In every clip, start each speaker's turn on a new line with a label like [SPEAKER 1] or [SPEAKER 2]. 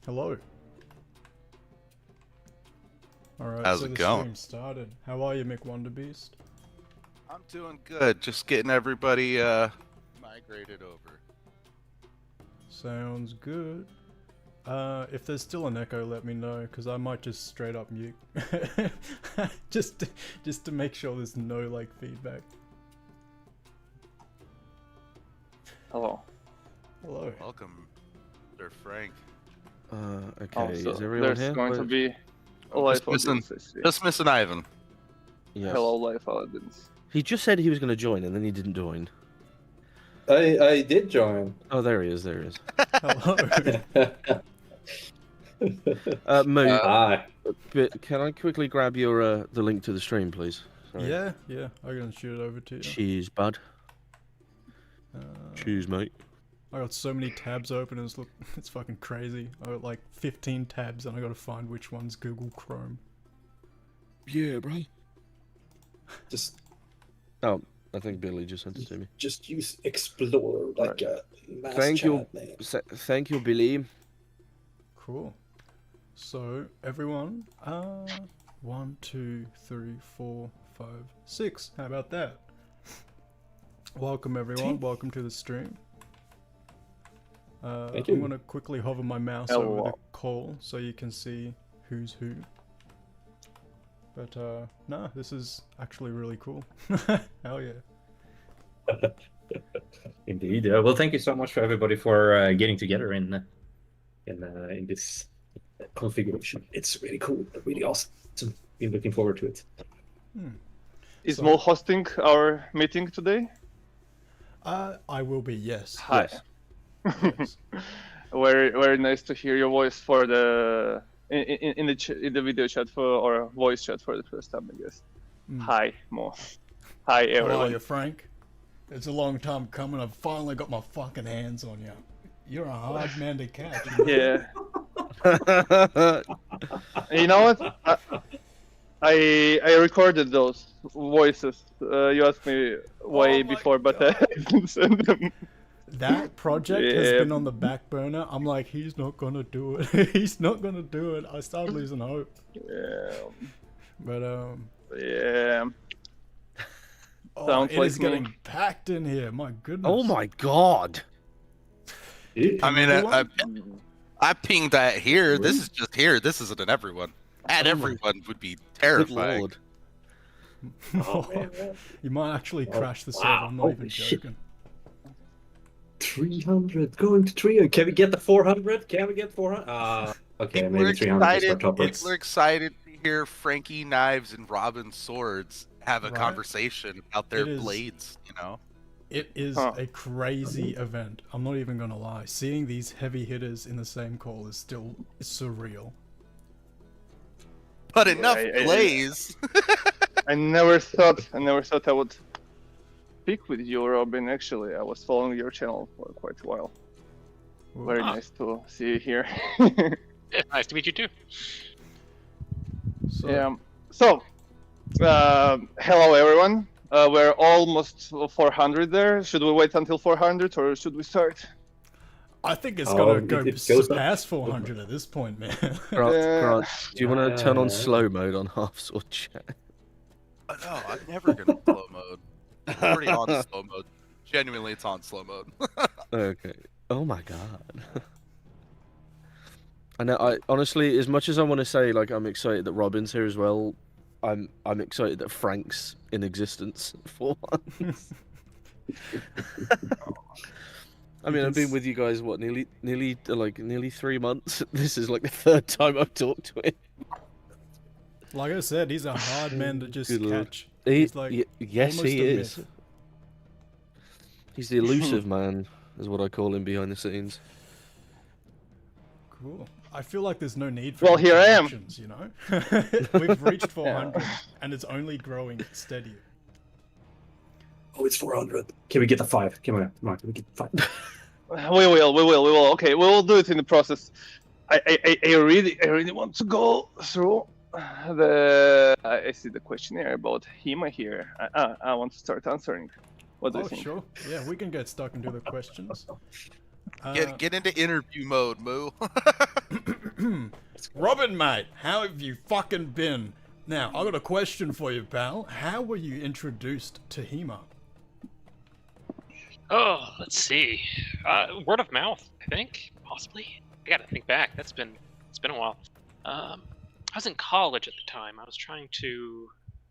[SPEAKER 1] Hello. Alright,
[SPEAKER 2] How's
[SPEAKER 1] so
[SPEAKER 2] it
[SPEAKER 1] the
[SPEAKER 2] going?
[SPEAKER 1] stream started. How are you, McWonderbeast?
[SPEAKER 2] I'm doing good. Just getting everybody migrated over.
[SPEAKER 1] Sounds good. If there's still an echo, let me know, because I might just straight up mute. just to make sure there's no, like, feedback.
[SPEAKER 3] Hello.
[SPEAKER 1] Hello.
[SPEAKER 2] Welcome, Sir Frank.
[SPEAKER 4] Okay,
[SPEAKER 3] Also,
[SPEAKER 4] is everyone
[SPEAKER 3] there's
[SPEAKER 4] here?
[SPEAKER 3] going to
[SPEAKER 4] Where-
[SPEAKER 3] be a
[SPEAKER 2] I'm
[SPEAKER 3] live
[SPEAKER 2] just
[SPEAKER 3] audience. I see.
[SPEAKER 2] Just missing Ivan.
[SPEAKER 4] Yes.
[SPEAKER 3] Hello, live audience.
[SPEAKER 4] He just said he was going to join and then he didn't join.
[SPEAKER 5] I did join.
[SPEAKER 4] Oh, there he is, there he is.
[SPEAKER 1] Hello.
[SPEAKER 4] Moo,
[SPEAKER 5] Hi.
[SPEAKER 4] but can I quickly grab your the link to the stream, please? Sorry.
[SPEAKER 1] Yeah, I'm gonna shoot it over to you.
[SPEAKER 4] Cheers, bud.
[SPEAKER 1] Uh,
[SPEAKER 4] Cheers, mate.
[SPEAKER 1] I got so many tabs open, it's fucking crazy. I got like 15 tabs and I gotta find which one's Google Chrome.
[SPEAKER 4] Yeah, bro.
[SPEAKER 5] Just
[SPEAKER 4] Oh, I think Billy just sent it to me.
[SPEAKER 5] just use Explorer like a mass
[SPEAKER 4] Thank you.
[SPEAKER 5] chat name.
[SPEAKER 4] Thank you, Billy.
[SPEAKER 1] Cool. So, everyone, 1, 2, 3, 4, 5, 6. How about that? Welcome, everyone. Welcome to the stream.
[SPEAKER 5] Thank you.
[SPEAKER 1] I'm gonna quickly hover my mouse
[SPEAKER 3] Hello.
[SPEAKER 1] over the call so you can see who's who. But, no, this is actually really cool. Hell yeah.
[SPEAKER 6] Indeed. Well, thank you so much for everybody for getting together in this configuration. It's really cool, really awesome. Been looking forward to it.
[SPEAKER 3] Is
[SPEAKER 1] So-
[SPEAKER 3] Mo hosting our meeting today?
[SPEAKER 1] I will be, yes.
[SPEAKER 3] Hi.
[SPEAKER 1] Yes.
[SPEAKER 3] Very nice to hear your voice for the in the video chat for or voice chat for the first time, I guess.
[SPEAKER 1] Mm.
[SPEAKER 3] Hi, Mo. Hi,
[SPEAKER 1] How are
[SPEAKER 3] everyone.
[SPEAKER 1] you, Frank? It's a long time coming. I've finally got my fucking hands on you. You're a hard man to catch.
[SPEAKER 3] Yeah. You know what? I recorded those voices. You asked me way
[SPEAKER 1] Oh my
[SPEAKER 3] before, but I didn't send them.
[SPEAKER 1] That project has
[SPEAKER 3] Yeah.
[SPEAKER 1] been on the back burner. I'm like, he's not gonna do it. He's not gonna do it. I started losing hope.
[SPEAKER 3] Yeah.
[SPEAKER 1] But
[SPEAKER 3] Yeah.
[SPEAKER 1] oh,
[SPEAKER 3] Sounds
[SPEAKER 1] it
[SPEAKER 3] like
[SPEAKER 1] is
[SPEAKER 3] me.
[SPEAKER 1] getting packed in here. My goodness.
[SPEAKER 4] Oh my god.
[SPEAKER 2] I mean, I pinged that here. This is just here. This isn't an everyone. At
[SPEAKER 4] Oh my-
[SPEAKER 2] everyone would be
[SPEAKER 4] Good
[SPEAKER 2] terrifying.
[SPEAKER 4] lord.
[SPEAKER 5] Oh, man.
[SPEAKER 1] You might actually crash the server.
[SPEAKER 6] wow.
[SPEAKER 1] I'm not
[SPEAKER 6] Holy
[SPEAKER 1] even
[SPEAKER 6] shit.
[SPEAKER 1] joking.
[SPEAKER 5] 300 going to 300. Can we get the 400? Can we get 400? Okay,
[SPEAKER 2] People are
[SPEAKER 5] maybe 300 is our
[SPEAKER 2] excited.
[SPEAKER 5] top
[SPEAKER 2] People are excited to hear Frankie Knives and RobinSwords have a
[SPEAKER 1] Right.
[SPEAKER 2] conversation about their
[SPEAKER 1] It is-
[SPEAKER 2] blades. You know.
[SPEAKER 1] It is
[SPEAKER 3] Huh.
[SPEAKER 1] a crazy event. I'm not even gonna lie. Seeing these heavy hitters in the same call is still surreal.
[SPEAKER 2] But
[SPEAKER 3] Yeah,
[SPEAKER 2] enough
[SPEAKER 3] I-
[SPEAKER 2] blaze.
[SPEAKER 3] I never thought I would speak with you, Robin. Actually, I was following your channel for quite a while. Very nice to see you here.
[SPEAKER 7] Yeah, nice to meet you too.
[SPEAKER 1] So,
[SPEAKER 3] Yeah. So, hello everyone. We're almost 400 there. Should we wait until 400 or should we start?
[SPEAKER 1] I think it's gonna
[SPEAKER 5] if
[SPEAKER 1] go
[SPEAKER 5] it goes up-
[SPEAKER 1] past 400 at this point, man.
[SPEAKER 4] Grant, do you want to turn on
[SPEAKER 5] Yeah.
[SPEAKER 4] slow mode on HalfSword chat?
[SPEAKER 2] No, I'm never gonna slow mode. I'm already on slow mode. Genuinely, it's on slow mode.
[SPEAKER 4] Okay. Oh my god. I know. I honestly, as much as I want to say, like, I'm excited that Robin's here as well. I'm excited that Frank's in existence for once. I mean, I've been with you guys what nearly 3 months. This is like the third time I've talked to him.
[SPEAKER 1] Like I said, he's a hard man to just
[SPEAKER 4] Good lord.
[SPEAKER 1] catch.
[SPEAKER 4] He,
[SPEAKER 1] He's like
[SPEAKER 4] yes,
[SPEAKER 1] almost
[SPEAKER 4] he
[SPEAKER 1] a
[SPEAKER 4] is.
[SPEAKER 1] myth.
[SPEAKER 4] He's the elusive man, is what I call him behind the scenes.
[SPEAKER 1] Cool. I feel like there's no need for
[SPEAKER 3] Well, here I am.
[SPEAKER 1] introductions, you know? We've reached 400 and it's only growing steady.
[SPEAKER 5] Oh, it's 400. Can we get the 5? Come on, can we get the 5?
[SPEAKER 3] We will. Okay, we will do it in the process. I really want to go through the. I see the questionnaire about HEMA here. I want to start answering. What do you
[SPEAKER 1] Oh,
[SPEAKER 3] think?
[SPEAKER 1] sure. Yeah, we can get stuck into the questions.
[SPEAKER 2] Get into interview mode, Moo.
[SPEAKER 1] Robin, mate, how have you fucking been? Now, I got a question for you, pal. How were you introduced to HEMA?
[SPEAKER 7] Oh, let's see. Word of mouth, I think, possibly. I gotta think back. It's been a while. I was in college at the time. I was trying to.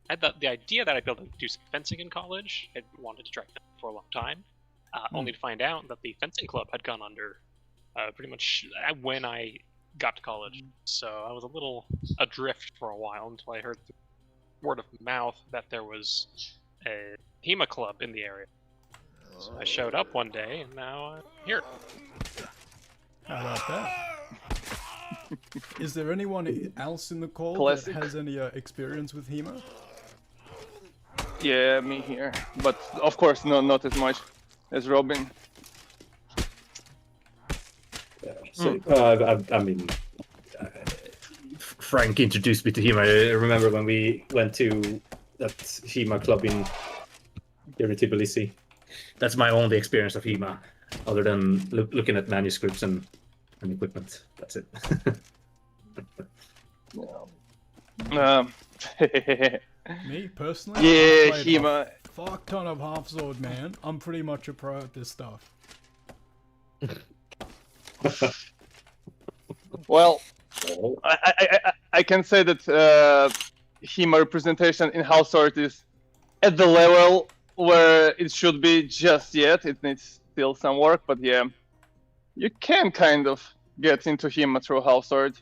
[SPEAKER 7] I had the idea that I'd be able to do some fencing in college. I wanted to try fencing for a long time, only to find out that the fencing club had gone under pretty much when I got to college. So I was a little adrift for a while until I heard the word of mouth that there was a HEMA club in the area. So I showed up one day, and now I'm here.
[SPEAKER 1] How about that? Is there anyone else in the call
[SPEAKER 3] Classic.
[SPEAKER 1] that has any experience with HEMA?
[SPEAKER 3] Yeah, me here. But of course, not as much as Robin.
[SPEAKER 6] So, I mean, Frank introduced me to HEMA. I remember when we went to that HEMA club in here in Tbilisi. That's my only experience of HEMA, other than looking at manuscripts and equipment. That's it.
[SPEAKER 1] Me, personally?
[SPEAKER 3] Yeah,
[SPEAKER 1] I've played
[SPEAKER 3] HEMA.
[SPEAKER 1] a fuck ton of HalfSword, man. I'm pretty much a pro at this stuff.
[SPEAKER 3] Well, I can say that HEMA representation in HalfSword is at the level where it should be just yet. It needs still some work, but yeah, you can kind of get into HEMA through HalfSword,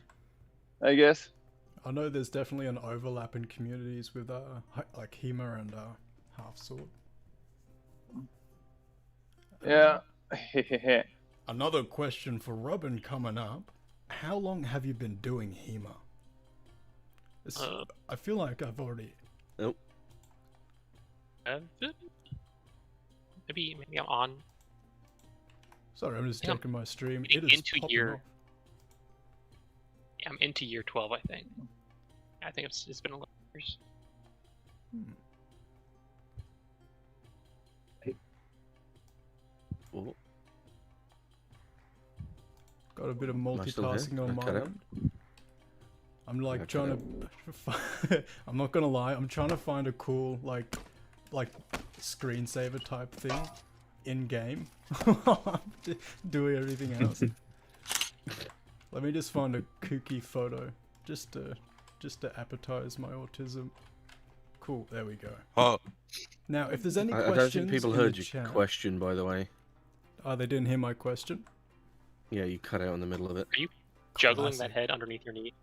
[SPEAKER 3] I guess.
[SPEAKER 1] I know there's definitely an overlap in communities with like HEMA and HalfSword.
[SPEAKER 3] Yeah.
[SPEAKER 1] Another question for Robin coming up. How long have you been doing HEMA? I feel like I've already...
[SPEAKER 4] Nope.
[SPEAKER 7] Maybe I'm on.
[SPEAKER 1] Sorry, I'm just checking my stream.
[SPEAKER 7] It
[SPEAKER 1] It is
[SPEAKER 7] into
[SPEAKER 1] popping
[SPEAKER 7] year-
[SPEAKER 1] off.
[SPEAKER 7] I'm into year 12, I think. I think it's been 11 years.
[SPEAKER 4] Oh,
[SPEAKER 1] Got a bit of
[SPEAKER 4] Am I still here?
[SPEAKER 1] multitasking on
[SPEAKER 4] I
[SPEAKER 1] my
[SPEAKER 4] cut out?
[SPEAKER 1] end. I'm like
[SPEAKER 4] I
[SPEAKER 1] trying to... I'm not gonna lie, I'm trying to find a cool, like screensaver type thing in-game. Doing everything else. Let me just find a kooky photo, just to appetize my autism. Cool, there we go.
[SPEAKER 2] Oh,
[SPEAKER 1] Now, if there's any
[SPEAKER 4] I
[SPEAKER 1] questions
[SPEAKER 4] don't think people
[SPEAKER 1] in
[SPEAKER 4] heard
[SPEAKER 1] the
[SPEAKER 4] your
[SPEAKER 1] chat...
[SPEAKER 4] question, by the way.
[SPEAKER 1] Oh, they didn't hear my question?
[SPEAKER 4] Yeah, you cut out in the middle of it.
[SPEAKER 7] Juggling
[SPEAKER 1] Classic.
[SPEAKER 7] that head underneath your knee.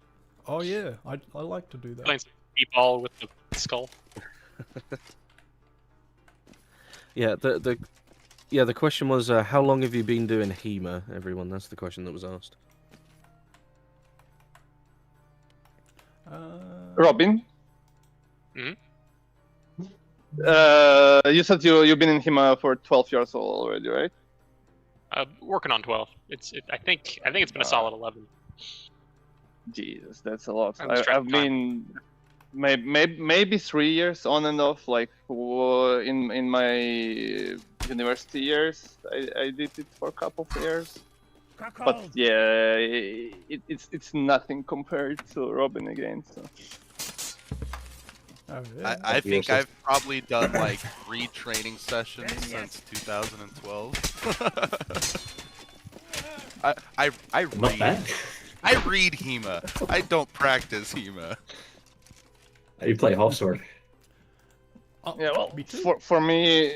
[SPEAKER 1] Oh yeah, I like to do that.
[SPEAKER 7] Playing speedball with the skull.
[SPEAKER 4] Yeah, the question was, how long have you been doing HEMA, everyone? That's the question that was asked.
[SPEAKER 3] Robin?
[SPEAKER 7] Hmm?
[SPEAKER 3] You said you've been in HEMA for 12 years already, right?
[SPEAKER 7] Working on 12. I think it's been a solid 11.
[SPEAKER 3] Jesus, that's a lot.
[SPEAKER 7] I lost track
[SPEAKER 3] I've
[SPEAKER 7] of time.
[SPEAKER 3] been maybe 3 years on and off. Like in my university years, I did it for a couple of years. But yeah, it's nothing compared to Robin again. So.
[SPEAKER 1] Oh, yeah.
[SPEAKER 2] I think I've probably done like 3 training sessions since 2012. I
[SPEAKER 6] Not
[SPEAKER 2] read.
[SPEAKER 6] bad.
[SPEAKER 2] I read HEMA. I don't practice HEMA.
[SPEAKER 6] You play HalfSword.
[SPEAKER 1] Oh,
[SPEAKER 3] Yeah, well,
[SPEAKER 1] me too.
[SPEAKER 3] for me,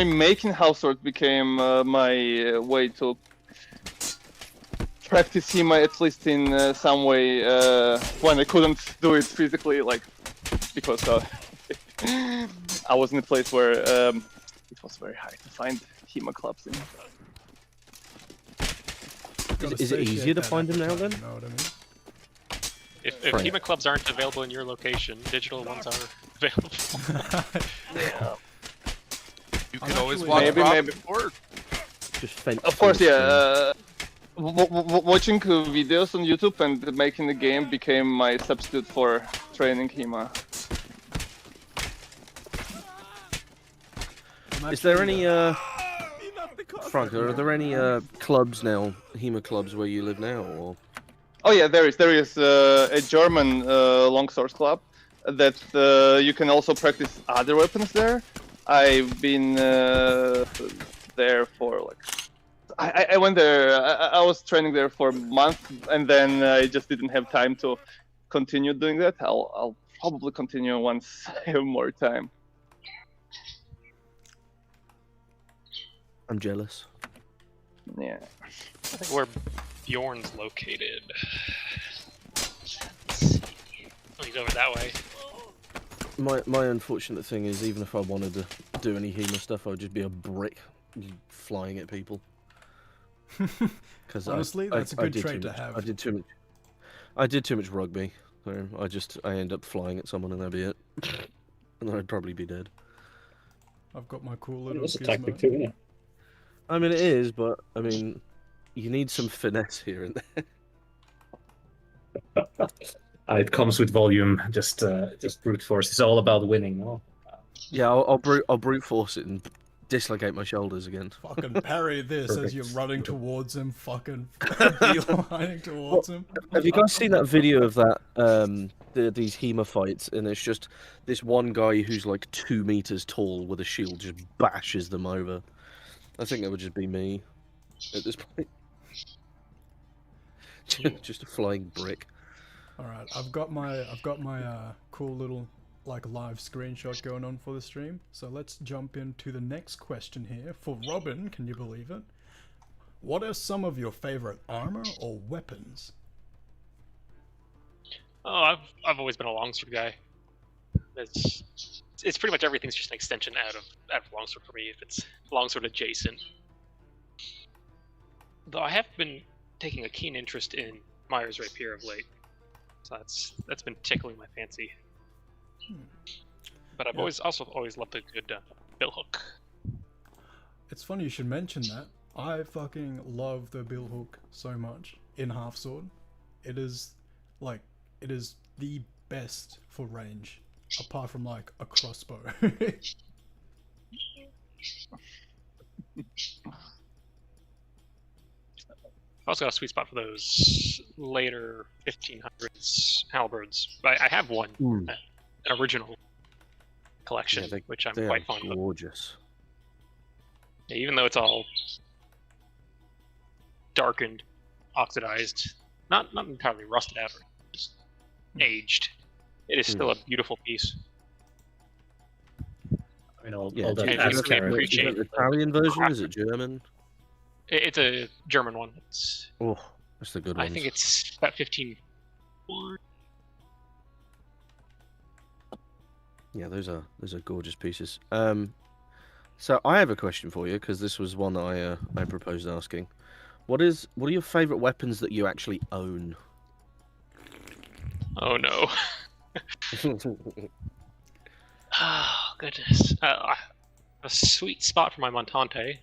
[SPEAKER 3] making HalfSword became my way to practice HEMA, at least in some way, when I couldn't do it physically, like because I was in a place where it was very hard to find HEMA clubs in.
[SPEAKER 4] Is it easier to find them now then?
[SPEAKER 1] You know what I mean?
[SPEAKER 7] If
[SPEAKER 4] Right.
[SPEAKER 7] HEMA clubs aren't available in your location, digital ones are available.
[SPEAKER 2] You
[SPEAKER 1] I'm
[SPEAKER 2] can always
[SPEAKER 1] actually-
[SPEAKER 2] watch
[SPEAKER 3] Maybe-
[SPEAKER 2] Robin
[SPEAKER 3] maybe.
[SPEAKER 2] work.
[SPEAKER 4] Just fence
[SPEAKER 3] Of course,
[SPEAKER 4] full screen.
[SPEAKER 3] yeah. Watching videos on YouTube and making the game became my substitute for training HEMA.
[SPEAKER 4] Is there any Frank, are there any clubs now, HEMA clubs where you live now, or?
[SPEAKER 3] Oh yeah, there is a German longsword club that you can also practice other weapons there. I've been there for like I went there. I was training there for a month, and then I just didn't have time to continue doing that. I'll probably continue once I have more time.
[SPEAKER 4] I'm jealous.
[SPEAKER 3] Yeah.
[SPEAKER 7] I think where Bjorn's located. Oh, he's over that way.
[SPEAKER 4] My unfortunate thing is, even if I wanted to do any HEMA stuff, I would just be a brick flying at people. Because
[SPEAKER 1] honestly, that's a good trait to have.
[SPEAKER 4] I did too much rugby. So I end up flying at someone and that'd be it. And then I'd probably be dead.
[SPEAKER 1] I've got my cool little
[SPEAKER 6] That's a
[SPEAKER 1] gizmo.
[SPEAKER 6] tactic too, isn't it?
[SPEAKER 4] I mean, it is, but I mean, you need some finesse here and there.
[SPEAKER 6] It comes with volume. Just brute force. It's all about winning. No?
[SPEAKER 4] Yeah, I'll brute force it and dislocate my shoulders again.
[SPEAKER 1] Fucking parry this
[SPEAKER 6] Perfect.
[SPEAKER 1] as you're running towards him, fucking beelining towards him.
[SPEAKER 4] Have you guys seen that video of that these HEMA fights, and it's just this one guy who's like 2 meters tall with a shield just bashes them over? I think that would just be me at this point. Just a flying brick.
[SPEAKER 1] All right, I've got my cool little like live screenshot going on for the stream. So let's jump into the next question here for Robin. Can you believe it? What are some of your favorite armor or weapons?
[SPEAKER 7] Oh, I've always been a longsword guy. It's pretty much everything's just an extension out of longsword for me if it's longsword adjacent. Though I have been taking a keen interest in Myers Rapier of late, so that's been tickling my fancy. But I've always loved a good bill hook.
[SPEAKER 1] It's funny you should mention that. I fucking love the bill hook so much in HalfSword. It is the best for range, apart from like a crossbow.
[SPEAKER 7] I've also got a sweet spot for those later 1500s halberds. I have one, an original collection, which I'm quite fond of.
[SPEAKER 4] Gorgeous.
[SPEAKER 7] Yeah, even though it's all darkened, oxidized, not entirely rusted out, or just aged, it is still a beautiful piece.
[SPEAKER 6] I mean, all
[SPEAKER 7] and
[SPEAKER 6] that
[SPEAKER 7] you
[SPEAKER 6] axe
[SPEAKER 7] can
[SPEAKER 6] carrot.
[SPEAKER 7] appreciate
[SPEAKER 4] Is it the Italian version? Is it German?
[SPEAKER 7] It's a German one.
[SPEAKER 4] That's the good one.
[SPEAKER 7] I think it's about 15.
[SPEAKER 4] Yeah, those are gorgeous pieces. So I have a question for you, because this was one that I proposed asking. What are your favorite weapons that you actually own?
[SPEAKER 7] Oh no. Oh goodness. A sweet spot for my Montante.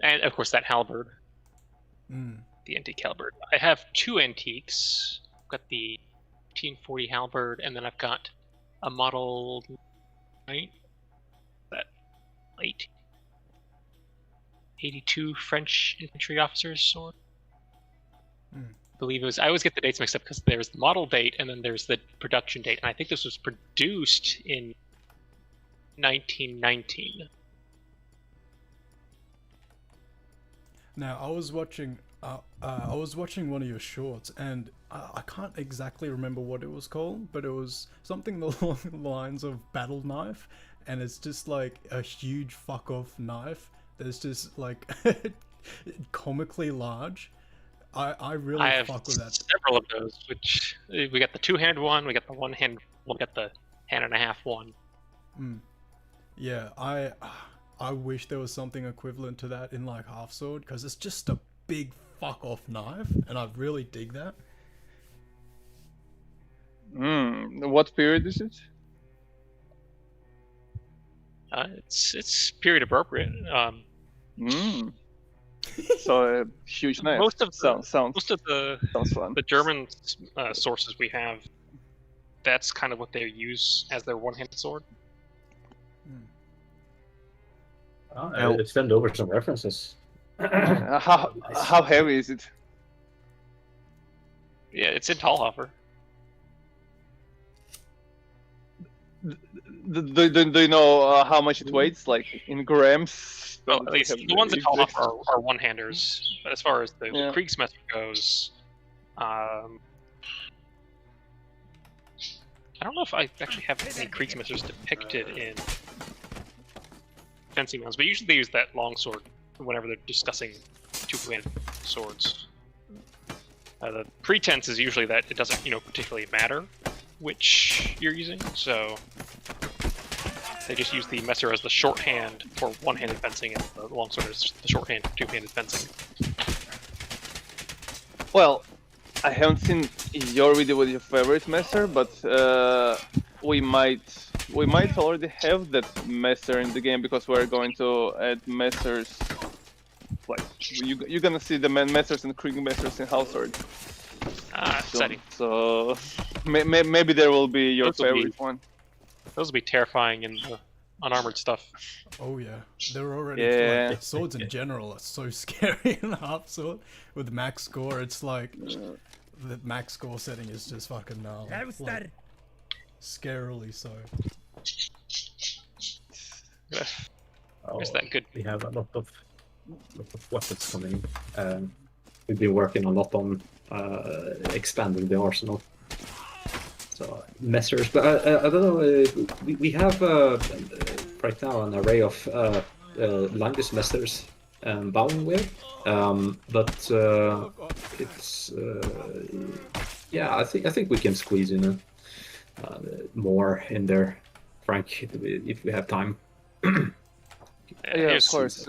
[SPEAKER 7] And of course that halberd. The antique halberd. I have 2 antiques. I've got the 1840 halberd, and then I've got a model late 82 French infantry officer's sword. I believe it was. I always get the dates mixed up because there's the model date and then there's the production date, and I think this was produced in 1919.
[SPEAKER 1] Now I was watching one of your shorts, and I can't exactly remember what it was called, but it was something along the lines of battle knife, and it's just like a huge fuck off knife that's just like comically large. I really fuck with that.
[SPEAKER 7] I have several of those, which we got the 2-hand one, we got the 1-hand, we got the hand and a half one.
[SPEAKER 1] Yeah, I wish there was something equivalent to that in like HalfSword, because it's just a big fuck off knife, and I really dig that.
[SPEAKER 3] What period is it?
[SPEAKER 7] It's period appropriate.
[SPEAKER 3] So a huge knife.
[SPEAKER 7] Most of
[SPEAKER 3] sounds fun.
[SPEAKER 7] the German sources we have, that's kind of what they use as their one-handed sword.
[SPEAKER 6] It's bent over some references.
[SPEAKER 3] How heavy is it?
[SPEAKER 7] Yeah, it's in Tallhoffer.
[SPEAKER 3] Do you know how much it weighs, like in grams?
[SPEAKER 7] Well, at least the ones in Tallhoffer are one-handers. But as far as the
[SPEAKER 3] Yeah.
[SPEAKER 7] Kriegsmesser goes, I don't know if I actually have any Kriegsmessers depicted in fencing ones, but usually they use that longsword whenever they're discussing two-handed swords. The pretense is usually that it doesn't, particularly matter which you're using, so they just use the messer as the shorthand for one-handed fencing, and the longsword is the shorthand for two-handed fencing.
[SPEAKER 3] Well, I haven't seen your video with your favorite messer, but we might already have that messer in the game because we're going to add messers. Like you're gonna see the messers and Krieg messers in HalfSword.
[SPEAKER 7] Exciting.
[SPEAKER 3] So maybe there will be your favorite one.
[SPEAKER 7] Those will be terrifying in the unarmored stuff.
[SPEAKER 1] Oh yeah, they're already.
[SPEAKER 3] Yeah.
[SPEAKER 1] Like, swords in general are so scary in HalfSword. With max score, it's like the max score setting is just fucking null. Like, scarily so.
[SPEAKER 7] Is that good?
[SPEAKER 6] We have a lot of weapons coming. We've been working a lot on expanding the arsenal. So messers, but I don't know. We have right now an array of Langus messers bound with, but it's yeah. I think we can squeeze in more in there, Frank, if we have time.
[SPEAKER 3] Yeah, of course.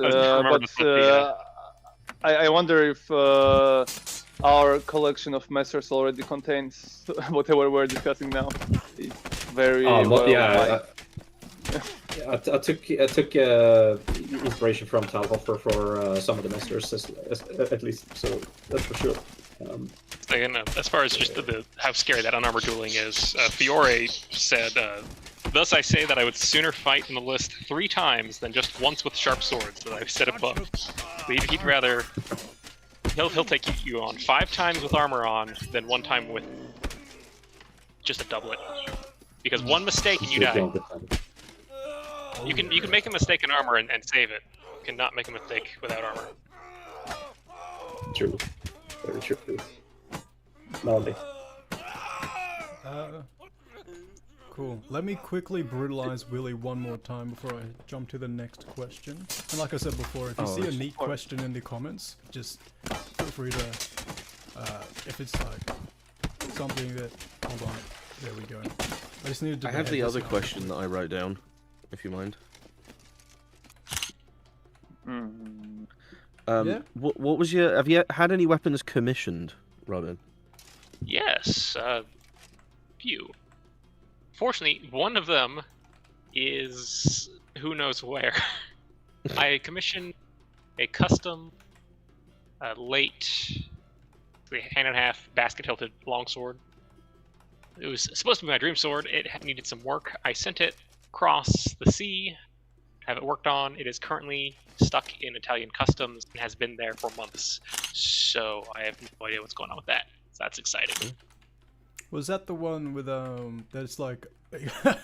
[SPEAKER 3] I wonder if our collection of messers already contains whatever we're discussing now. It's very well.
[SPEAKER 6] Yeah, I took inspiration from Talhoffer for some of the messers, at least. So that's for sure.
[SPEAKER 7] As far as just how scary that unarmored dueling is, Fiore said, "Thus I say that I would sooner fight in the list 3 times than just once with sharp swords that I've said above. He'd rather he'll take you on 5 times with armor on than 1 time with just a doublet. Because one mistake and you die. You can make a mistake in armor and save it. You cannot make a mistake without armor."
[SPEAKER 6] True. Very true. Lovely.
[SPEAKER 1] Cool. Let me quickly brutalize Willy one more time before I jump to the next question. And like I said before, if you see a neat question in the comments, just feel free to, if it's like something that, hold on, there we go. I just needed to.
[SPEAKER 4] I have the other question that I wrote down, if you mind.
[SPEAKER 1] Yeah.
[SPEAKER 4] What was your? Have you had any weapons commissioned, Robin?
[SPEAKER 7] Yes, few. Fortunately, one of them is who knows where. I commissioned a custom, late, hand-and-a-half, basket-hilted longsword. It was supposed to be my dream sword. It needed some work. I sent it across the sea, have it worked on. It is currently stuck in Italian customs and has been there for months. So I have no idea what's going on with that. So that's exciting.
[SPEAKER 1] Was that the one with that's like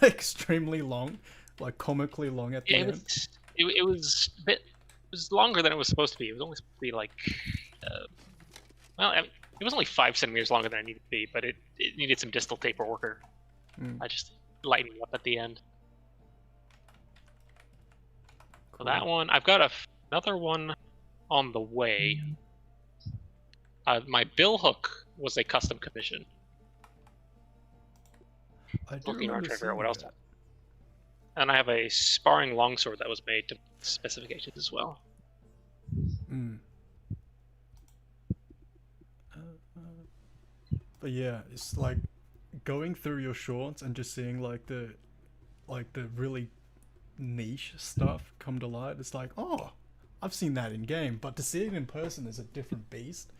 [SPEAKER 1] extremely long, like comically long at the end?
[SPEAKER 7] It was a bit. It was longer than it was supposed to be. It was only supposed to be like, well, I mean, it was only 5 centimeters longer than it needed to be, but it needed some distal taper worker. I just lightened it up at the end. So that one, I've got another one on the way. My bill hook was a custom commission.
[SPEAKER 1] I do
[SPEAKER 7] Looking hard to figure out what
[SPEAKER 1] remember
[SPEAKER 7] else. And I have a sparring longsword that was made to specifications as well.
[SPEAKER 1] But yeah, it's like going through your shorts and just seeing like the really niche stuff come to light. It's like, oh, I've seen that in game, but to see it in person is a different beast.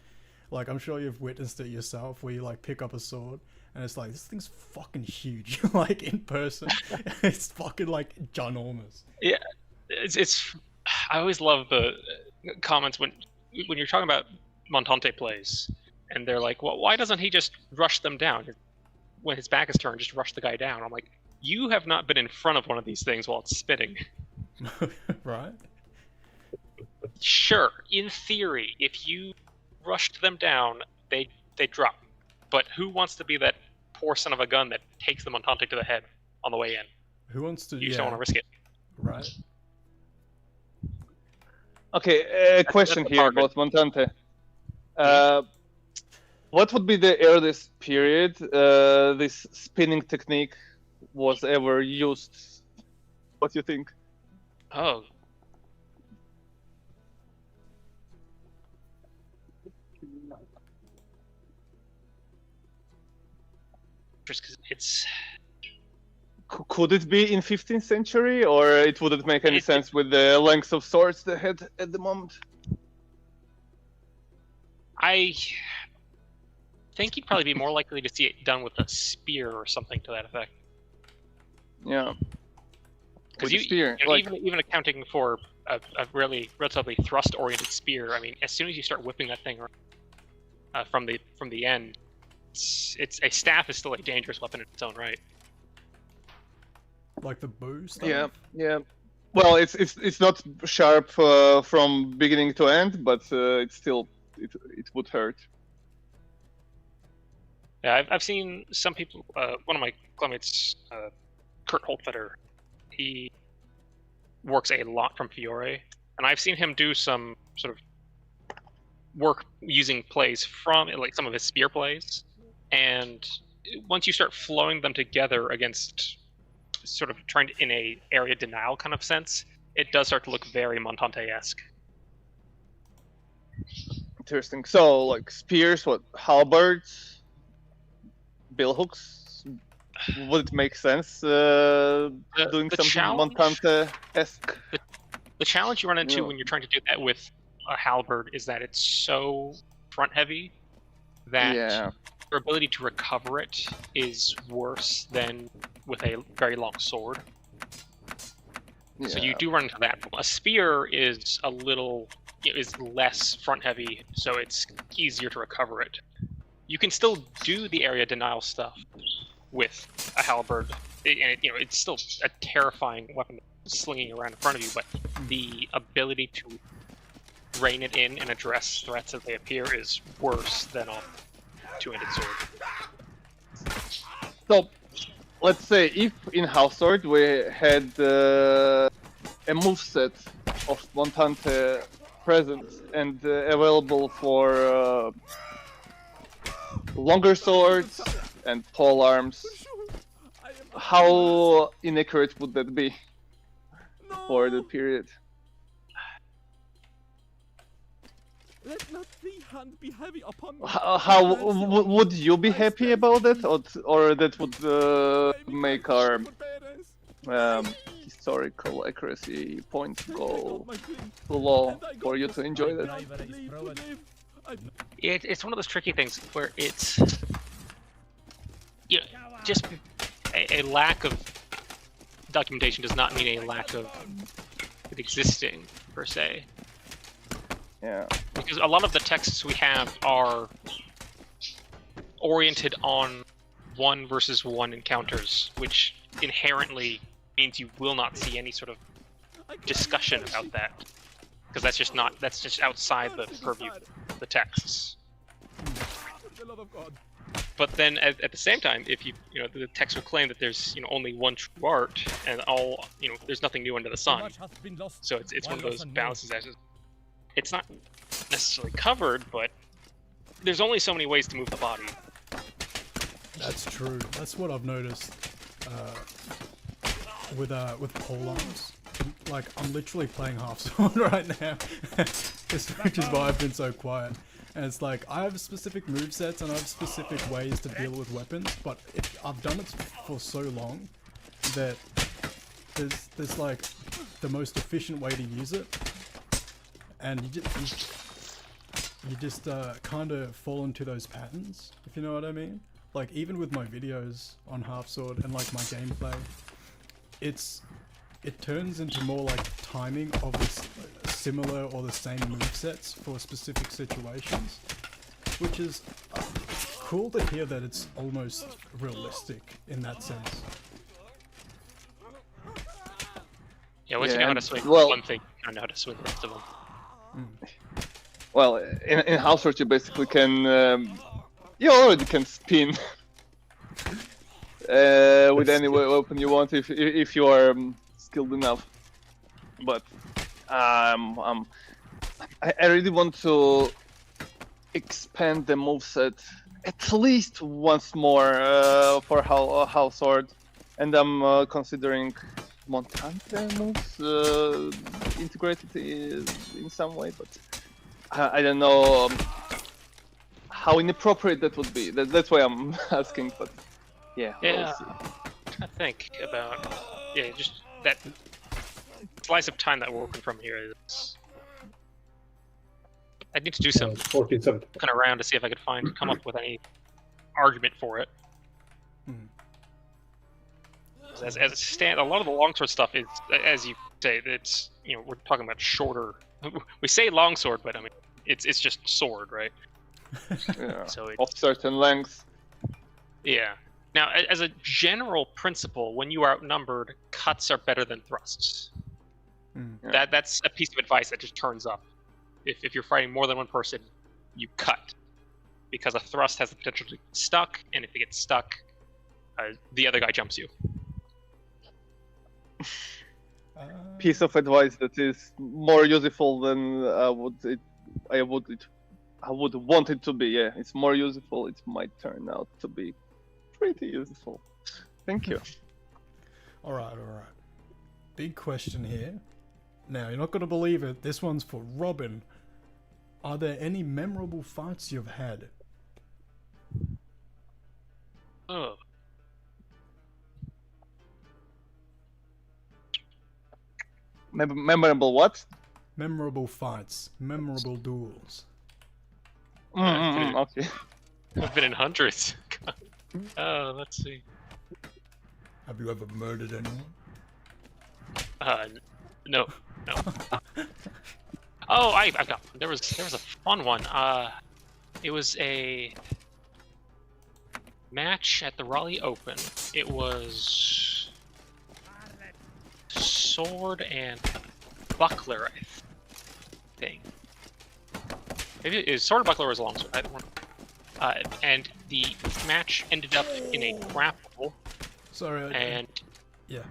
[SPEAKER 1] Like, I'm sure you've witnessed it yourself, where you like pick up a sword and it's like, this thing's fucking huge. Like in person, it's fucking like ginormous.
[SPEAKER 7] Yeah, it's I always love the comments when you're talking about Montante plays, and they're like, "Well, why doesn't he just rush them down when his back is turned? Just rush the guy down." I'm like, "You have not been in front of one of these things while it's spinning."
[SPEAKER 1] Right?
[SPEAKER 7] Sure, in theory, if you rushed them down, they drop. But who wants to be that poor son of a gun that takes the Montante to the head on the way in?
[SPEAKER 1] Who wants to?
[SPEAKER 7] You just don't want to risk it.
[SPEAKER 1] Right.
[SPEAKER 3] Okay, a question
[SPEAKER 7] that's the
[SPEAKER 3] here
[SPEAKER 7] target.
[SPEAKER 3] about Montante. What would be the earliest period this spinning technique was ever used? What do you think?
[SPEAKER 7] Oh. Just 'cause it's
[SPEAKER 3] Could it be in 15th century, or it wouldn't make any
[SPEAKER 7] It-
[SPEAKER 3] sense with the length of swords they had at the moment?
[SPEAKER 7] I think you'd probably be more likely to see it done with a spear or something to that effect.
[SPEAKER 3] Yeah.
[SPEAKER 7] Because
[SPEAKER 3] With a spear,
[SPEAKER 7] you know,
[SPEAKER 3] like-
[SPEAKER 7] even accounting for a relatively thrust-oriented spear, I mean, as soon as you start whipping that thing around, from the end, it's a staff is still a dangerous weapon in its own right.
[SPEAKER 1] Like the bow stuff?
[SPEAKER 3] Yeah. Well, it's not sharp from beginning to end, but it's still it would hurt.
[SPEAKER 7] Yeah, I've seen some people. One of my classmates, Kurt Holtfetter, he works a lot from Fiore, and I've seen him do some sort of work using plays from like some of his spear plays, and once you start flowing them together against sort of trying to, in a area denial kind of sense, it does start to look very Montante-esque.
[SPEAKER 3] Interesting. So, like spears, what halberds, billhooks? Would it make sense doing
[SPEAKER 7] the
[SPEAKER 3] something
[SPEAKER 7] challenge-
[SPEAKER 3] Montante-esque?
[SPEAKER 7] The challenge you run into
[SPEAKER 3] Yeah.
[SPEAKER 7] when you're trying to do that with a halberd is that it's so front heavy that
[SPEAKER 3] Yeah.
[SPEAKER 7] your ability to recover it is worse than with a very long sword. So you do run into that. A spear is a little is less front heavy, so it's easier to recover it. You can still do the area denial stuff with a halberd, and it's still a terrifying weapon slinging around in front of you. But the ability to rein it in and address threats as they appear is worse than a two-handed sword.
[SPEAKER 3] So, let's say if in HalfSword we had a moveset of Montante present and available for longer swords and pole arms, how inaccurate would that be for the period?
[SPEAKER 8] Let not the hand be heavy upon me.
[SPEAKER 3] How would you be happy about that, or that would make our historical accuracy points go low for you to enjoy that?
[SPEAKER 7] It's one of those tricky things where it's just a lack of documentation does not mean a lack of it existing per se.
[SPEAKER 3] Yeah.
[SPEAKER 7] Because a lot of the texts we have are oriented on 1 versus 1 encounters, which inherently means you will not see any sort of discussion about that, because that's just outside the purview of the texts.
[SPEAKER 8] For the love of God.
[SPEAKER 7] But then at the same time, if the text will claim that there's only one true art and all there's nothing new under the sun.
[SPEAKER 8] Much hath been lost.
[SPEAKER 7] So it's one of
[SPEAKER 8] Why
[SPEAKER 7] those
[SPEAKER 8] lost unknown?
[SPEAKER 7] balances that it's not necessarily covered, but there's only so many ways to move the body.
[SPEAKER 1] That's true. That's what I've noticed with polearms. Like, I'm literally playing HalfSword right now, which is why I've been so quiet. And it's like, I have specific movesets and I have specific ways to deal with weapons, but I've done it for so long that there's like the most efficient way to use it, and you just kind of fall into those patterns, if you know what I mean. Like, even with my videos on HalfSword and like my gameplay, it turns into more like timing of this similar or the same movesets for specific situations, which is cool to hear that it's almost realistic in that sense.
[SPEAKER 7] Yeah, once you know how to swing one thing, you know how to swing the rest of them.
[SPEAKER 3] Well, in HalfSword you basically can, you already can spin with any weapon you want if you are skilled enough. But I really want to expand the moveset at least once more for HalfSword, and I'm considering Montante moves integrated in some way, but I don't know how inappropriate that would be. That's why I'm asking, but yeah.
[SPEAKER 7] Yeah,
[SPEAKER 3] We'll
[SPEAKER 7] I think about just that slice of time that we're working from here is. I need to do some
[SPEAKER 6] 47.
[SPEAKER 7] looking around to see if I could come up with any argument for it. As a stand, a lot of the longsword stuff is, as you say, it's we're talking about shorter. We say longsword, but I mean it's just sword, right?
[SPEAKER 3] Yeah.
[SPEAKER 7] So
[SPEAKER 3] of certain length.
[SPEAKER 7] Yeah. Now, as a general principle, when you are outnumbered, cuts are better than thrusts.
[SPEAKER 3] Yeah.
[SPEAKER 7] That's a piece of advice that just turns up. If you're fighting more than one person, you cut, because a thrust has the potential to get stuck, and if it gets stuck, the other guy jumps you.
[SPEAKER 3] Piece of advice that is more useful than I would want it to be. Yeah, it's more useful. It might turn out to be pretty useful. Thank you.
[SPEAKER 1] All right. Big question here. Now, you're not going to believe it. This one's for Robin. Are there any memorable fights you've had?
[SPEAKER 7] Oh.
[SPEAKER 3] Memorable what?
[SPEAKER 1] Memorable fights. Memorable duels.
[SPEAKER 3] Okay.
[SPEAKER 7] I've been in hundreds. Let's see.
[SPEAKER 1] Have you ever murdered anyone?
[SPEAKER 7] No. Oh, I got one. There was a fun one. It was a match at the Raleigh Open. It was sword and buckler, I think. Maybe it was sword or buckler was a longsword. I don't know. And the match ended up in a grapple.
[SPEAKER 1] Sorry.
[SPEAKER 7] And
[SPEAKER 1] yeah.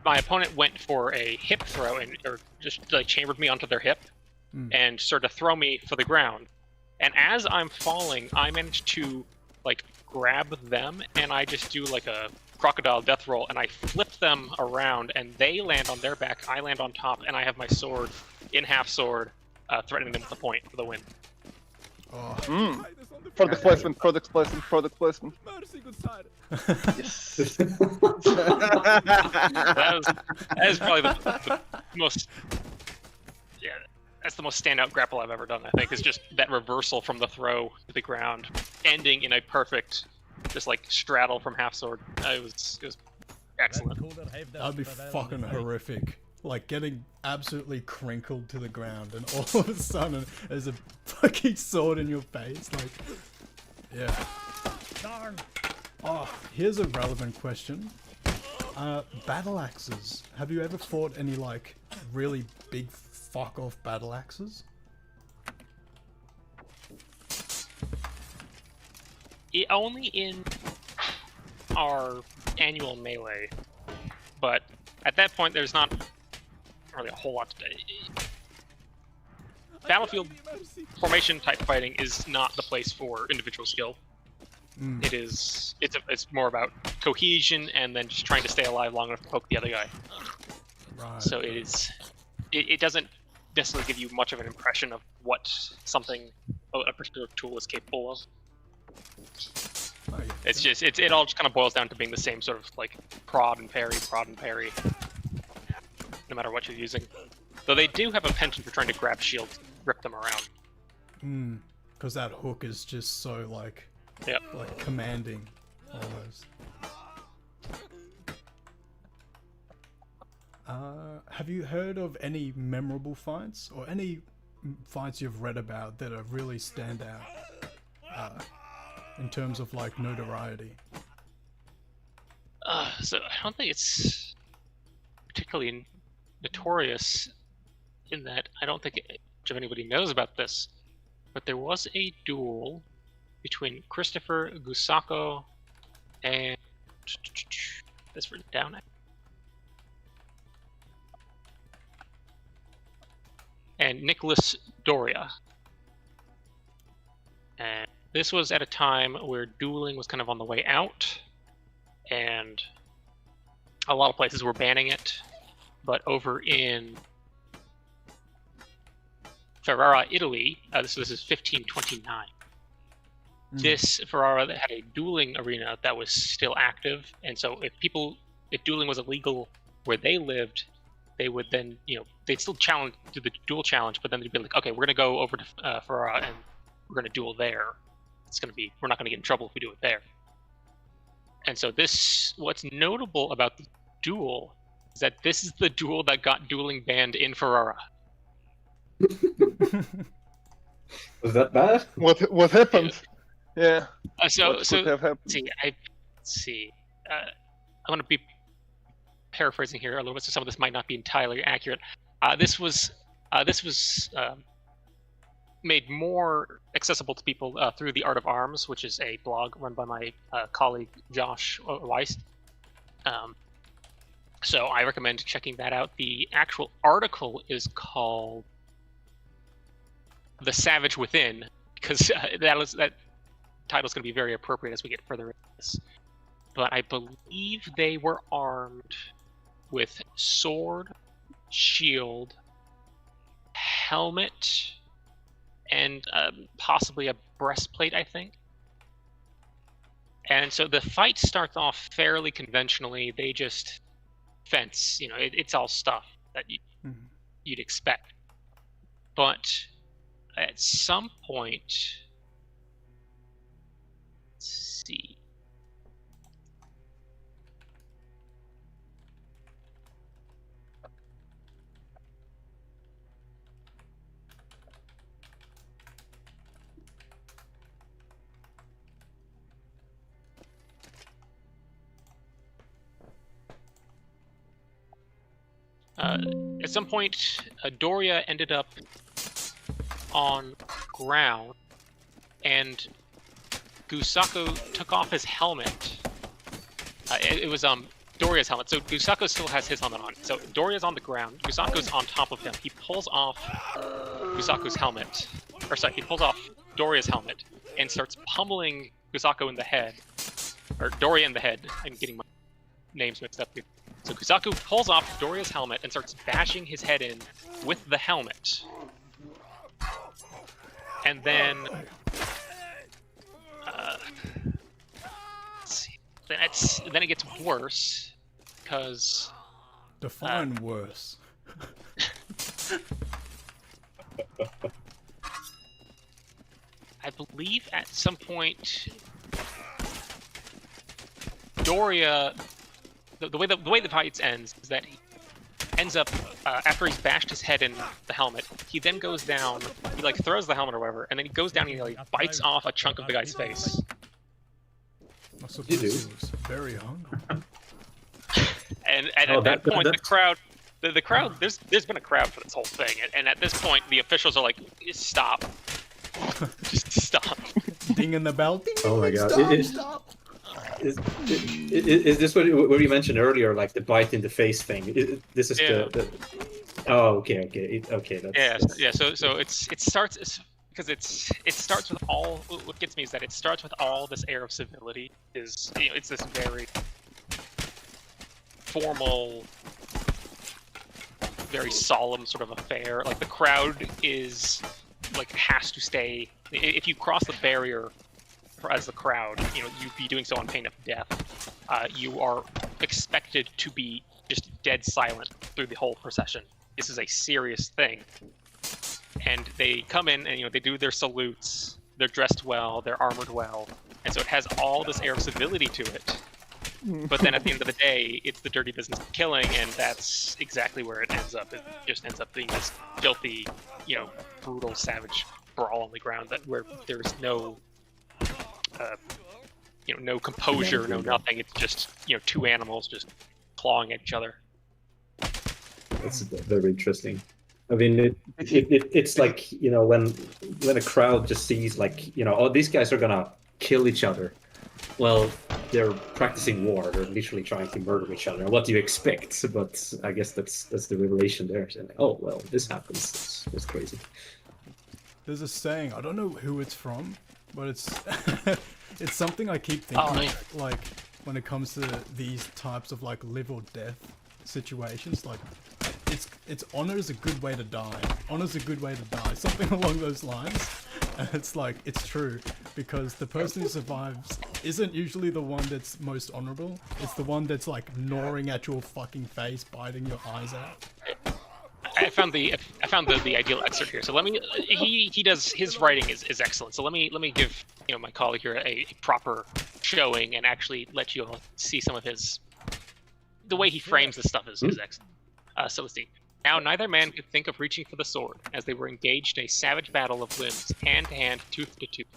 [SPEAKER 7] My opponent went for a hip throw or just like chambered me onto their hip and started to throw me for the ground. And as I'm falling, I managed to like grab them, and I just do like a crocodile death roll, and I flip them around, and they land on their back. I land on top, and I have my sword in HalfSword, threatening them with a point for the win.
[SPEAKER 1] Oh.
[SPEAKER 3] Product placement.
[SPEAKER 8] Mercy, good side.
[SPEAKER 3] Yes.
[SPEAKER 7] that is probably the most. Yeah, that's the most standout grapple I've ever done. I think is just that reversal from the throw to the ground, ending in a perfect, just like straddle from HalfSword. It was excellent.
[SPEAKER 1] That'd be fucking horrific. Like getting absolutely crinkled to the ground, and all of a sudden there's a fucking sword in your face. Like, yeah.
[SPEAKER 8] Darn.
[SPEAKER 1] Oh, here's a relevant question. Battle axes. Have you ever fought any like really big fuck off battle axes?
[SPEAKER 7] Only in our annual melee, but at that point there's not really a whole lot to do. Battlefield formation type fighting is not the place for individual skill. It's more about cohesion and then just trying to stay alive long enough to poke the other guy.
[SPEAKER 1] Right.
[SPEAKER 7] So it doesn't necessarily give you much of an impression of what a particular tool is capable of.
[SPEAKER 1] Oh, yeah.
[SPEAKER 7] It's just it all just kind of boils down to being the same sort of like prod and parry, no matter what you're using. Though they do have a penchant for trying to grab shields, rip them around.
[SPEAKER 1] Because that hook is just so like, like commanding, almost. have you heard of any memorable fights or any fights you've read about that are really stand out in terms of like notoriety?
[SPEAKER 7] So I don't think it's particularly notorious in that I don't think much of anybody knows about this, but there was a duel between Christopher Gusako and this written down. And Nicholas Doria. And this was at a time where dueling was kind of on the way out, and a lot of places were banning it. But over in Ferrara, Italy, this is 1529. This Ferrara that had a dueling arena that was still active, and so if dueling was illegal where they lived, they would then, they'd still do the duel challenge, but then they'd be like, okay, we're gonna go over to Ferrara and we're gonna duel there. We're not gonna get in trouble if we do it there. And so what's notable about the duel is that this is the duel that got dueling banned in Ferrara.
[SPEAKER 6] Was that bad?
[SPEAKER 3] What happened? Yeah.
[SPEAKER 7] Let's see. I'm going to be paraphrasing here a little bit, so some of this might not be entirely accurate. This was made more accessible to people through The Art of Arms, which is a blog run by my colleague Josh Weist. So I recommend checking that out. The actual article is called "The Savage Within," because that title is going to be very appropriate as we get further into this. But I believe they were armed with sword, shield, helmet, and possibly a breastplate, I think. And so the fight starts off fairly conventionally. They just fence, it's all stuff that you'd expect. But at some point, let's see. At some point, Doria ended up on ground, and Gusako took off his helmet. It was Doria's helmet, so Gusako still has his helmet on. So Doria's on the ground, Gusako's on top of him. He pulls off Gusako's helmet, he pulls off Doria's helmet and starts pummeling Gusako in the head, or Doria in the head. I'm getting my names mixed up here. So Gusako pulls off Doria's helmet and starts bashing his head in with the helmet. And then, let's see. Then it gets worse, because...
[SPEAKER 1] Define worse.
[SPEAKER 7] I believe at some point, Doria... The way the fight ends is that he ends up, after he's bashed his head in the helmet, he then goes down, he throws the helmet or whatever, and then he goes down and he bites off a chunk of the guy's face.
[SPEAKER 1] I suppose he was very hungry.
[SPEAKER 7] And at that point, the crowd, there's been a crowd for this whole thing, and at this point, the officials are like, stop. Just stop.
[SPEAKER 1] Dinging the bell. Ding,
[SPEAKER 6] oh my god.
[SPEAKER 1] Stop.
[SPEAKER 6] Is this what you mentioned earlier, like the bite in the face thing? This is the... Oh, okay.
[SPEAKER 7] So it starts because it starts with all. What gets me is that it starts with all this air of civility. It's this very formal, very solemn sort of affair. Like the crowd is has to stay. If you cross the barrier as the crowd, you'd be doing so on pain of death. You are expected to be just dead silent through the whole procession. This is a serious thing. And they come in and they do their salutes. They're dressed well, they're armored well, and so it has all this air of civility to it. But then at the end of the day, it's the dirty business of killing, and that's exactly where it ends up. It just ends up being this filthy, brutal, savage brawl on the ground where there's no, no composure, no nothing. It's just, two animals just clawing at each other.
[SPEAKER 6] That's very interesting. I mean, it's like, when a crowd just sees like, oh, these guys are gonna kill each other. Well, they're practicing war. They're literally trying to murder each other. What do you expect? But I guess that's the revelation there. So, oh well, this happens. It's crazy.
[SPEAKER 1] There's a saying. I don't know who it's from, but it's it's something I keep thinking of, like when it comes to these types of like live or death situations. Like it's honor's a good way to die. Honor's a good way to die. Something along those lines. And it's like, it's true, because the person who survives isn't usually the one that's most honorable. It's the one that's like gnawing at your fucking face, biting your eyes out.
[SPEAKER 7] I found the ideal excerpt here. So let me. He does, his writing is excellent. So let me give my colleague here a proper showing and actually let you all see some of the way he frames this stuff is excellent. So let's see. Now neither man could think of reaching for the sword, as they were engaged in a savage battle of limbs, hand to hand, tooth to tooth.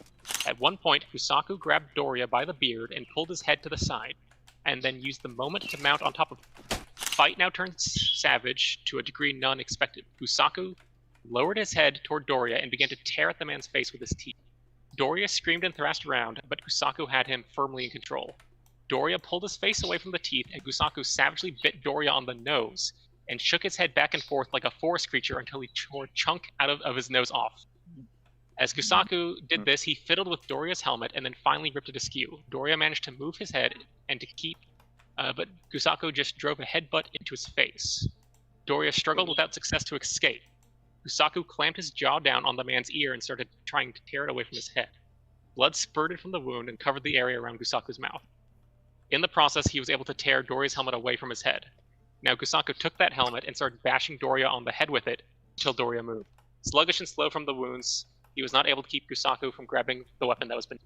[SPEAKER 7] At one point, Kusaku grabbed Doria by the beard and pulled his head to the side, and then used the moment to mount on top of him. Fight now turned savage to a degree none expected. Kusaku lowered his head toward Doria and began to tear at the man's face with his teeth. Doria screamed and thrashed around, but Kusaku had him firmly in control. Doria pulled his face away from the teeth, and Kusaku savagely bit Doria on the nose, and shook his head back and forth like a forest creature until he tore a chunk out of his nose off. As Kusaku did this, he fiddled with Doria's helmet and then finally ripped it askew. Doria managed to move his head and to keep, but Kusaku just drove a headbutt into his face. Doria struggled without success to escape. Kusaku clamped his jaw down on the man's ear and started trying to tear it away from his head. Blood spurted from the wound and covered the area around Kusaku's mouth. In the process, he was able to tear Doria's helmet away from his head. Now Kusaku took that helmet and started bashing Doria on the head with it until Doria moved. Sluggish and slow from the wounds, he was not able to keep Kusaku from grabbing the weapon that was beneath.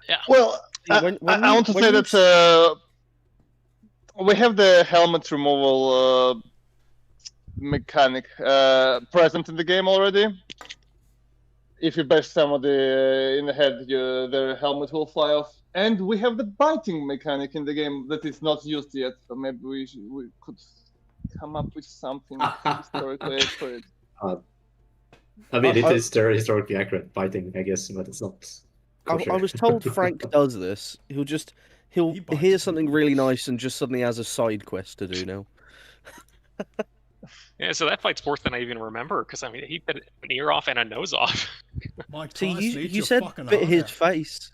[SPEAKER 7] Yeah.
[SPEAKER 3] Well, I want to say that we have the helmet removal mechanic present in the game already. If you bash somebody in the head, their helmet will fly off. And we have the biting mechanic in the game that is not used yet, so maybe we could come up with something historically accurate.
[SPEAKER 6] I mean, it is historically accurate biting, I guess, but it's not.
[SPEAKER 4] I was told Frank does this. He'll hear something really nice and just suddenly has a side quest to do now.
[SPEAKER 7] Yeah, so that fight's worse than I even remember, because I mean, he bit an ear off and a nose off.
[SPEAKER 4] See, you said bit his face.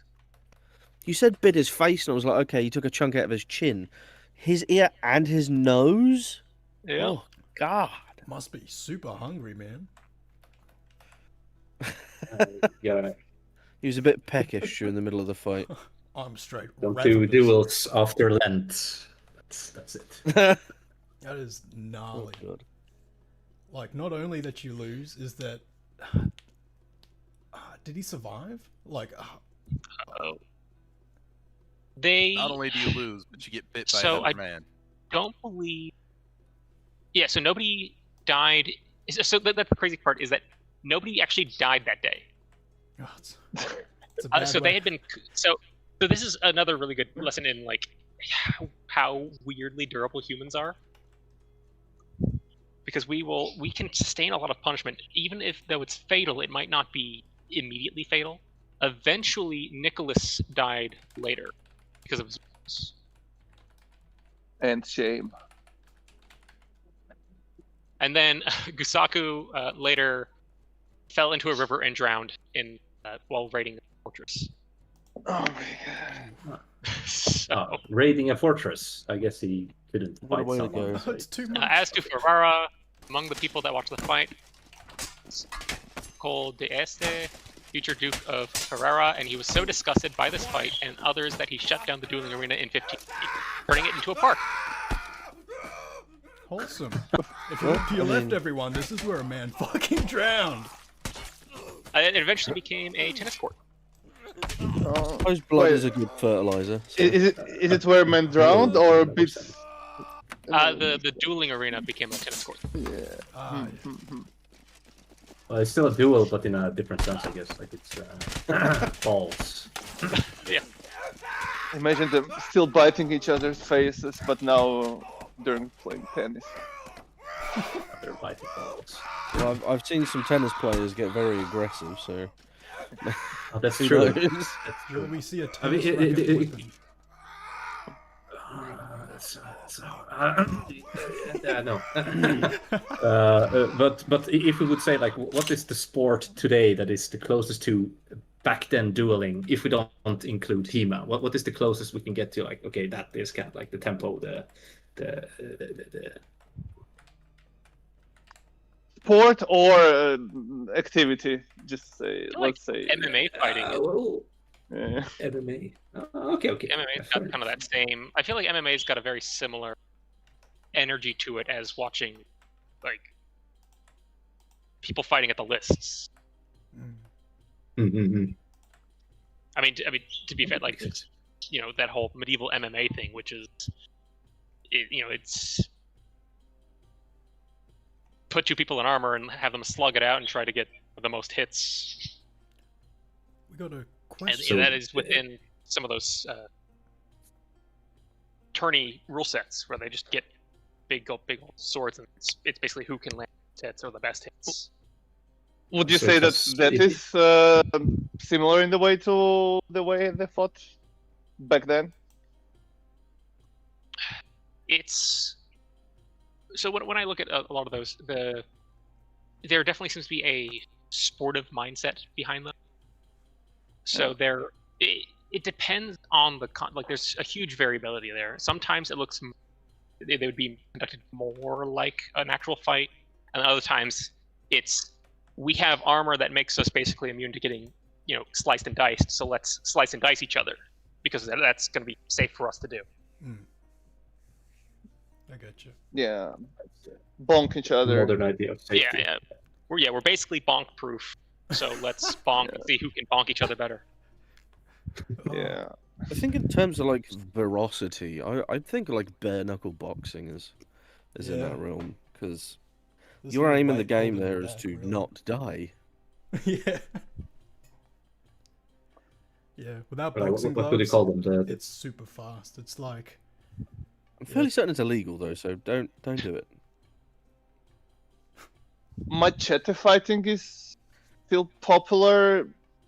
[SPEAKER 4] You said bit his face, and I was like, okay, he took a chunk out of his chin. His ear and his nose?
[SPEAKER 7] Yeah.
[SPEAKER 4] Oh, God.
[SPEAKER 1] Must be super hungry, man.
[SPEAKER 6] Yeah.
[SPEAKER 4] He was a bit peckish during the middle of the fight.
[SPEAKER 1] I'm straight.
[SPEAKER 6] Don't do duels after Lent. That's it.
[SPEAKER 1] That is gnarly.
[SPEAKER 4] Oh, God.
[SPEAKER 1] Like, not only that you lose, is that... did he survive? Like...
[SPEAKER 2] Not only do you lose, but you get bit by another man.
[SPEAKER 7] Don't believe... Yeah, so nobody died... So that's the crazy part, is that nobody actually died that day.
[SPEAKER 1] Oh, it's a bad
[SPEAKER 7] so
[SPEAKER 1] way.
[SPEAKER 7] they had been... So this is another really good lesson in, like, how weirdly durable humans are. Because we can sustain a lot of punishment, even if, though it's fatal, it might not be immediately fatal. Eventually, Nicholas died later because of his...
[SPEAKER 3] And shame.
[SPEAKER 7] And then Kusaku later fell into a river and drowned while raiding the fortress.
[SPEAKER 3] Oh my god.
[SPEAKER 7] So,
[SPEAKER 6] raiding a fortress. I guess he couldn't
[SPEAKER 4] What
[SPEAKER 6] fight
[SPEAKER 4] a way to
[SPEAKER 6] someone.
[SPEAKER 4] go.
[SPEAKER 1] It's too much.
[SPEAKER 7] as to Ferrara, among the people that watched the fight, Cole de Este, future Duke of Ferrara, and he was so disgusted by this fight and others that he shut down the dueling arena in 15, turning it into a park.
[SPEAKER 1] Wholesome. If you look to your left, everyone, this is where a man fucking drowned.
[SPEAKER 7] It eventually became a tennis court.
[SPEAKER 4] Suppose blood is a good fertilizer. So.
[SPEAKER 3] Is it where men drowned or bits?
[SPEAKER 7] The dueling arena became a tennis court.
[SPEAKER 3] Yeah.
[SPEAKER 6] Well, it's still a duel, but in a different sense, I guess. Like it's balls.
[SPEAKER 7] Yeah.
[SPEAKER 3] Imagine them still biting each other's faces, but now during playing tennis.
[SPEAKER 6] They're biting balls.
[SPEAKER 4] Well, I've seen some tennis players get very aggressive, so.
[SPEAKER 6] Oh, that's
[SPEAKER 4] Who
[SPEAKER 6] true.
[SPEAKER 4] knows?
[SPEAKER 6] That's
[SPEAKER 1] Will
[SPEAKER 6] true.
[SPEAKER 1] we see a
[SPEAKER 6] I mean,
[SPEAKER 1] tennis racket weapon?
[SPEAKER 6] Yeah, no. But if we would say like, what is the sport today that is the closest to back then dueling? If we don't include HEMA, what is the closest we can get to? Like, okay, that is kind of like the tempo, the
[SPEAKER 3] Sport or activity? Just say, let's say
[SPEAKER 7] MMA fighting.
[SPEAKER 3] Yeah.
[SPEAKER 6] MMA. Okay.
[SPEAKER 7] MMA's got kind of that same. I feel like MMA's got a very similar energy to it as watching, like, people fighting at the lists.
[SPEAKER 6] Mm-hmm.
[SPEAKER 7] I mean, to be fair, like, you know, that whole medieval MMA thing, which is, it's put two people in armor and have them slug it out and try to get the most hits.
[SPEAKER 1] We got a
[SPEAKER 7] And
[SPEAKER 1] question.
[SPEAKER 7] that is within some of those tourney rule sets where they just get big old swords, and it's basically who can land hits or the best hits.
[SPEAKER 3] Would you
[SPEAKER 6] So
[SPEAKER 3] say
[SPEAKER 6] it's
[SPEAKER 3] that
[SPEAKER 6] a-
[SPEAKER 3] is similar in the way to the way they fought back then?
[SPEAKER 7] It's so when I look at a lot of those, there definitely seems to be a sportive mindset behind them. So it depends on the like. There's a huge variability there. Sometimes it looks they would be conducted more like an actual fight, and other times it's we have armor that makes us basically immune to getting sliced and diced. So let's slice and dice each other because that's going to be safe for us to do.
[SPEAKER 1] I got you.
[SPEAKER 3] Yeah, bonk each other.
[SPEAKER 6] Modern idea of safety.
[SPEAKER 7] Yeah. We're basically bonk proof. So let's bonk and see who can bonk each other better.
[SPEAKER 3] Yeah.
[SPEAKER 4] I think in terms of like veracity, I think like bare knuckle boxing is in
[SPEAKER 1] Yeah.
[SPEAKER 4] that realm because
[SPEAKER 1] There's
[SPEAKER 4] your
[SPEAKER 1] no
[SPEAKER 4] aim in the
[SPEAKER 1] way
[SPEAKER 4] game
[SPEAKER 1] holding
[SPEAKER 4] there
[SPEAKER 1] it
[SPEAKER 4] is
[SPEAKER 1] back,
[SPEAKER 4] to
[SPEAKER 1] really.
[SPEAKER 4] not die.
[SPEAKER 1] Yeah. Yeah, without
[SPEAKER 6] What
[SPEAKER 1] boxing
[SPEAKER 6] do they
[SPEAKER 1] gloves,
[SPEAKER 6] call them?
[SPEAKER 1] it's super fast. It's like
[SPEAKER 4] I'm fairly certain it's illegal though, so don't do it.
[SPEAKER 3] Machete fighting is still popular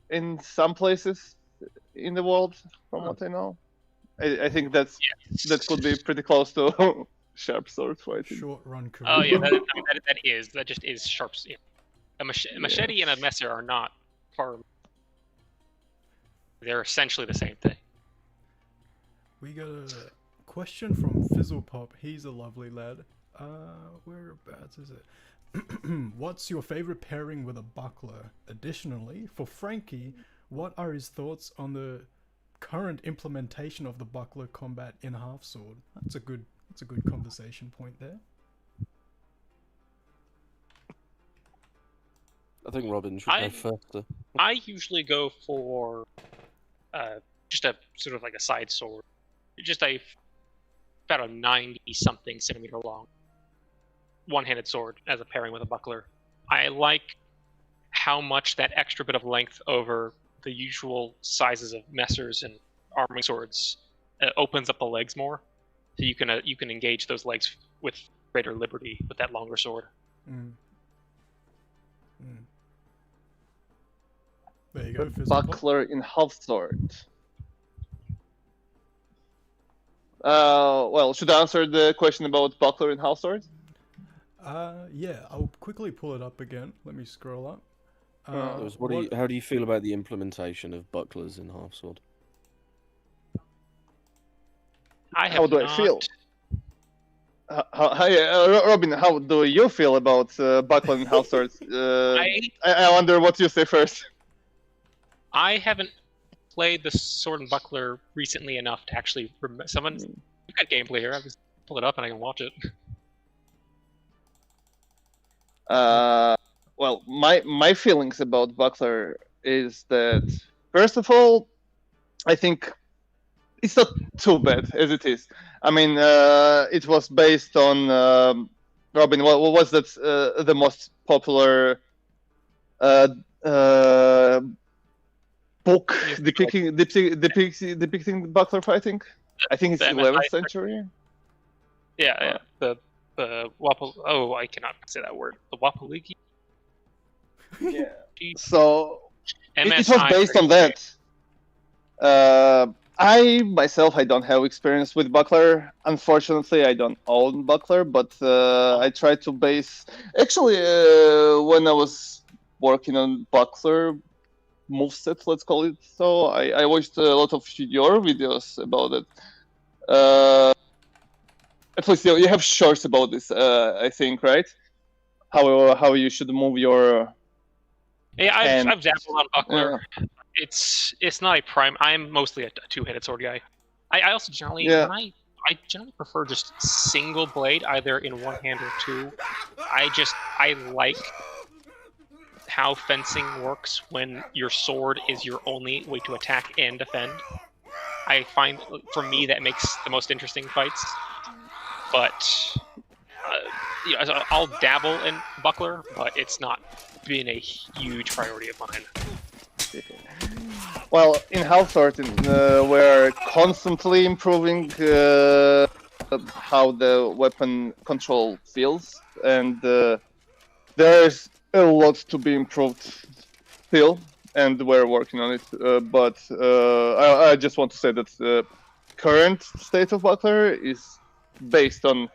[SPEAKER 3] in some places in the world, from what I know. I think that could be pretty close to sharp sword fighting.
[SPEAKER 1] short run career.
[SPEAKER 7] Oh yeah, that just is sharp. Yeah. A machete and a messer are not far. They're essentially the same thing.
[SPEAKER 1] We got a question from Fizzlepop. He's a lovely lad. Whereabouts is it? What's your favorite pairing with a buckler? Additionally, for Frankie, what are his thoughts on the current implementation of the buckler combat in HalfSword? That's a good conversation point there.
[SPEAKER 4] I think Robin should go first.
[SPEAKER 7] I usually go for just a sort of like a side sword, just about a 90-something centimeter long one-handed sword as a pairing with a buckler. I like how much that extra bit of length over the usual sizes of messers and arming swords opens up the legs more, so you can engage those legs with greater liberty with that longer sword.
[SPEAKER 1] There you go, Fizzlepop.
[SPEAKER 3] Buckler in HalfSword. Well, should I answer the question about buckler in HalfSword?
[SPEAKER 1] Yeah, I'll quickly pull it up again. Let me scroll up.
[SPEAKER 4] How do you feel about the implementation of bucklers in HalfSword?
[SPEAKER 3] How do I feel? Hi, Robin, how do you feel about buckler in HalfSword? I wonder what you say first.
[SPEAKER 7] I haven't played the sword and buckler recently enough to actually remember. You've got gameplay here. I just pull it up and I can watch it.
[SPEAKER 3] Well, my feelings about buckler is that, first of all, I think it's not too bad as it is. I mean, it was based on Robin. What was that? The most popular book depicting buckler fighting. I think it's
[SPEAKER 7] The
[SPEAKER 3] 11th century.
[SPEAKER 7] Yeah. The Wapal. Oh, I cannot say that word. The Wapaliki.
[SPEAKER 3] Yeah. So it was based on that. I myself, I don't have experience with buckler. Unfortunately, I don't own buckler, but I tried to base. Actually, when I was working on buckler moveset, let's call it so, I watched a lot of your videos about it. At least you have shorts about this, I think, right? How you should move your.
[SPEAKER 7] Yeah, I've dabbled on buckler. Yeah. It's not a prime. I'm mostly a two-handed sword guy. I also generally I generally prefer just single blade, either in one hand or two. I like how fencing works when your sword is your only way to attack and defend. I find, for me, that makes the most interesting fights. But I'll dabble in buckler, but it's not been a huge priority of mine.
[SPEAKER 3] Well, in HalfSword, we're constantly improving how the weapon control feels, and there's a lot to be improved still, and we're working on it. But I just want to say that the current state of buckler is based on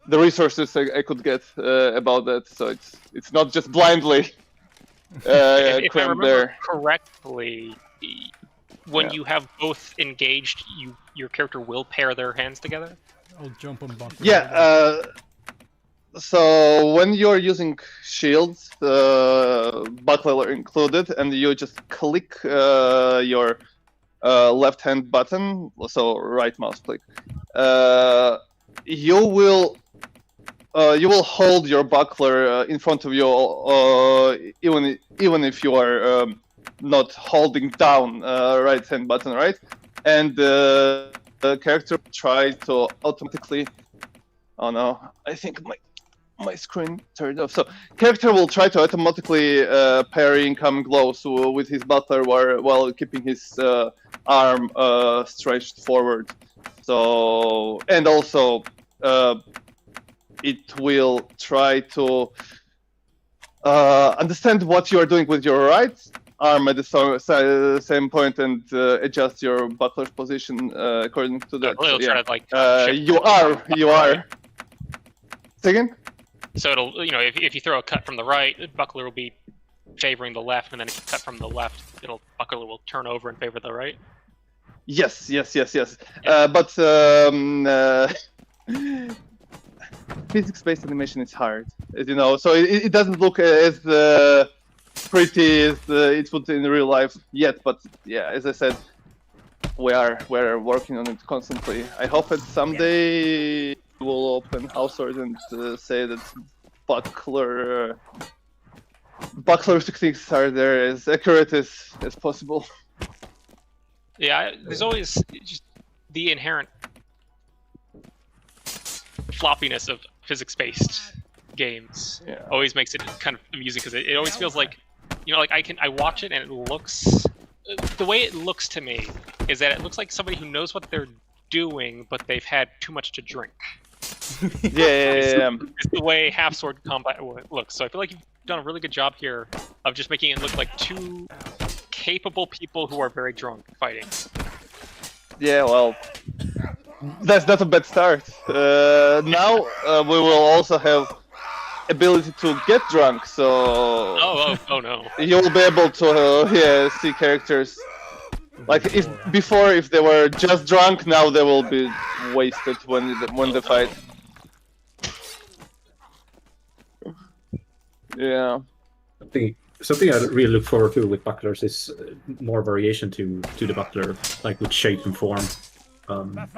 [SPEAKER 3] the resources I could get about that, so it's not just blindly.
[SPEAKER 7] If I remember correctly, when you have both engaged, your character will pair their hands together.
[SPEAKER 1] I'll jump on buckler.
[SPEAKER 3] Yeah. So when you're using shields, buckler included, and you just click your left hand button, so right mouse click, you will hold your buckler in front of you, even if you are not holding down right hand button, right? And the character tries to automatically. Oh no! I think my screen turned off. So character will try to automatically parry incoming blows with his buckler while keeping his arm stretched forward. So, and also it will try to understand what you are doing with your right arm at the same point and adjust your buckler's position according to that.
[SPEAKER 7] So
[SPEAKER 3] yeah.
[SPEAKER 7] To,
[SPEAKER 3] you are. Second.
[SPEAKER 7] So it'll, if you throw a cut from the right, buckler will be favoring the left, and then if you cut from the left, buckler will turn over in favor of the right.
[SPEAKER 3] Yes. Yeah. But physics-based animation is hard, as you know. So it doesn't look as pretty as it would in real life yet. But yeah, as I said, we're working on it constantly. I hope that someday we'll open HalfSword and say that buckler techniques are there as accurate as possible.
[SPEAKER 7] Yeah, there's always just the inherent floppiness of physics-based games.
[SPEAKER 3] Yeah.
[SPEAKER 7] Always makes it kind of amusing because it always feels like, I watch it and it looks, the way it looks to me is that it looks like somebody who knows what they're doing, but they've had too much to drink.
[SPEAKER 3] Yeah.
[SPEAKER 7] It's the way HalfSword combat looks. So I feel like you've done a really good job here of just making it look like two capable people who are very drunk fighting.
[SPEAKER 3] Yeah, well, that's not a bad start. Now we will also have ability to get drunk, so
[SPEAKER 7] oh no,
[SPEAKER 3] you'll be able to see characters. Like if they were just drunk, now they will be wasted when they fight. Yeah.
[SPEAKER 6] Something I really look forward to with bucklers is more variation to the buckler, like with shape and form. Looking at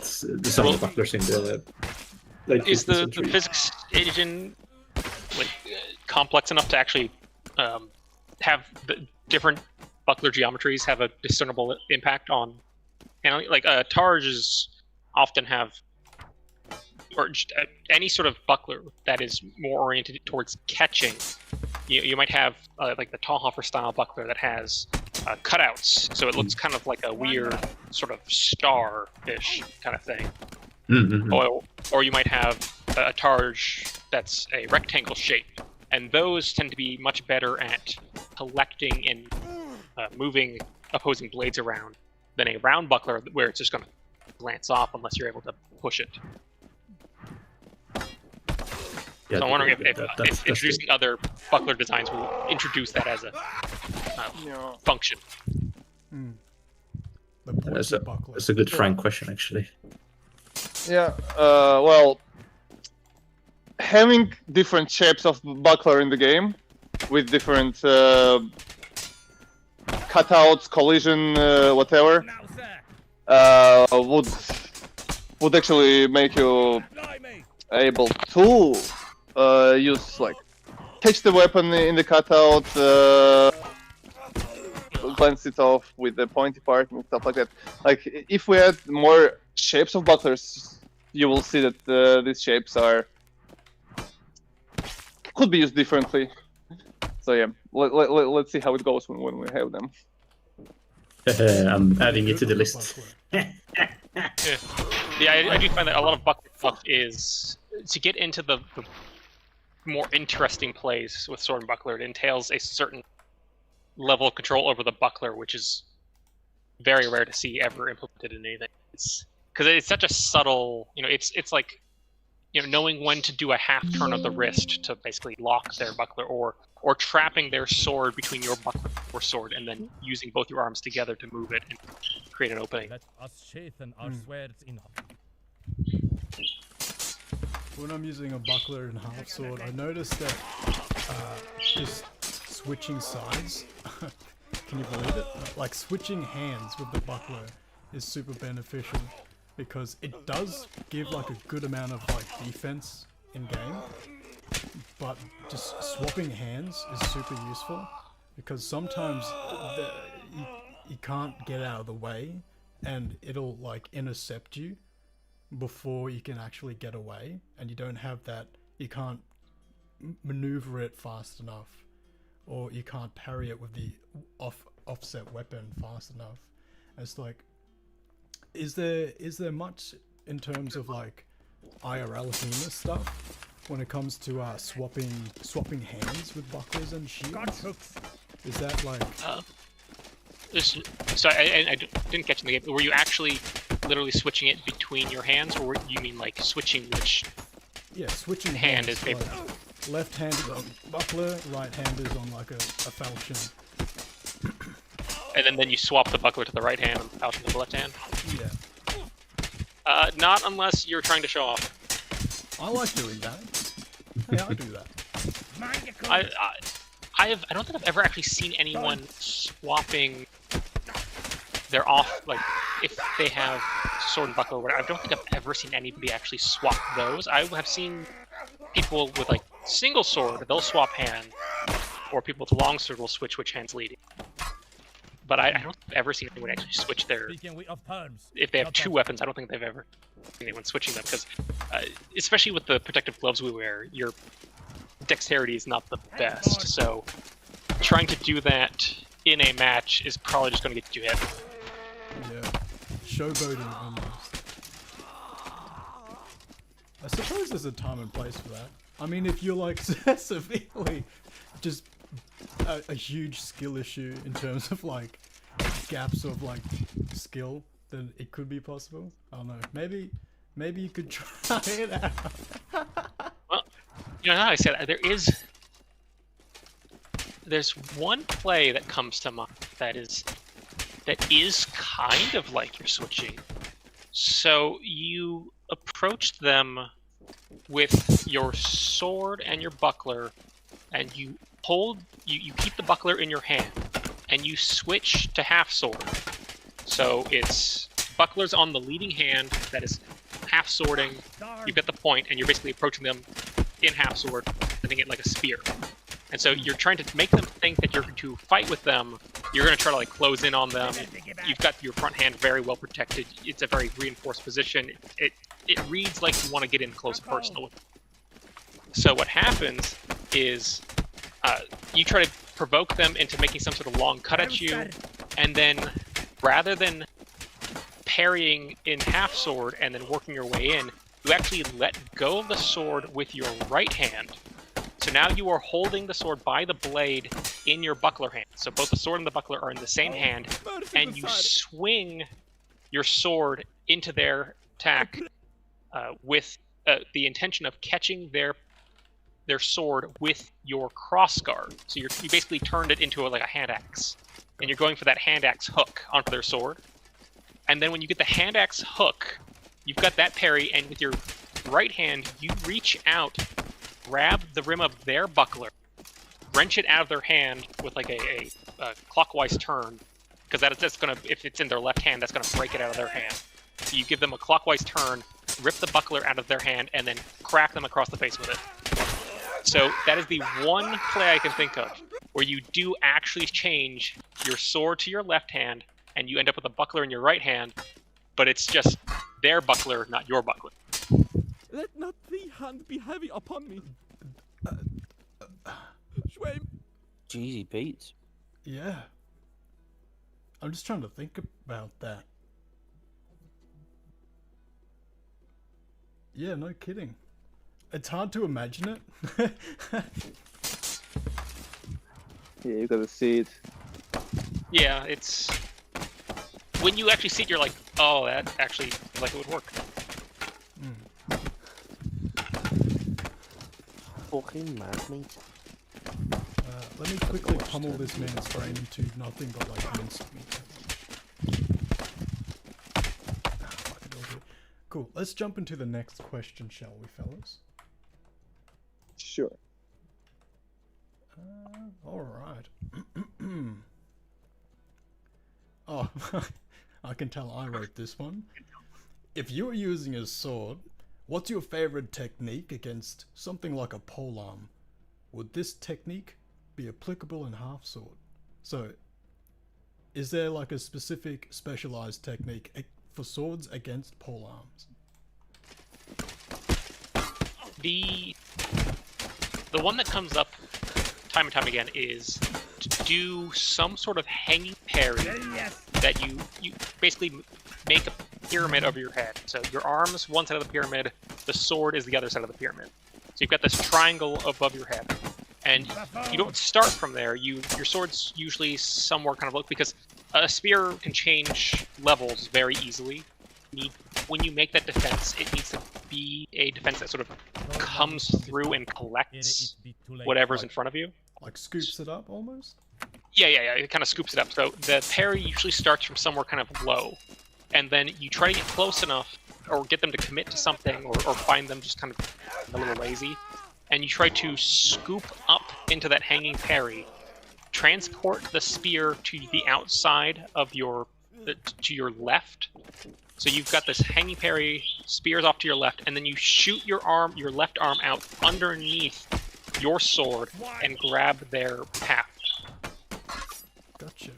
[SPEAKER 6] some of the bucklers in the late
[SPEAKER 7] is the physics engine complex enough to actually have the different buckler geometries have a discernible impact on handling. Like targes often have, or just, any sort of buckler that is more oriented towards catching. You might have like the Tallhoffer style buckler that has cutouts, so it looks kind of like a weird sort of star-ish kind of thing.
[SPEAKER 6] Mm-hmm.
[SPEAKER 7] Or you might have a targe that's a rectangle shape, and those tend to be much better at collecting and moving opposing blades around than a round buckler where it's just going to glance off unless you're able to push it.
[SPEAKER 6] Yeah,
[SPEAKER 7] So I'm wondering if
[SPEAKER 6] that's
[SPEAKER 7] introducing other buckler designs will introduce that as a function.
[SPEAKER 1] The pointy buckler.
[SPEAKER 6] That's a good Frank question, actually.
[SPEAKER 3] Yeah, well, having different shapes of buckler in the game with different cutouts, collision, whatever, would actually make you able to use, like, catch the weapon in the cutout, glance it off with the pointy part and stuff like that. Like, if we had more shapes of bucklers, you will see that these shapes could be used differently. So yeah, let's see how it goes when we have them.
[SPEAKER 6] I'm adding it to the list.
[SPEAKER 7] Yeah, I do find that a lot of buckler stuff is to get into the more interesting plays with sword and buckler. It entails a certain level of control over the buckler, which is very rare to see ever implemented in anything. Because it's such a subtle, it's like, knowing when to do a half turn of the wrist to basically lock their buckler, or trapping their sword between your buckler or sword, and then using both your arms together to move it and create an opening.
[SPEAKER 8] Let us sharpen our swords in.
[SPEAKER 1] When I'm using a buckler and HalfSword, I noticed that just switching sides, can you believe it? Like, switching hands with the buckler is super beneficial, because it does give like a good amount of like defense in game, but just swapping hands is super useful, because sometimes you can't get out of the way and it'll like intercept you before you can actually get away, and you don't have that, you can't maneuver it fast enough, or you can't parry it with the offset weapon fast enough. And it's like, is there much in terms of like IRL HEMA stuff when it comes to swapping hands with bucklers and shields? Is that like
[SPEAKER 7] so I didn't catch in the game. Were you actually literally switching it between your hands, or you mean like switching which
[SPEAKER 1] switching
[SPEAKER 7] hand
[SPEAKER 1] hands,
[SPEAKER 7] is favored?
[SPEAKER 1] Like, left hand is on buckler, right hand is on like a falchion.
[SPEAKER 7] And then you swap the buckler to the right hand and the falchion to the left hand?
[SPEAKER 1] Yeah.
[SPEAKER 7] Not unless you're trying to show off.
[SPEAKER 1] I like doing that. Hey, I do that.
[SPEAKER 7] I don't think I've ever actually seen anyone swapping their off, like, if they have sword and buckler or whatever. I don't think I've ever seen anybody actually swap those. I have seen people with, like, single sword, they'll swap hand, or people with long sword will switch which hand's leading. But I don't think I've ever seen anyone actually switch their... If they have two weapons, I don't think they've ever seen anyone switching them, because especially with the protective gloves we wear, your dexterity is not the best, so trying to do that in a match is probably just going to get you hit.
[SPEAKER 1] Yeah. Showboating almost. I suppose there's a time and place for that. I mean, if you're like severely just a huge skill issue in terms of like gaps of like skill, then it could be possible. I don't know. Maybe you could try it out.
[SPEAKER 7] Well, now I said there's one play that comes to mind that is kind of like you're switching. So you approached them with your sword and your buckler, and you keep the buckler in your hand, and you switch to half sword. So it's buckler's on the leading hand that is half swording. You get the point, and you're basically approaching them in half sword, sending it like a spear. And so you're trying to make them think that you're going to fight with them you're going to try to like close in on them. You've got your front hand very well protected. It's a very reinforced position. It reads like you want to get in close and personal with them. So what happens is you try to provoke them into making some sort of long cut at you, and then rather than parrying in half sword and then working your way in, you actually let go of the sword with your right hand. So now you are holding the sword by the blade in your buckler hand. So both the sword and the buckler are in the same hand, and you swing your sword into their attack with the intention of catching their sword with your crossguard. So you basically turned it into like a hand axe, and you're going for that hand axe hook onto their sword. And then when you get the hand axe hook, you've got that parry, and with your right hand, you reach out, grab the rim of their buckler, wrench it out of their hand with like a clockwise turn, because that's gonna, if it's in their left hand, that's gonna break it out of their hand. So you give them a clockwise turn, rip the buckler out of their hand, and then crack them across the face with it. So that is the one play I can think of where you do actually change your sword to your left hand, and you end up with a buckler in your right hand, but it's just their buckler, not your buckler.
[SPEAKER 8] Let not the hand be heavy upon me. Shame.
[SPEAKER 4] Jeezy Pete.
[SPEAKER 1] Yeah. I'm just trying to think about that. Yeah, no kidding. It's hard to imagine it.
[SPEAKER 3] Yeah, you gotta see it.
[SPEAKER 7] Yeah, it's... When you actually see it, you're like, oh, that actually, like, it would work.
[SPEAKER 4] Fucking mad, mate.
[SPEAKER 1] Let me quickly pummel this man's brain into nothing but like mincemeat. Cool. Let's jump into the next question, shall we, fellas?
[SPEAKER 3] Sure.
[SPEAKER 1] All right. Oh, I can tell I wrote this one. If you were using a sword, what's your favorite technique against something like a polearm? Would this technique be applicable in HalfSword? So, is there like a specific specialized technique for swords against polearms?
[SPEAKER 7] The one that comes up time and time again is to do some sort of hanging parry that you basically make a pyramid over your head. So your arm's one side of the pyramid, the sword is the other side of the pyramid. So you've got this triangle above your head. And you don't start from there. Your sword's usually somewhere kind of low, because a spear can change levels very easily. When you make that defense, it needs to be a defense that sort of comes through and collects whatever's in front of you.
[SPEAKER 1] Like scoops it up almost?
[SPEAKER 7] Yeah. It kind of scoops it up. So the parry usually starts from somewhere kind of low, and then you try to get close enough, or get them to commit to something, or find them just kind of a little lazy, and you try to scoop up into that hanging parry, transport the spear to the outside of your to your left. So you've got this hanging parry, spears off to your left, and then you shoot your left arm out underneath your sword and grab their path.
[SPEAKER 1] Gotcha.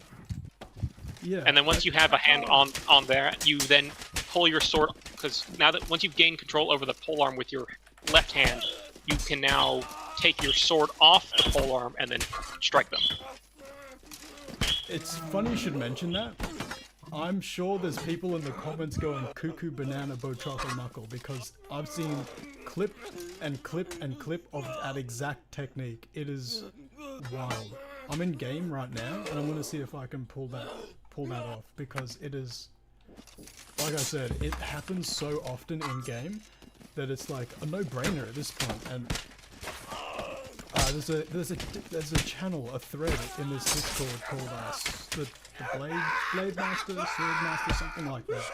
[SPEAKER 1] Yeah.
[SPEAKER 7] And then once you have a hand on there, you then pull your sword, because now that once you've gained control over the polearm with your left hand, you can now take your sword off the polearm and then strike them.
[SPEAKER 1] It's funny you should mention that. I'm sure there's people in the comments going cuckoo banana botrockle knuckle, because I've seen clip and clip and clip of that exact technique. It is wild. I'm in game right now, and I'm gonna see if I can pull that off, because it is, like I said, it happens so often in game that it's like a no-brainer at this point. And there's a channel, a thread in this Discord called the Blade Master, Sword Master, something like that.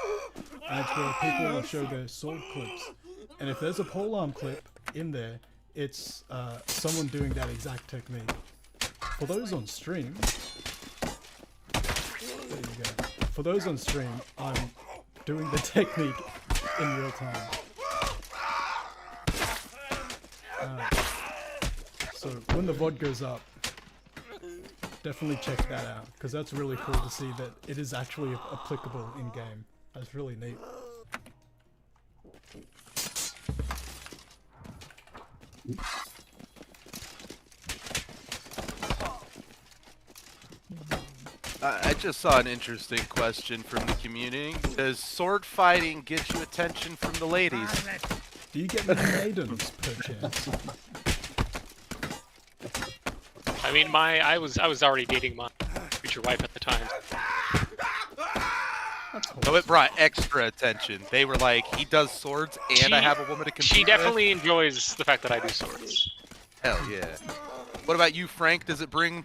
[SPEAKER 1] And it's where people will show their sword clips. And if there's a polearm clip in there, it's someone doing that exact technique. For those on stream, there you go. For those on stream, I'm doing the technique in real time. So when the VOD goes up, definitely check that out because that's really cool to see that it is actually applicable in game. That's really neat.
[SPEAKER 2] I just saw an interesting question from the community. Does sword fighting get you attention from the ladies?
[SPEAKER 1] Do you get many maidens per chance?
[SPEAKER 7] I mean, I was already dating my future wife at the time.
[SPEAKER 2] So it brought extra attention. They were like, he does swords and I have a woman to compete
[SPEAKER 7] She definitely enjoys the fact that I do swords.
[SPEAKER 2] Hell yeah. What about you, Frank? Does it bring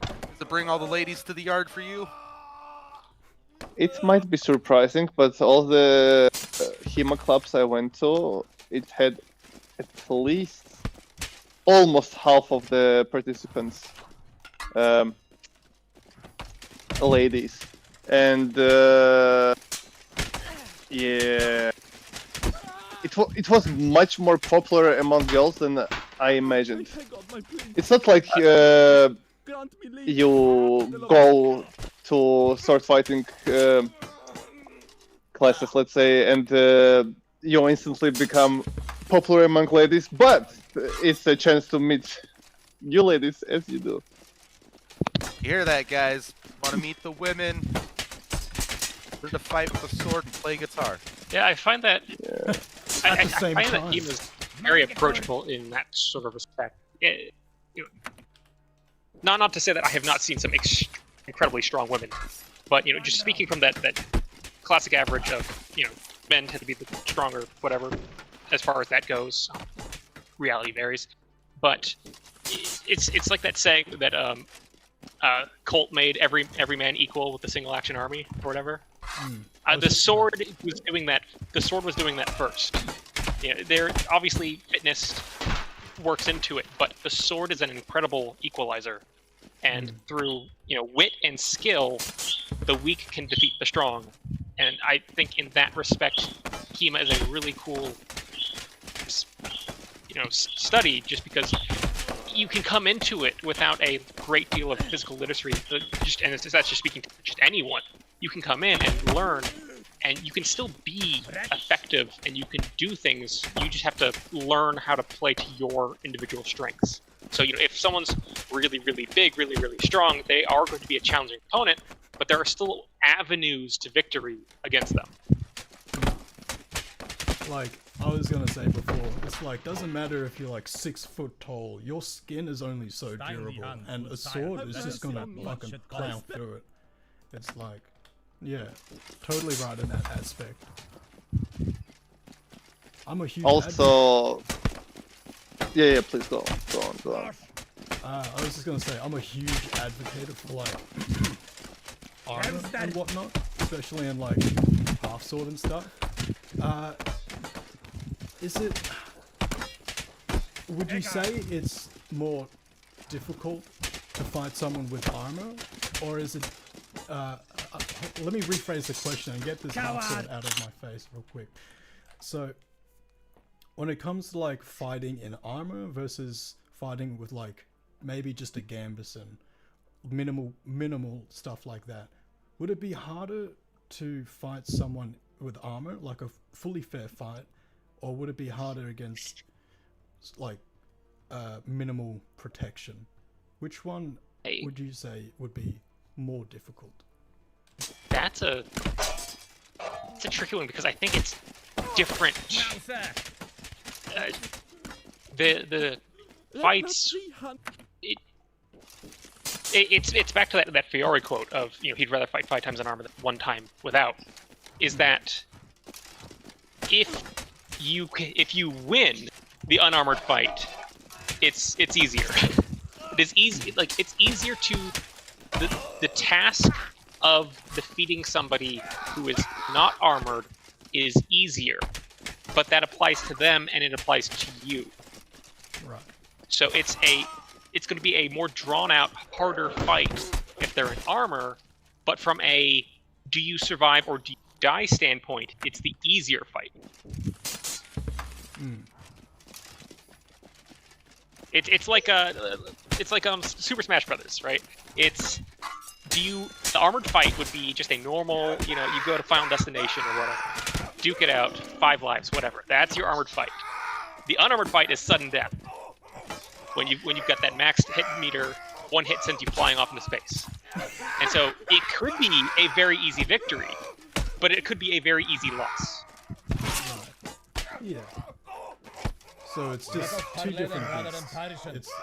[SPEAKER 2] all the ladies to the yard for you?
[SPEAKER 3] It might be surprising, but all the HEMA clubs I went to, it had at least almost half of the participants ladies, and yeah, it was much more popular among girls than I imagined. It's not like you go to sword fighting classes, let's say, and you instantly become popular among ladies, but it's a chance to meet new ladies as you do.
[SPEAKER 2] You hear that, guys? Want to meet the women? Learn to fight with a sword and play guitar.
[SPEAKER 7] Yeah, I find that I
[SPEAKER 1] same
[SPEAKER 7] find that
[SPEAKER 1] time.
[SPEAKER 7] he was very approachable in that sort of respect. Not to say that I have not seen some incredibly strong women, but just speaking from that classic average of men tend to be the stronger, whatever, as far as that goes. Reality varies, but it's like that saying that Colt made every man equal with a single action army or whatever. The sword was doing that. The sword was doing that first. There obviously fitness works into it, but the sword is an incredible equalizer. And through wit and skill, the weak can defeat the strong. And I think in that respect, HEMA is a really cool study, just because you can come into it without a great deal of physical literacy. And that's just speaking to just anyone. You can come in and learn, and you can still be effective, and you can do things. You just have to learn how to play to your individual strengths. So if someone's really, really big, really, really strong, they are going to be a challenging opponent, but there are still avenues to victory against them.
[SPEAKER 1] Like I was gonna say before, it's like doesn't matter if you're like 6 foot tall, your skin is only so durable, and a sword is just gonna fucking plow through it. It's like, yeah, totally right in that aspect. I'm a huge
[SPEAKER 3] Also, yeah, please go on.
[SPEAKER 1] I was just gonna say I'm a huge advocate of like armor and whatnot, especially in like HalfSword and stuff. Would you say it's more difficult to fight someone with armor, or is it? Let me rephrase the question and get this HalfSword out of my face real quick. So, when it comes to like fighting in armor versus fighting with like maybe just a gambus and minimal stuff like that, would it be harder to fight someone with armor, like a fully fair fight, or would it be harder against like minimal protection? Which one would you say would be more difficult?
[SPEAKER 7] It's a tricky one because I think it's different. The fights. It's back to that Fiore quote of he'd rather fight 5 times in armor than 1 time without. Is that if you win the unarmored fight, it's easier. It is easy. Like it's easier to the task of defeating somebody who is not armored is easier, but that applies to them and it applies to you.
[SPEAKER 1] Right.
[SPEAKER 7] So it's going to be a more drawn out, harder fight if they're in armor, but from a do you survive or do you die standpoint, it's the easier fight. It's like Super Smash Brothers, right? It's the armored fight would be just a normal, you go to Final Destination or whatever, duke it out, 5 lives, whatever. That's your armored fight. The unarmored fight is sudden death. When you've got that maxed hit meter, 1 hit sends you flying off into space. And so it could be a very easy victory, but it could be a very easy loss.
[SPEAKER 1] Yeah. So it's just 2 different beasts.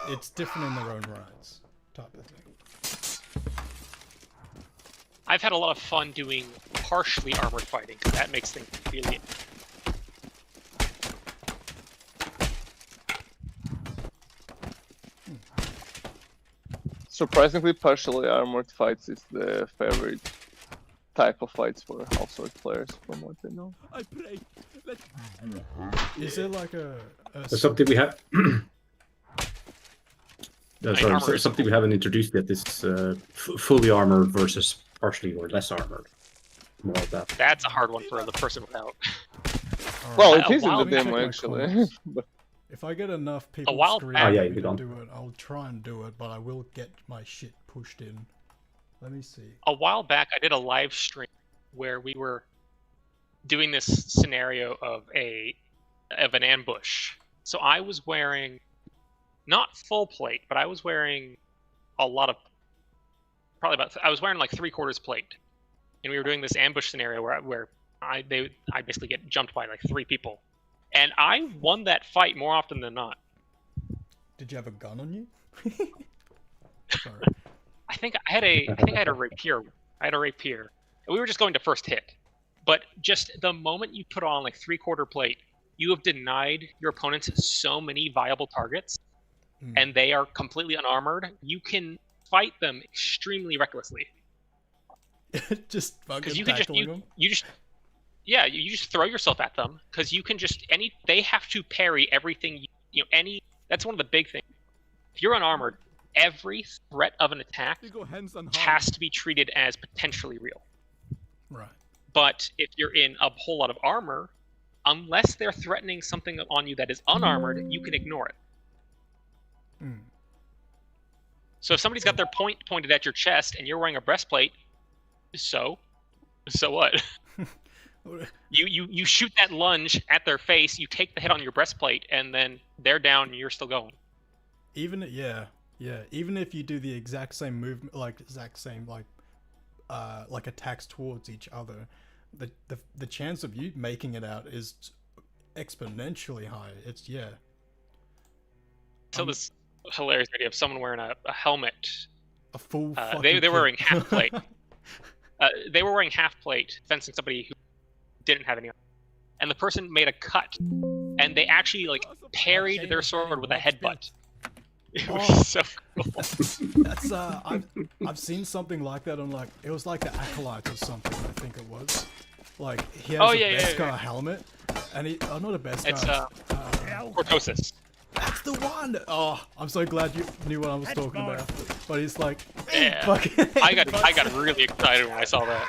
[SPEAKER 1] It's different in their own rights, type of thing.
[SPEAKER 7] I've had a lot of fun doing partially armored fighting, because that makes things really...
[SPEAKER 3] Surprisingly, partially armored fights is the favorite type of fights for HalfSword players, from what I know.
[SPEAKER 8] I pray.
[SPEAKER 1] Is there like a
[SPEAKER 6] Something we have.
[SPEAKER 7] Armor is
[SPEAKER 6] Something we haven't introduced yet is fully armored versus partially or less armored. More of that.
[SPEAKER 7] That's a hard one for the person without.
[SPEAKER 3] Well,
[SPEAKER 7] Alright,
[SPEAKER 3] it is in the
[SPEAKER 7] let me
[SPEAKER 3] demo
[SPEAKER 1] check my
[SPEAKER 3] actually.
[SPEAKER 1] comments.
[SPEAKER 3] But
[SPEAKER 1] If I get enough people
[SPEAKER 7] while
[SPEAKER 1] screaming
[SPEAKER 7] back-
[SPEAKER 1] at
[SPEAKER 6] yeah,
[SPEAKER 1] me
[SPEAKER 6] you
[SPEAKER 1] to
[SPEAKER 6] don't.
[SPEAKER 1] do it, I'll try and do it, but I will get my shit pushed in. Let me see.
[SPEAKER 7] A while back, I did a live stream where we were doing this scenario of an ambush. So I was wearing not full plate, but I was wearing a lot of I was wearing like 3/4 plate, and we were doing this ambush scenario where I basically get jumped by like 3 people, and I won that fight more often than not.
[SPEAKER 1] Did you have a gun on you? Sorry.
[SPEAKER 7] I think I had a rapier. I had a rapier. We were just going to first hit, but just the moment you put on like 3/4 plate, you have denied your opponents so many viable targets, and they are completely unarmored. You can fight them extremely recklessly.
[SPEAKER 1] Just fucking
[SPEAKER 7] Because you can
[SPEAKER 1] tackling them?
[SPEAKER 7] you just throw yourself at them, because you can just they have to parry everything. That's one of the big things. If you're unarmored, every threat of an attack
[SPEAKER 8] We go hands on heart.
[SPEAKER 7] has to be treated as potentially real.
[SPEAKER 1] Right.
[SPEAKER 7] But if you're in a whole lot of armor, unless they're threatening something on you that is unarmored, you can ignore it.
[SPEAKER 1] Mm.
[SPEAKER 7] So if somebody's got their point pointed at your chest and you're wearing a breastplate, so what? You shoot that lunge at their face, you take the hit on your breastplate, and then they're down and you're still going.
[SPEAKER 1] Even even if you do the exact same movement, like attacks towards each other, the chance of you making it out is exponentially high. It's
[SPEAKER 7] So this hilarious idea of someone wearing a helmet.
[SPEAKER 1] a full.
[SPEAKER 7] They
[SPEAKER 1] fucking
[SPEAKER 7] were wearing
[SPEAKER 1] kit.
[SPEAKER 7] half plate. They were wearing half plate, fencing somebody who didn't have any. And the person made a cut, and they actually parried their sword with a headbutt. It was so cool.
[SPEAKER 1] That's I've seen something like that on it was like the Acolyte or something, I think it was. Like he has a Beskar helmet, and not a Beskar.
[SPEAKER 7] It's Cortosis.
[SPEAKER 1] That's the one. Oh, I'm so glad you knew what I was talking about. But he's like,
[SPEAKER 7] Yeah.
[SPEAKER 1] fucking.
[SPEAKER 7] I got really excited when I saw that.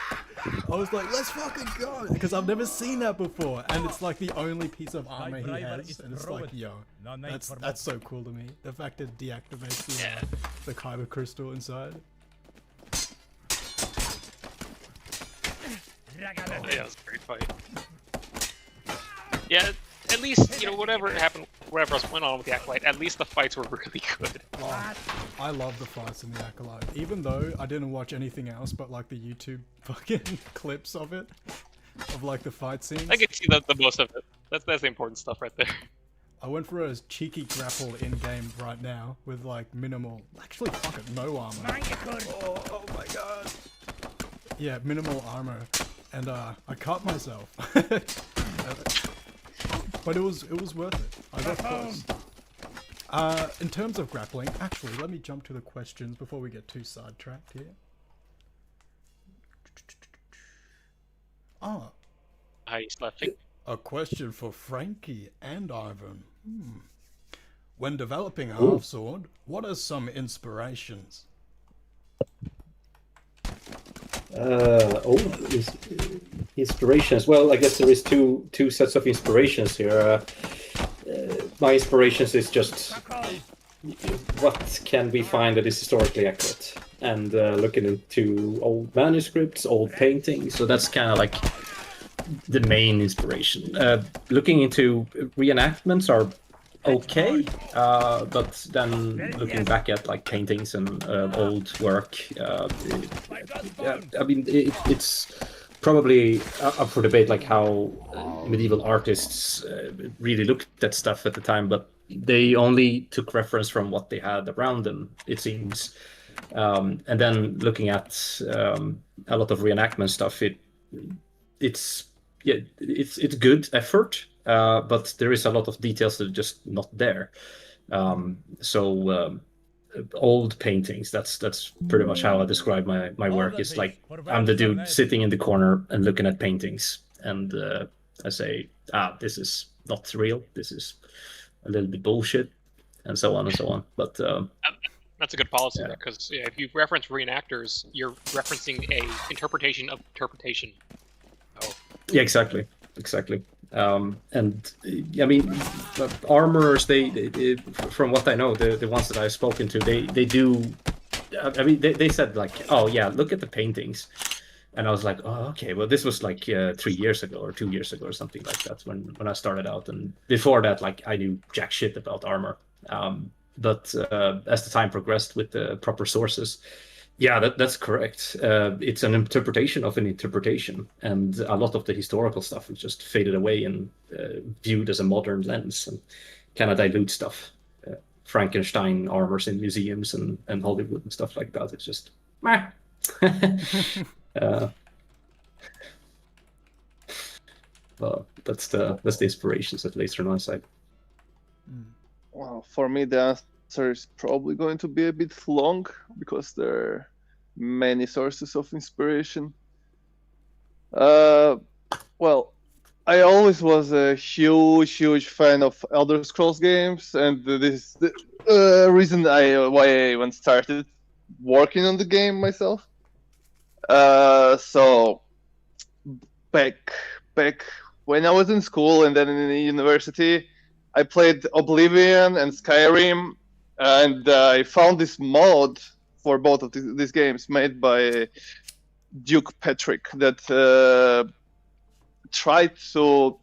[SPEAKER 1] I was like, let's fucking go, because I've never seen that before, and it's like the only piece of armor he has, and it's like, yo, that's so cool to me. The fact that it deactivates the kyber crystal inside.
[SPEAKER 7] Yeah, it was a great fight. Yeah, at least, whatever happened, whatever else went on with the Acolyte, at least the fights were really good.
[SPEAKER 1] Oh, I love the fights in the Acolyte, even though I didn't watch anything else but the YouTube fucking clips of it, of the fight scenes.
[SPEAKER 7] I can see the most of it. That's the important stuff right there.
[SPEAKER 1] I went for a cheeky grapple in game right now with minimal, actually fucking no armor. Oh my god. Yeah, minimal armor, and I cut myself. But it was worth it. I got close. In terms of grappling, actually, let me jump to the questions before we get too sidetracked here.
[SPEAKER 7] He's laughing.
[SPEAKER 1] A question for Frankie and Ivan. When developing HalfSword, what are some inspirations?
[SPEAKER 6] Inspirations. Well, I guess there is two sets of inspirations here. My inspirations is just what can we find that is historically accurate, and looking into old manuscripts, old paintings. So that's kind of like the main inspiration. Looking into reenactments are okay, but then looking back at like paintings and old work, I mean, it's probably up for debate, like how medieval artists really looked at stuff at the time, but they only took reference from what they had around them, it seems. And then looking at a lot of reenactment stuff, it's good effort, but there is a lot of details that are just not there. Old paintings, that's pretty much how I describe my work. It's like I'm the dude sitting in the corner and looking at paintings, and I say, this is not real, this is a little bit bullshit, and so on and so on. But
[SPEAKER 7] that's a good policy, because if you reference reenactors, you're referencing a interpretation of interpretation. Oh.
[SPEAKER 6] Yeah, exactly. And I mean, armorers, they from what I know, the ones that I've spoken to, they do. I mean, they said like, oh yeah, look at the paintings, and I was like, oh okay, well this was like 3 years ago or 2 years ago or something like that when I started out, and before that, like I knew jack shit about armor. But as the time progressed with the proper sources, yeah, that's correct. It's an interpretation of an interpretation, and a lot of the historical stuff is just faded away and viewed as a modern lens and kind of dilute stuff. Frankenstein armors in museums and Hollywood and stuff like that. It's just meh. Well, that's the inspirations, at least from my side.
[SPEAKER 3] Well, for me, the answer is probably going to be a bit long because there are many sources of inspiration. Well, I always was a huge fan of Elder Scrolls games, and this is the reason why I even started working on the game myself. So back when I was in school and then in the university, I played Oblivion and Skyrim, and I found this mod for both of these games made by Duke Patrick that tried to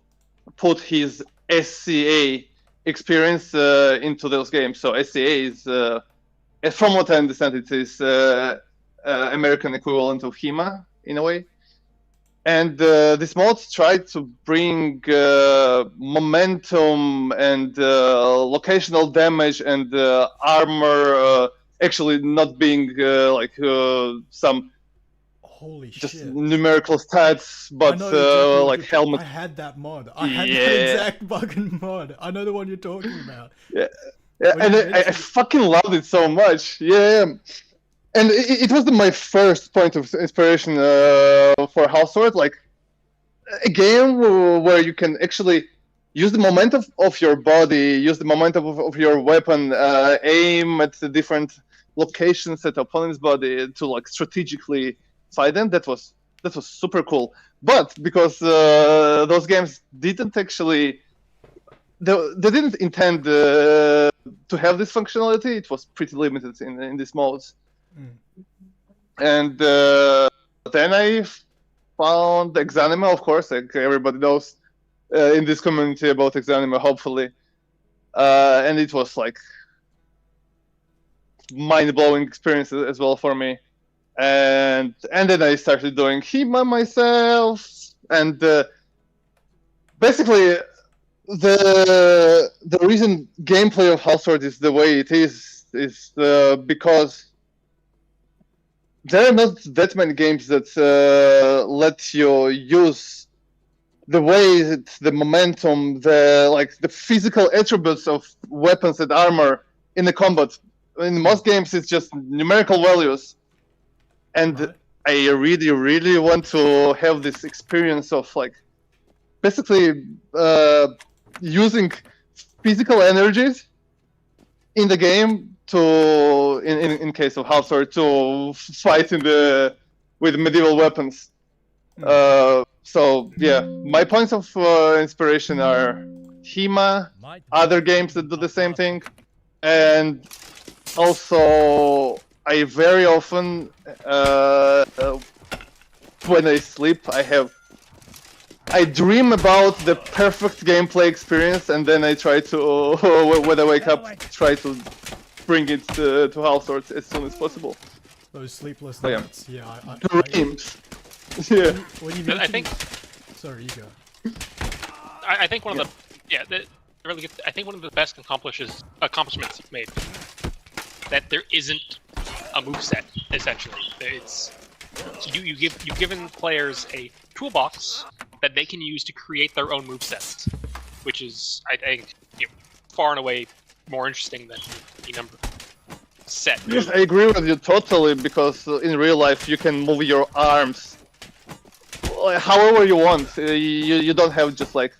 [SPEAKER 3] put his SCA experience into those games. So SCA is, from what I understand, it is American equivalent of HEMA in a way. And this mod tried to bring momentum and locational damage and armor actually not being some
[SPEAKER 1] Holy
[SPEAKER 3] just
[SPEAKER 1] shit.
[SPEAKER 3] numerical stats, but like helmet.
[SPEAKER 1] I had that mod. I had that exact fucking mod. I know the one you're talking about.
[SPEAKER 3] Yeah, and I fucking loved it so much. Yeah. And it was my first point of inspiration for HalfSword, like a game where you can actually use the momentum of your body, use the momentum of your weapon, aim at the different locations at the opponent's body to like strategically fight them. That was super cool. But because those games didn't actually, they didn't intend to have this functionality, it was pretty limited in these modes. And then I found Exanima, of course, like everybody knows in this community about Exanima, hopefully. And it was like mind-blowing experience as well for me. And then I started doing HEMA myself, and basically the reason gameplay of HalfSword is the way it is because there are not that many games that let you use the weight, the momentum, the physical attributes of weapons and armor in the combat. In most games, it's just numerical values, and I really want to have this experience of like basically using physical energies in the game to, in case of HalfSword, to fight with medieval weapons. So yeah, my points of inspiration are HEMA, other games that do the same thing, and also I very often, when I sleep, I dream about the perfect gameplay experience, and then I try to, when I wake up, try to bring it to HalfSword as soon as possible.
[SPEAKER 1] Those sleepless
[SPEAKER 3] Oh, yeah.
[SPEAKER 1] nights. Yeah.
[SPEAKER 3] Dreams. Yeah.
[SPEAKER 1] When you
[SPEAKER 7] I think.
[SPEAKER 1] Sorry, you go.
[SPEAKER 7] I think one of the really good. I think one of the best accomplishments you've made that there isn't a moveset. Essentially, it's you've given players a toolbox that they can use to create their own movesets, which is I think far and away more interesting than the number set.
[SPEAKER 3] Yes, I agree with you totally, because in real life you can move your arms however you want. You don't have just like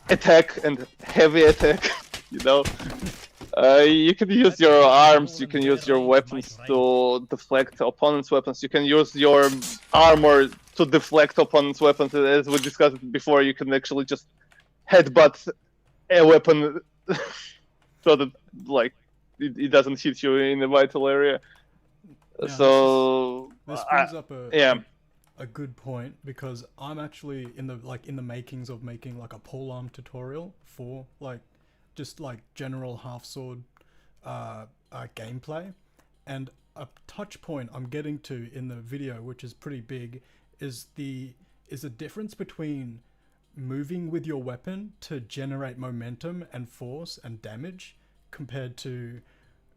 [SPEAKER 3] attack and heavy attack, you know. You can use your arms, you can use your weapons to deflect opponents' weapons, you can use your armor to deflect opponents' weapons. As we discussed before, you can actually just headbutt a weapon so that like it doesn't hit you in a vital area.
[SPEAKER 1] Yeah,
[SPEAKER 3] So
[SPEAKER 1] this brings up
[SPEAKER 3] a
[SPEAKER 1] good point, because I'm actually in the makings of making like a polearm tutorial for like just like general HalfSword gameplay, and a touch point I'm getting to in the video, which is pretty big, is the difference between moving with your weapon to generate momentum and force and damage compared to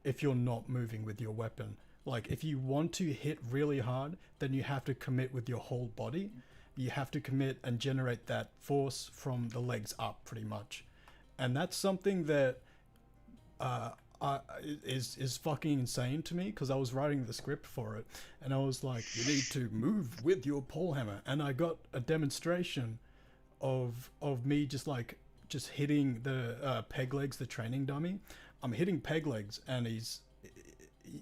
[SPEAKER 1] if you're not moving with your weapon. Like, if you want to hit really hard, then you have to commit with your whole body. You have to commit and generate that force from the legs up, pretty much. And that's something that is fucking insane to me, because I was writing the script for it, and I was like, you need to move with your polehammer, and I got a demonstration of me just hitting the peg legs, the training dummy. I'm hitting peg legs, and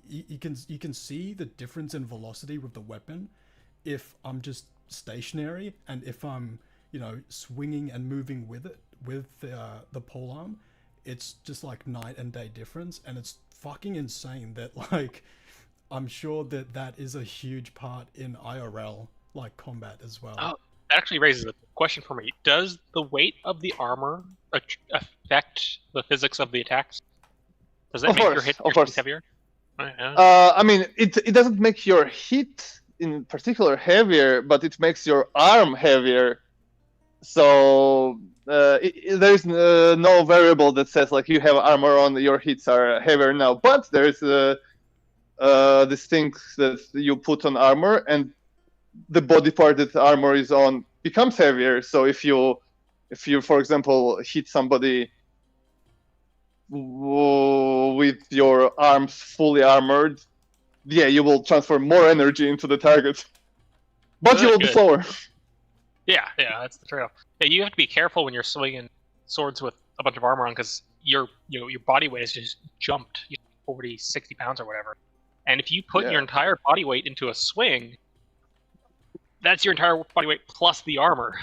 [SPEAKER 1] you can see the difference in velocity with the weapon if I'm just stationary, and if I'm swinging and moving with it with the polearm. It's just like night and day difference, and it's fucking insane that like I'm sure that is a huge part in IRL like combat as well.
[SPEAKER 7] Oh, that actually raises a question for me. Does the weight of the armor affect the physics of the attacks? Does that make your hit heavier?
[SPEAKER 3] I mean, it doesn't make your hit in particular heavier, but it makes your arm heavier. So there is no variable that says like you have armor on, your hits are heavier now. But there is this thing that you put on armor, and the body part that the armor is on becomes heavier. So if you for example hit somebody with your arms fully armored, yeah, you will transfer more energy into the target, but you will be slower.
[SPEAKER 7] Yeah, that's the trade-off. Yeah, you have to be careful when you're swinging swords with a bunch of armor on, because your body weight is just jumped 40, 60 pounds or whatever. And if you put your entire body weight into a swing, that's your entire body weight plus the armor.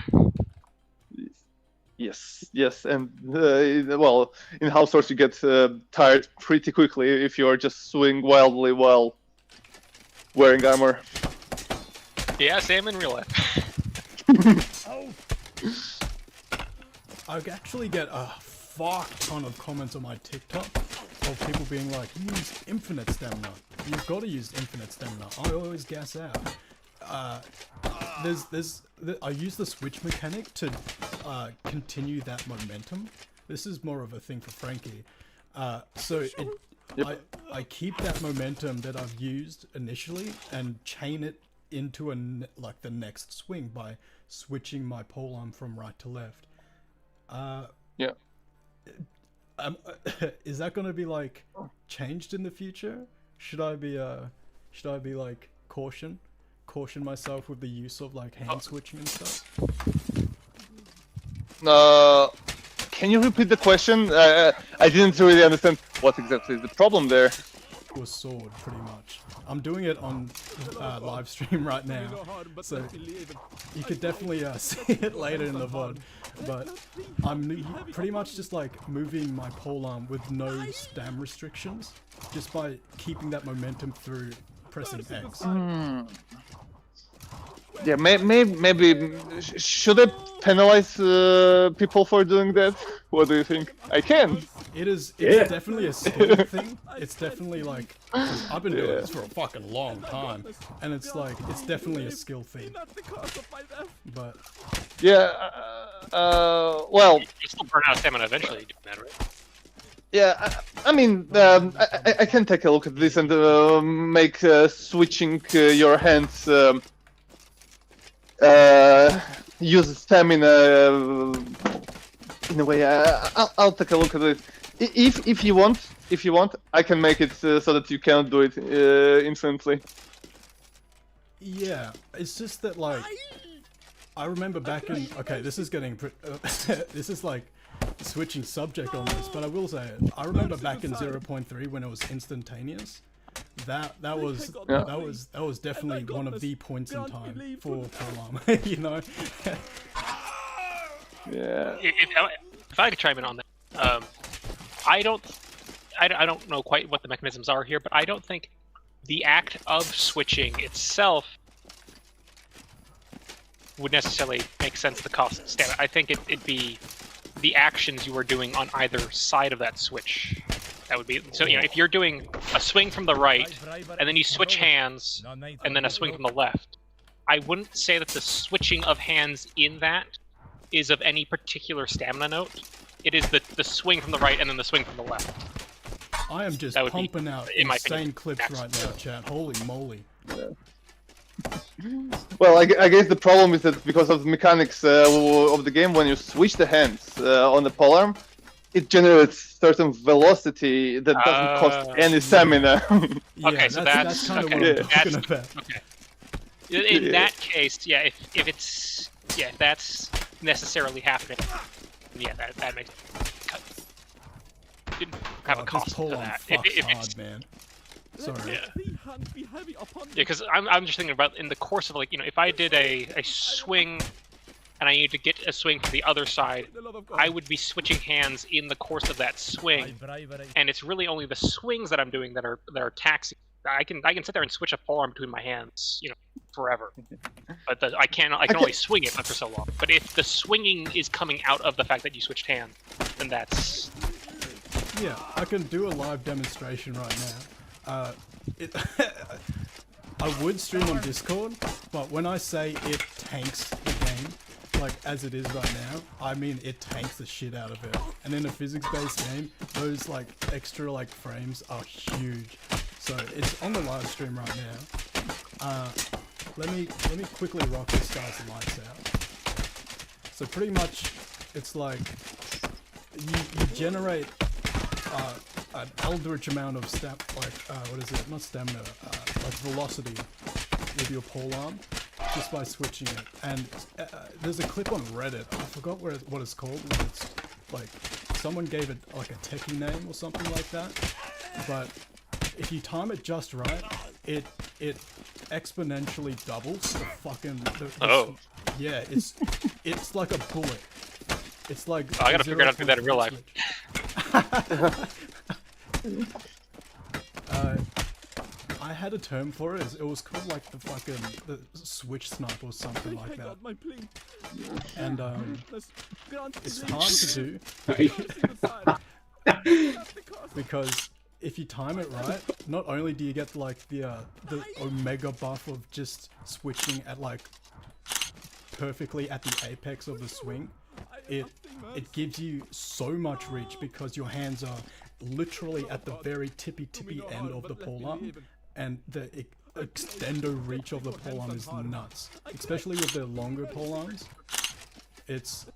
[SPEAKER 3] Yes, and well, in HalfSword you get tired pretty quickly if you are just swinging wildly while wearing armor.
[SPEAKER 7] Yeah, same in real life.
[SPEAKER 1] I actually get a fuck ton of comments on my TikTok of people being like, use infinite stamina. You've got to use infinite stamina. I always gas out. I use the switch mechanic to continue that momentum. This is more of a thing for Frankie. I keep that momentum that I've used initially and chain it into the next swing by switching my polearm from right to left. Is that going to be like changed in the future? Should I be like caution myself with the use of like hand switching and stuff?
[SPEAKER 3] Can you repeat the question? I didn't really understand what exactly is the problem there.
[SPEAKER 1] to a sword, pretty much. I'm doing it on live stream right now, so you could definitely see it later in the VOD. But I'm pretty much just like moving my polearm with no stam restrictions, just by keeping that momentum through pressing X.
[SPEAKER 3] Yeah, maybe should I penalize people for doing that? What do you think? I can.
[SPEAKER 1] It's definitely a skill thing. It's definitely like, 'cause I've been doing this for a fucking long time, and it's like, it's definitely a skill thing. But
[SPEAKER 3] yeah, well,
[SPEAKER 7] You still burn out of stamina eventually doing that, right?
[SPEAKER 3] yeah. I mean, I can take a look at this and make switching your hands. Use stamina in a way. I'll take a look at it. If you want, I can make it so that you cannot do it instantly.
[SPEAKER 1] yeah, it's just that like, I remember back in, okay, this is getting, this is like switching subject on this, but I will say it. I remember back in 0.3 when it was instantaneous. That was definitely one of the points in time for polearm, you know.
[SPEAKER 3] Yeah.
[SPEAKER 7] If I could chime in on that, I don't know quite what the mechanisms are here, but I don't think the act of switching itself would necessarily make sense to cost stamina. I think it'd be the actions you are doing on either side of that switch. That would be, so you know, if you're doing a swing from the right, and then you switch hands, and then a swing from the left, I wouldn't say that the switching of hands in that is of any particular stamina note. It is the swing from the right and then the swing from the left.
[SPEAKER 1] I am just pumping out insane clips right now, chat. Holy moly.
[SPEAKER 3] Well, I guess the problem is that because of the mechanics of the game, when you switch the hands on the polearm, it generates certain velocity that doesn't cost any stamina.
[SPEAKER 1] Yeah,
[SPEAKER 7] okay, so
[SPEAKER 1] that's kind of what I'm talking about.
[SPEAKER 7] Okay. In that case, yeah, if it's if that's necessarily happening, yeah, that makes didn't have a cost to that. If it's
[SPEAKER 1] man. Sorry.
[SPEAKER 7] Yeah, because I'm just thinking about in the course of, like, you know, if I did a swing and I need to get a swing from the other side, I would be switching hands in the course of that swing, and it's really only the swings that I'm doing that are taxing. I can sit there and switch a polearm between my hands, you know, forever. But I can only swing it for so long. But if the swinging is coming out of the fact that you switched hands, then that's
[SPEAKER 1] yeah. I can do a live demonstration right now. I would stream on Discord, but when I say it tanks the game, like as it is right now, I mean it tanks the shit out of it. And in a physics-based game, those like extra like frames are huge. So it's on the live stream right now. Let me quickly rock this guy's lights out. So pretty much, it's like you generate an eldritch amount of not stamina, like velocity with your polearm just by switching it. And there's a clip on Reddit, I forgot what it's called. It's like someone gave it like a techie name or something like that. But if you time it just right, it exponentially doubles the fucking. Yeah, it's like a bullet. It's like.
[SPEAKER 7] I gotta figure out how to do that in real life.
[SPEAKER 1] I had a term for it. It was called like the switch snipe or something like that. And it's hard to do because if you time it right, not only do you get like the omega buff of just switching at like perfectly at the apex of the swing, it gives you so much reach because your hands are literally at the very tippy end of the polearm, and the extendo reach of the polearm is nuts, especially with the longer polearms. It's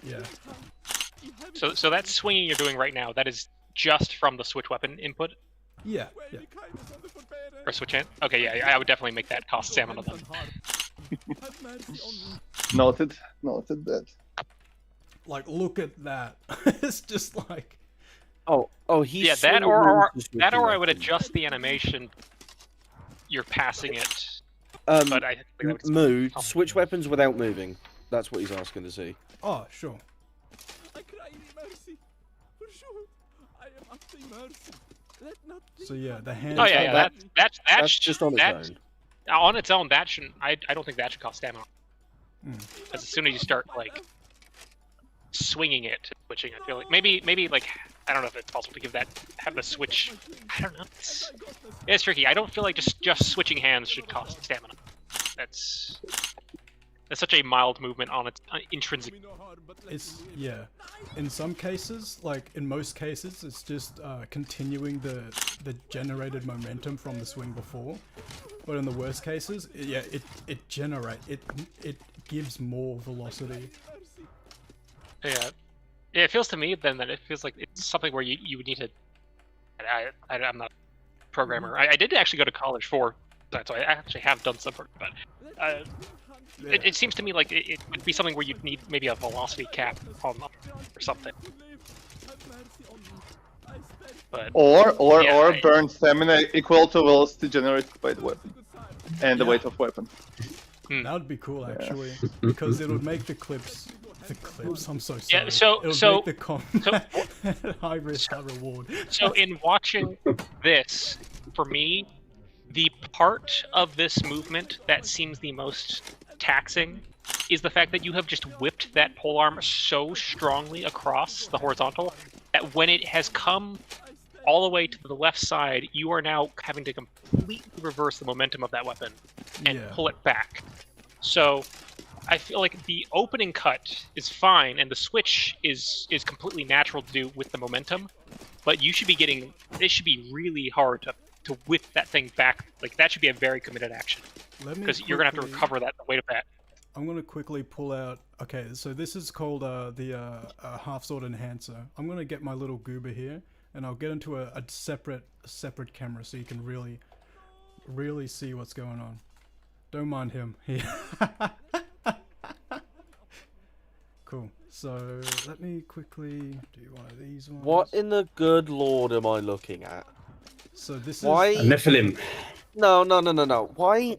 [SPEAKER 1] yeah.
[SPEAKER 7] So that swinging you're doing right now, that is just from the switch weapon input?
[SPEAKER 1] Yeah.
[SPEAKER 7] Or switch hand? Okay, yeah, I would definitely make that cost stamina then.
[SPEAKER 3] Noted that.
[SPEAKER 1] Like, look at that. It's just like,
[SPEAKER 4] He's
[SPEAKER 7] Yeah, that or I would adjust the animation. You're passing it. But I think that would
[SPEAKER 4] Move. Switch weapons without moving. That's what he's asking to see.
[SPEAKER 1] Oh, sure.
[SPEAKER 8] I cry thee mercy. For sure, I am at thy mercy. Let not thee
[SPEAKER 1] So yeah, the
[SPEAKER 8] hand
[SPEAKER 1] hand.
[SPEAKER 7] Oh yeah,
[SPEAKER 4] That's just on its own.
[SPEAKER 7] On its own, that shouldn't. I don't think that should cost stamina.
[SPEAKER 1] Mm.
[SPEAKER 7] Because as soon as you start like swinging it, switching, I feel like maybe like I don't know if it's possible to have the switch. I don't know. It's tricky. I don't feel like just switching hands should cost stamina. That's such a mild movement on its intrinsic.
[SPEAKER 1] It's in some cases, like in most cases, it's just continuing the generated momentum from the swing before. But in the worst cases, it gives more velocity.
[SPEAKER 7] Yeah, it feels to me then that it feels like it's something where you would need to. I'm not a programmer. I did actually go to college for that, so I actually have done some work, but it seems to me like it would be something where you'd need maybe a velocity cap on or something. But
[SPEAKER 3] Or burn stamina equal to velocity generated by the weapon and the weight of weapon.
[SPEAKER 1] That would be cool actually, because it would make the clips. I'm so sorry.
[SPEAKER 7] Yeah,
[SPEAKER 1] It'll make the high risk, high reward.
[SPEAKER 7] So in watching this, for me, the part of this movement that seems the most taxing is the fact that you have just whipped that polearm so strongly across the horizontal that when it has come all the way to the left side, you are now having to completely reverse the momentum of that weapon and pull it back. So I feel like the opening cut is fine, and the switch is completely natural to do with the momentum, but you should be it should be really hard to whip that thing back. Like, that should be a very committed action, because you're going to have to recover the weight of that.
[SPEAKER 1] I'm going to quickly pull out... Okay, so this is called the HalfSword Enhancer. I'm going to get my little goober here, and I'll get into a separate camera so you can really see what's going on. Don't mind him. Cool. So let me quickly do one of these ones.
[SPEAKER 4] What in the good lord am I looking at?
[SPEAKER 1] So this
[SPEAKER 4] Why?
[SPEAKER 1] is
[SPEAKER 6] Nephilim.
[SPEAKER 4] No. Why?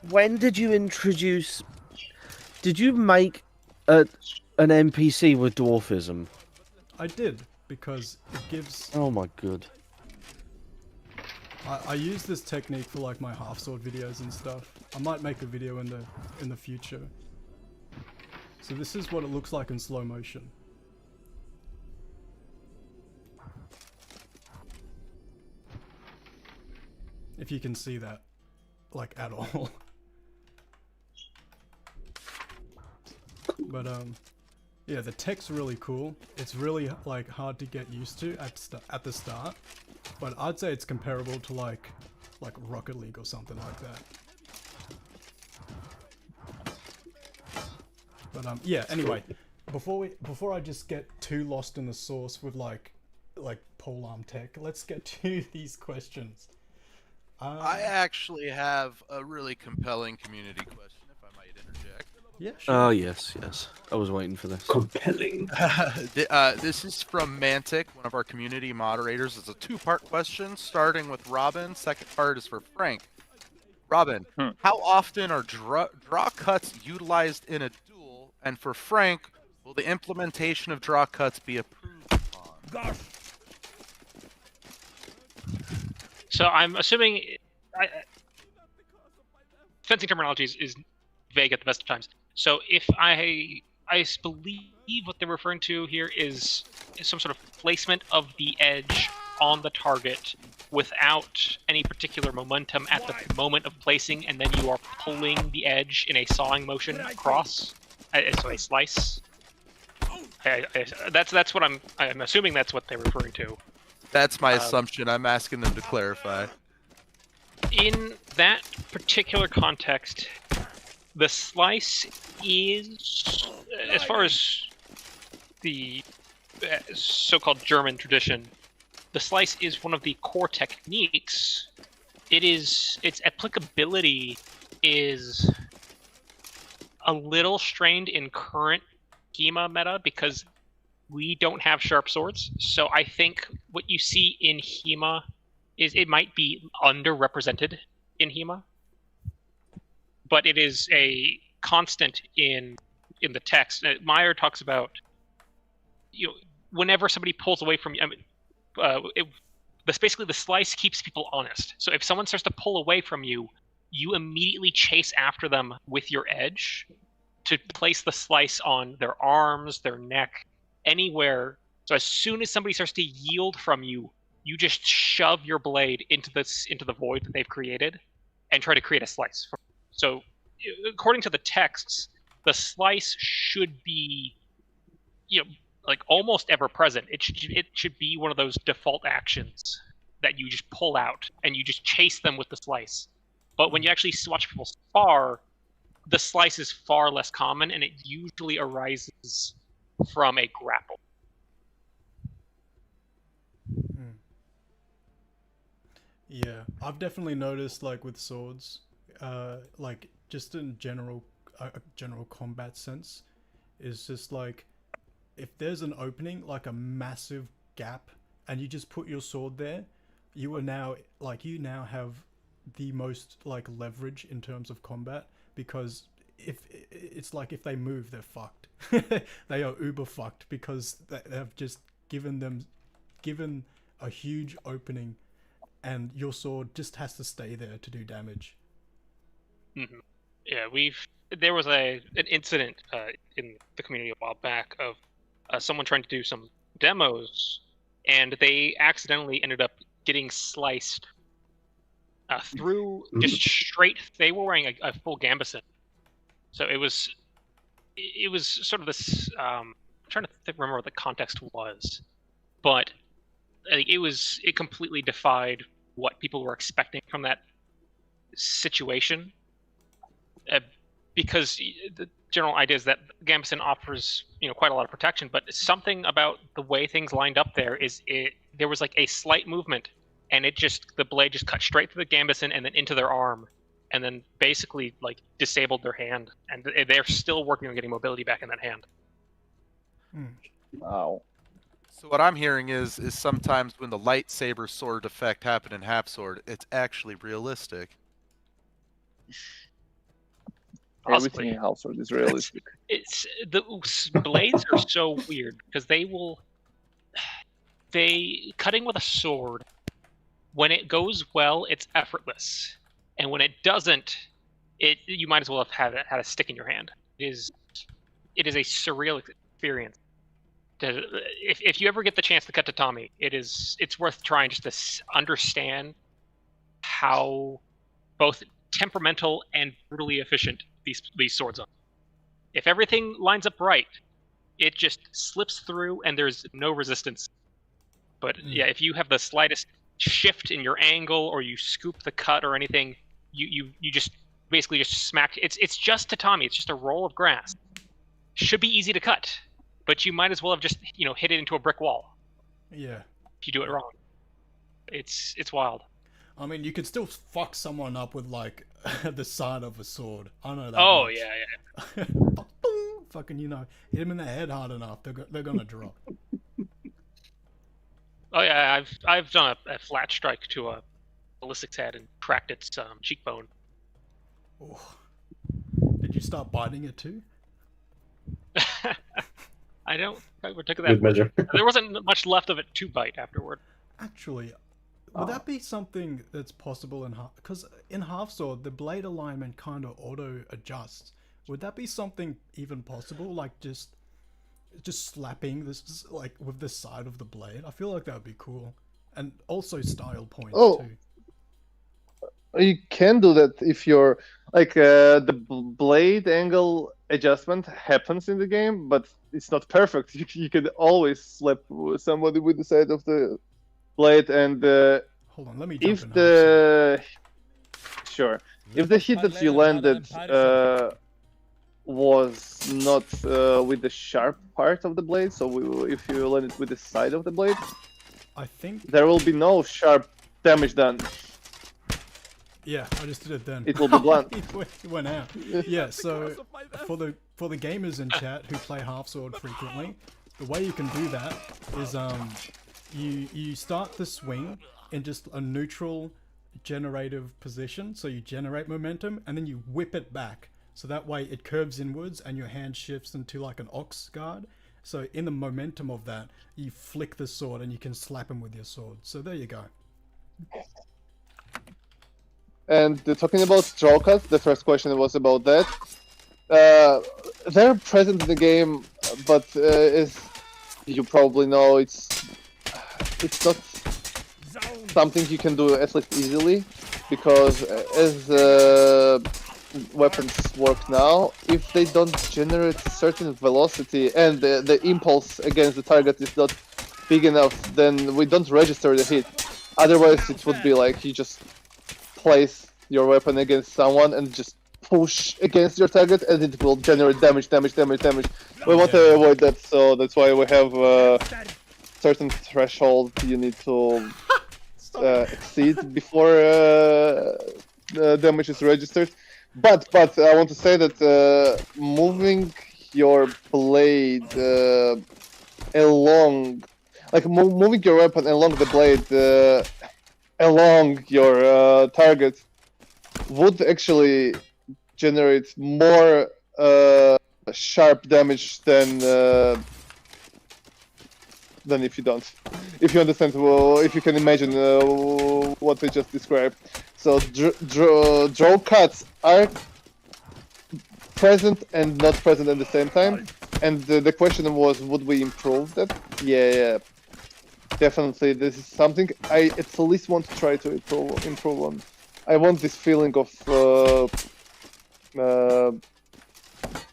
[SPEAKER 4] When did you introduce? Did you make an NPC with dwarfism?
[SPEAKER 1] I did, because it gives...
[SPEAKER 4] Oh my god.
[SPEAKER 1] I use this technique for like my HalfSword videos and stuff. I might make a video in the future. So this is what it looks like in slow motion. If you can see that, like, at all. But yeah, the tech's really cool. It's really like hard to get used to at the start, but I'd say it's comparable to like Rocket League or something like that. But yeah, anyway, before I just get too lost in the sauce with like polearm tech, let's get to these questions.
[SPEAKER 2] I actually have a really compelling community question, if I might interject.
[SPEAKER 1] Yeah, sure.
[SPEAKER 4] Oh yes. I was waiting for this.
[SPEAKER 6] Compelling.
[SPEAKER 2] This is from Mantic, one of our community moderators. It's a two-part question, starting with Robin. Second part is for Frank. Robin, how often are draw cuts utilized in a duel? And for Frank, will the implementation of draw cuts be approved upon?
[SPEAKER 7] So I'm assuming fencing terminology is vague at the best of times. So if I believe what they're referring to here is some sort of placement of the edge on the target without any particular momentum at the moment of placing, and then you are pulling the edge in a sawing motion across, so a slice. That's what I'm assuming that's what they're referring to.
[SPEAKER 2] That's my assumption. I'm asking them to clarify.
[SPEAKER 7] In that particular context, the slice is, as far as the so-called German tradition, the slice is one of the core techniques. Its applicability is a little strained in current HEMA meta, because we don't have sharp swords, so I think what you see in HEMA is it might be underrepresented in HEMA, but it is a constant in the text. Meyer talks about, whenever somebody pulls away from you, basically the slice keeps people honest. So if someone starts to pull away from you, you immediately chase after them with your edge to place the slice on their arms, their neck, anywhere. So as soon as somebody starts to yield from you, you just shove your blade into the void that they've created and try to create a slice. So according to the texts, the slice should be, like almost ever present. It should be one of those default actions that you just pull out and you just chase them with the slice. But when you actually watch people spar, the slice is far less common, and it usually arises from a grapple.
[SPEAKER 1] Yeah, I've definitely noticed, like with swords, like just in general combat sense, is just like if there's an opening, like a massive gap, and you just put your sword there, you now have the most like leverage in terms of combat, because if they move, they're fucked. They are uber fucked, because they have just given a huge opening, and your sword just has to stay there to do damage.
[SPEAKER 7] Mm-hmm. Yeah, there was an incident in the community a while back of someone trying to do some demos, and they accidentally ended up getting sliced through just straight. They were wearing a full gambeson, so it was sort of this. I'm trying to remember what the context was, but it completely defied what people were expecting from that situation, because the general idea is that gambeson offers quite a lot of protection, but something about the way things lined up there there was like a slight movement, and the blade just cut straight through the gambeson and then into their arm, and then basically like disabled their hand, and they're still working on getting mobility back in that hand.
[SPEAKER 3] Wow.
[SPEAKER 2] So what I'm hearing is sometimes when the lightsaber sword effect happened in HalfSword, it's actually realistic.
[SPEAKER 3] Everything in HalfSword is realistic.
[SPEAKER 7] The blades are so weird, because cutting with a sword, when it goes well, it's effortless, and when it doesn't, you might as well have had a stick in your hand. It is a surreal experience. If you ever get the chance to cut tatami, it's worth trying just to understand how both temperamental and brutally efficient these swords are. If everything lines up right, it just slips through and there's no resistance. But yeah, if you have the slightest shift in your angle, or you scoop the cut or anything, you just basically just smack. It's just tatami. It's just a roll of grass. Should be easy to cut, but you might as well have just hit it into a brick wall.
[SPEAKER 1] Yeah.
[SPEAKER 7] If you do it wrong, it's wild.
[SPEAKER 1] I mean, you could still fuck someone up with like the side of a sword. I know that.
[SPEAKER 7] Oh
[SPEAKER 1] much.
[SPEAKER 7] yeah.
[SPEAKER 1] Fucking hit them in the head hard enough, they're gonna drop.
[SPEAKER 7] Oh yeah, I've done a flat strike to a ballistic's head and cracked its cheekbone.
[SPEAKER 1] Oh. Did you start biting it too?
[SPEAKER 7] I don't ever took that.
[SPEAKER 6] Good measure.
[SPEAKER 7] There wasn't much left of it to bite afterward.
[SPEAKER 1] Actually, would that be something that's possible because in HalfSword the blade alignment kind of auto adjusts? Would that be something even possible, like just slapping this like with the side of the blade? I feel like that would be cool, and also style points too.
[SPEAKER 3] You can do that if you're like the blade angle adjustment happens in the game, but it's not perfect. You could always slap somebody with the side of the blade, and
[SPEAKER 1] hold on, let me
[SPEAKER 3] if the if the hit that you landed was not with the sharp part of the blade, so if you land it with the side of the blade,
[SPEAKER 1] I think
[SPEAKER 3] there will be no sharp damage done.
[SPEAKER 1] Yeah, I just did it then.
[SPEAKER 3] It will be blunt.
[SPEAKER 1] It went out. Yeah, so for the gamers in chat who play HalfSword frequently, the way you can do that is you start the swing in just a neutral generative position, so you generate momentum and then you whip it back, so that way it curves inwards and your hand shifts into like an ox guard. So in the momentum of that, you flick the sword and you can slap him with your sword. So there you go.
[SPEAKER 3] And talking about draw cuts, the first question was about that. They're present in the game, but as you probably know, it's not something you can do at least easily, because as weapons work now, if they don't generate certain velocity and the impulse against the target is not big enough, then we don't register the hit. Otherwise, it would be like you just place your weapon against someone and just push against your target, and it will generate damage. We want to avoid that, so that's why we have a certain threshold you need to exceed before damage is registered. But I want to say that moving your blade along, like moving your weapon along the blade along your target would actually generate more sharp damage than if you don't. If you understand, if you can imagine what I just described. So draw cuts are present and not present at the same time. And the question was, would we improve that? Yeah, definitely. This is something I at least want to try to improve on. I want this feeling of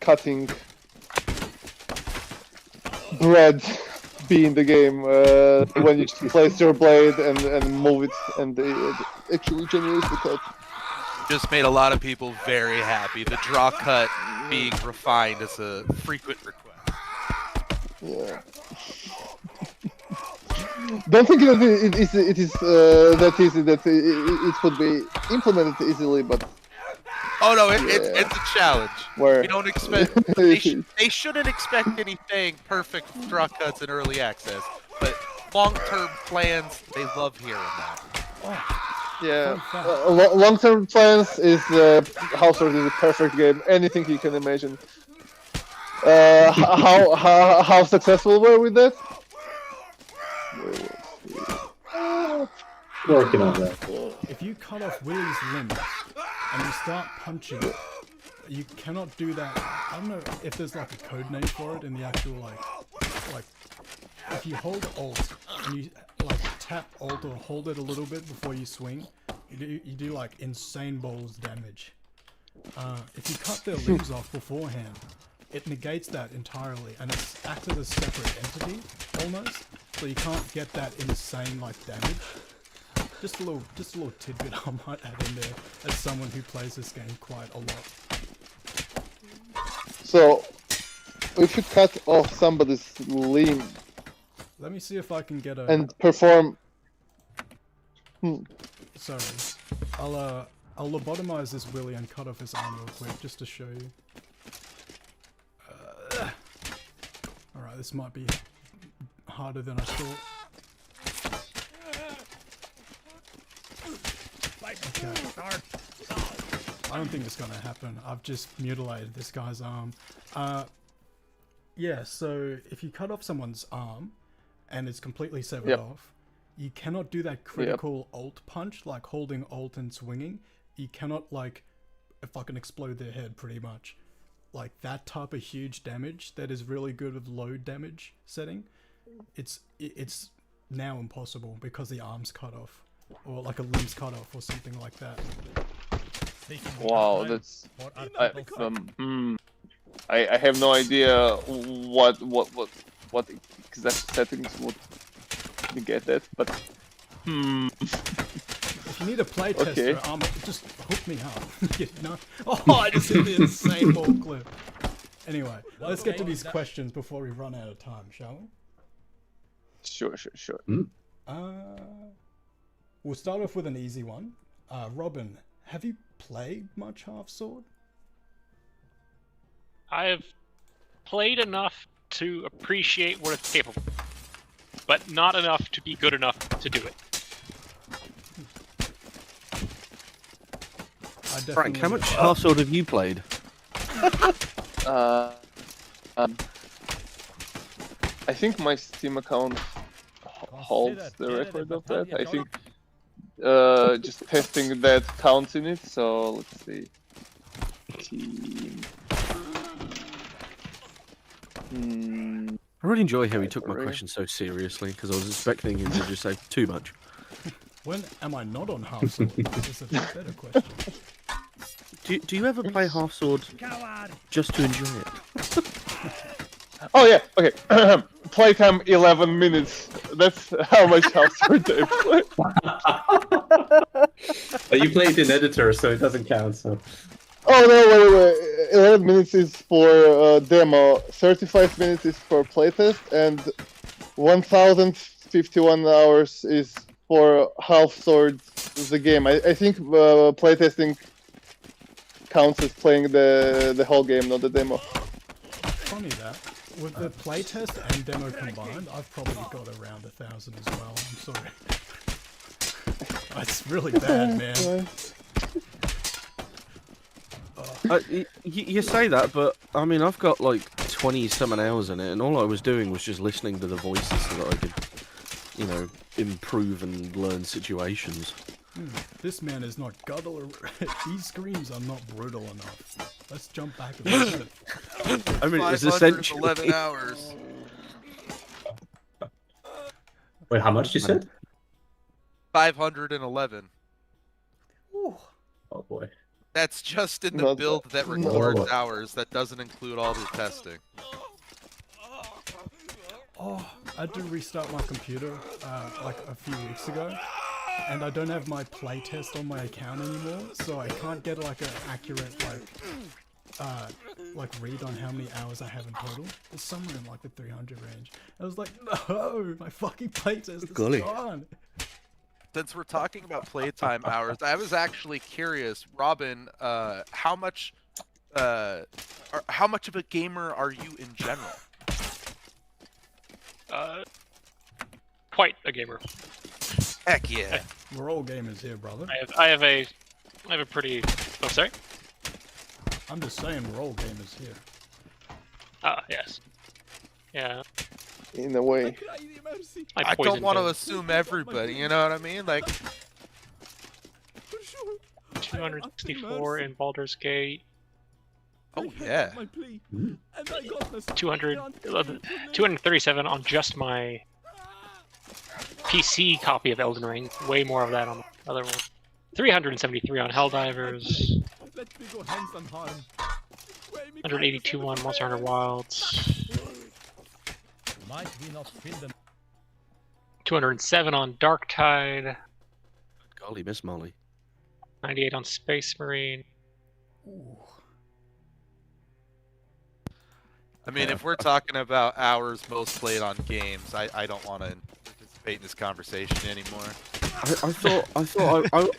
[SPEAKER 3] cutting bread be in the game when you just place your blade and move it, and it actually generates the cut.
[SPEAKER 2] Just made a lot of people very happy. The draw cut being refined is a frequent request.
[SPEAKER 3] Yeah. Don't think that it is that easy, that it could be implemented easily, but
[SPEAKER 2] oh no, it's a challenge.
[SPEAKER 3] Where?
[SPEAKER 2] We don't expect they shouldn't expect anything perfect draw cuts in early access, but long-term plans, they love hearing that.
[SPEAKER 3] Yeah, long-term plans is HalfSword is a perfect game. Anything you can imagine. How successful were we with that?
[SPEAKER 6] Working on that.
[SPEAKER 1] If you cut off Willie's limbs and you start punching, you cannot do that. I don't know if there's like a code name for it in the actual like if you hold Alt and you like tap Alt or hold it a little bit before you swing, you do like insane balls damage. If you cut their limbs off beforehand, it negates that entirely, and it acts as a separate entity almost. So you can't get that insane like damage. Just a little tidbit I might add in there as someone who plays this game quite a lot.
[SPEAKER 3] So, if you cut off somebody's limb,
[SPEAKER 1] let me see if I can get a
[SPEAKER 3] and perform.
[SPEAKER 1] Sorry, I'll lobotomize this Willy and cut off his arm real quick just to show you. All right, this might be harder than I thought. Okay. I don't think it's gonna happen. I've just mutilated this guy's arm. Yeah, so if you cut off someone's arm and it's completely severed off, you cannot do that critical Alt punch, like holding Alt and swinging. You cannot like fucking explode their head pretty much. Like that type of huge damage that is really good with low damage setting. It's now impossible because the arm's cut off. Or like a limb's cut off or something like that.
[SPEAKER 3] Wow, that's I have no idea what exact settings would negate that, but
[SPEAKER 1] If you need a playtester, just hook me up. You know? Oh, I just hit the insane ball clip. Anyway, let's get to these questions before we run out of time, shall we?
[SPEAKER 3] Sure.
[SPEAKER 1] We'll start off with an easy one. Robin, have you played much HalfSword?
[SPEAKER 7] I've played enough to appreciate what it's capable, but not enough to be good enough to do it.
[SPEAKER 4] Frank, how much HalfSword have you played?
[SPEAKER 3] I think my Steam account holds the record of that. I think just testing that counts in it. So let's see. Team.
[SPEAKER 4] I really enjoy how he took my question so seriously, because I was expecting him to just say too much.
[SPEAKER 1] When am I not on HalfSword? That's a better question.
[SPEAKER 4] Do you ever play HalfSword just to enjoy it?
[SPEAKER 3] Oh yeah, okay. Playtime 11 minutes. That's how much HalfSword I play.
[SPEAKER 6] But you play it in editor, so it doesn't count. So.
[SPEAKER 3] Oh no, wait. 11 minutes is for demo, 35 minutes is for playtest, and 1051 hours is for HalfSword, the game. I think playtesting counts as playing the whole game, not the demo.
[SPEAKER 1] Funny that. With the playtest and demo combined, I've probably got around 1,000 as well. I'm sorry. It's really bad, man.
[SPEAKER 4] You say that, but I mean, I've got like 20-something hours in it, and all I was doing was just listening to the voices so that I could, you know, improve and learn situations.
[SPEAKER 1] This man is not guttural. These screams are not brutal enough. Let's jump back a bit.
[SPEAKER 4] I mean, it's essentially
[SPEAKER 2] 11 hours.
[SPEAKER 6] Wait, how much you said?
[SPEAKER 2] 511.
[SPEAKER 6] Oh boy.
[SPEAKER 2] That's just in the
[SPEAKER 3] Not
[SPEAKER 2] build that
[SPEAKER 3] bad.
[SPEAKER 2] records
[SPEAKER 6] No.
[SPEAKER 2] hours. That doesn't include all the testing.
[SPEAKER 1] Oh, I had to restart my computer like a few weeks ago, and I don't have my playtest on my account anymore, so I can't get like an accurate like read on how many hours I have in total. It's somewhere in like the 300 range. I was like, no, my fucking playtest is gone.
[SPEAKER 2] Since we're talking about playtime hours, I was actually curious, Robin, how much of a gamer are you in general?
[SPEAKER 7] Quite a gamer.
[SPEAKER 2] Heck yeah.
[SPEAKER 1] We're all gamers here, brother.
[SPEAKER 7] I have a pretty. Oh, sorry.
[SPEAKER 1] I'm just saying, we're all gamers here.
[SPEAKER 7] Ah, yes. Yeah.
[SPEAKER 3] In a way.
[SPEAKER 2] I don't want to assume everybody, you know what I mean? Like
[SPEAKER 7] 264 in Baldur's Gate.
[SPEAKER 2] Oh yeah.
[SPEAKER 7] 237 on just my PC copy of Elden Ring. Way more of that on the other one. 373 on Helldivers. 182 on Monster Hunter Wilds. 207 on Darktide.
[SPEAKER 4] Golly, Miss Molly.
[SPEAKER 7] 98 on Space Marine.
[SPEAKER 2] I mean, if we're talking about hours most played on games, I don't want to participate in this conversation anymore.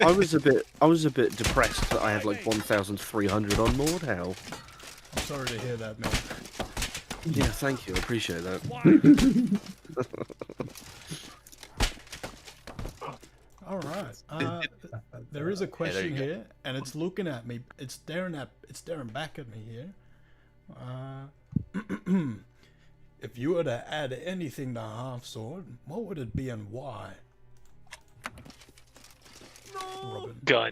[SPEAKER 4] I was a bit depressed that I had like 1,300 on Mordhau.
[SPEAKER 1] I'm sorry to hear that, man.
[SPEAKER 4] Yeah, thank you. I appreciate that.
[SPEAKER 1] All right. There is a question here, and it's looking at me. It's staring back at me here. If you were to add anything to HalfSword, what would it be and why? Robin.
[SPEAKER 7] Gun.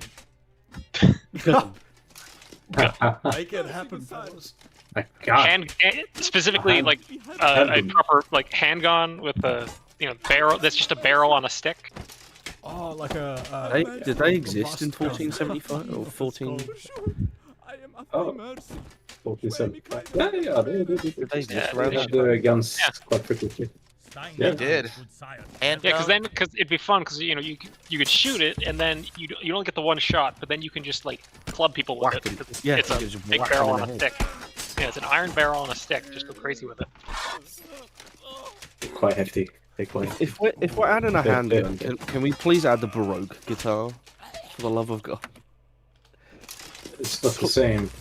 [SPEAKER 1] Make it happen, fellas.
[SPEAKER 6] My God.
[SPEAKER 7] Specifically, like a proper like handgun with a barrel. That's just a barrel on a stick.
[SPEAKER 1] Oh, like a.
[SPEAKER 4] Did they exist in 1475 or 14?
[SPEAKER 6] Oh. 1475. Yeah, they
[SPEAKER 4] exist
[SPEAKER 6] around the guns quite frequently.
[SPEAKER 2] Yeah, did. And
[SPEAKER 7] because it'd be fun because you could shoot it and then you don't get the one shot, but then you can just like club people with it.
[SPEAKER 4] Yeah,
[SPEAKER 7] It's a big barrel on a stick. Yeah, it's an iron barrel on a stick. Just go crazy with it.
[SPEAKER 6] Quite hefty.
[SPEAKER 4] If we're adding a handgun, can we please add the Baroque guitar? For the love of God.
[SPEAKER 6] It's not the same.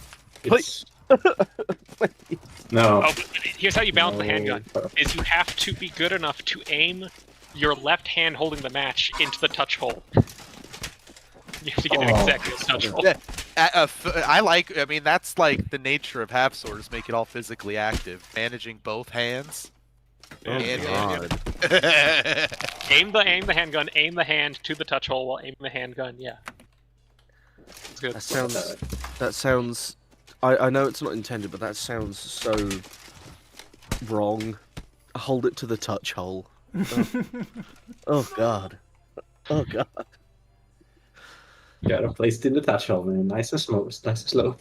[SPEAKER 6] It's... No.
[SPEAKER 7] Oh, Here's how you balance the handgun: is you have to be good enough to aim your left hand holding the match into the touch hole. You have to get an exactly touch hole.
[SPEAKER 2] Yeah. I mean, that's like the nature of HalfSword, make it all physically active, managing both hands.
[SPEAKER 7] Aim the handgun, aim the hand to the touch hole while aiming the handgun. Yeah. That's good.
[SPEAKER 4] That sounds. I know it's not intended, but that sounds so wrong. Hold it to the touch hole. Oh god. Oh god.
[SPEAKER 6] Got to place it in the touch hole, man. Nice and slow. Nice and slow.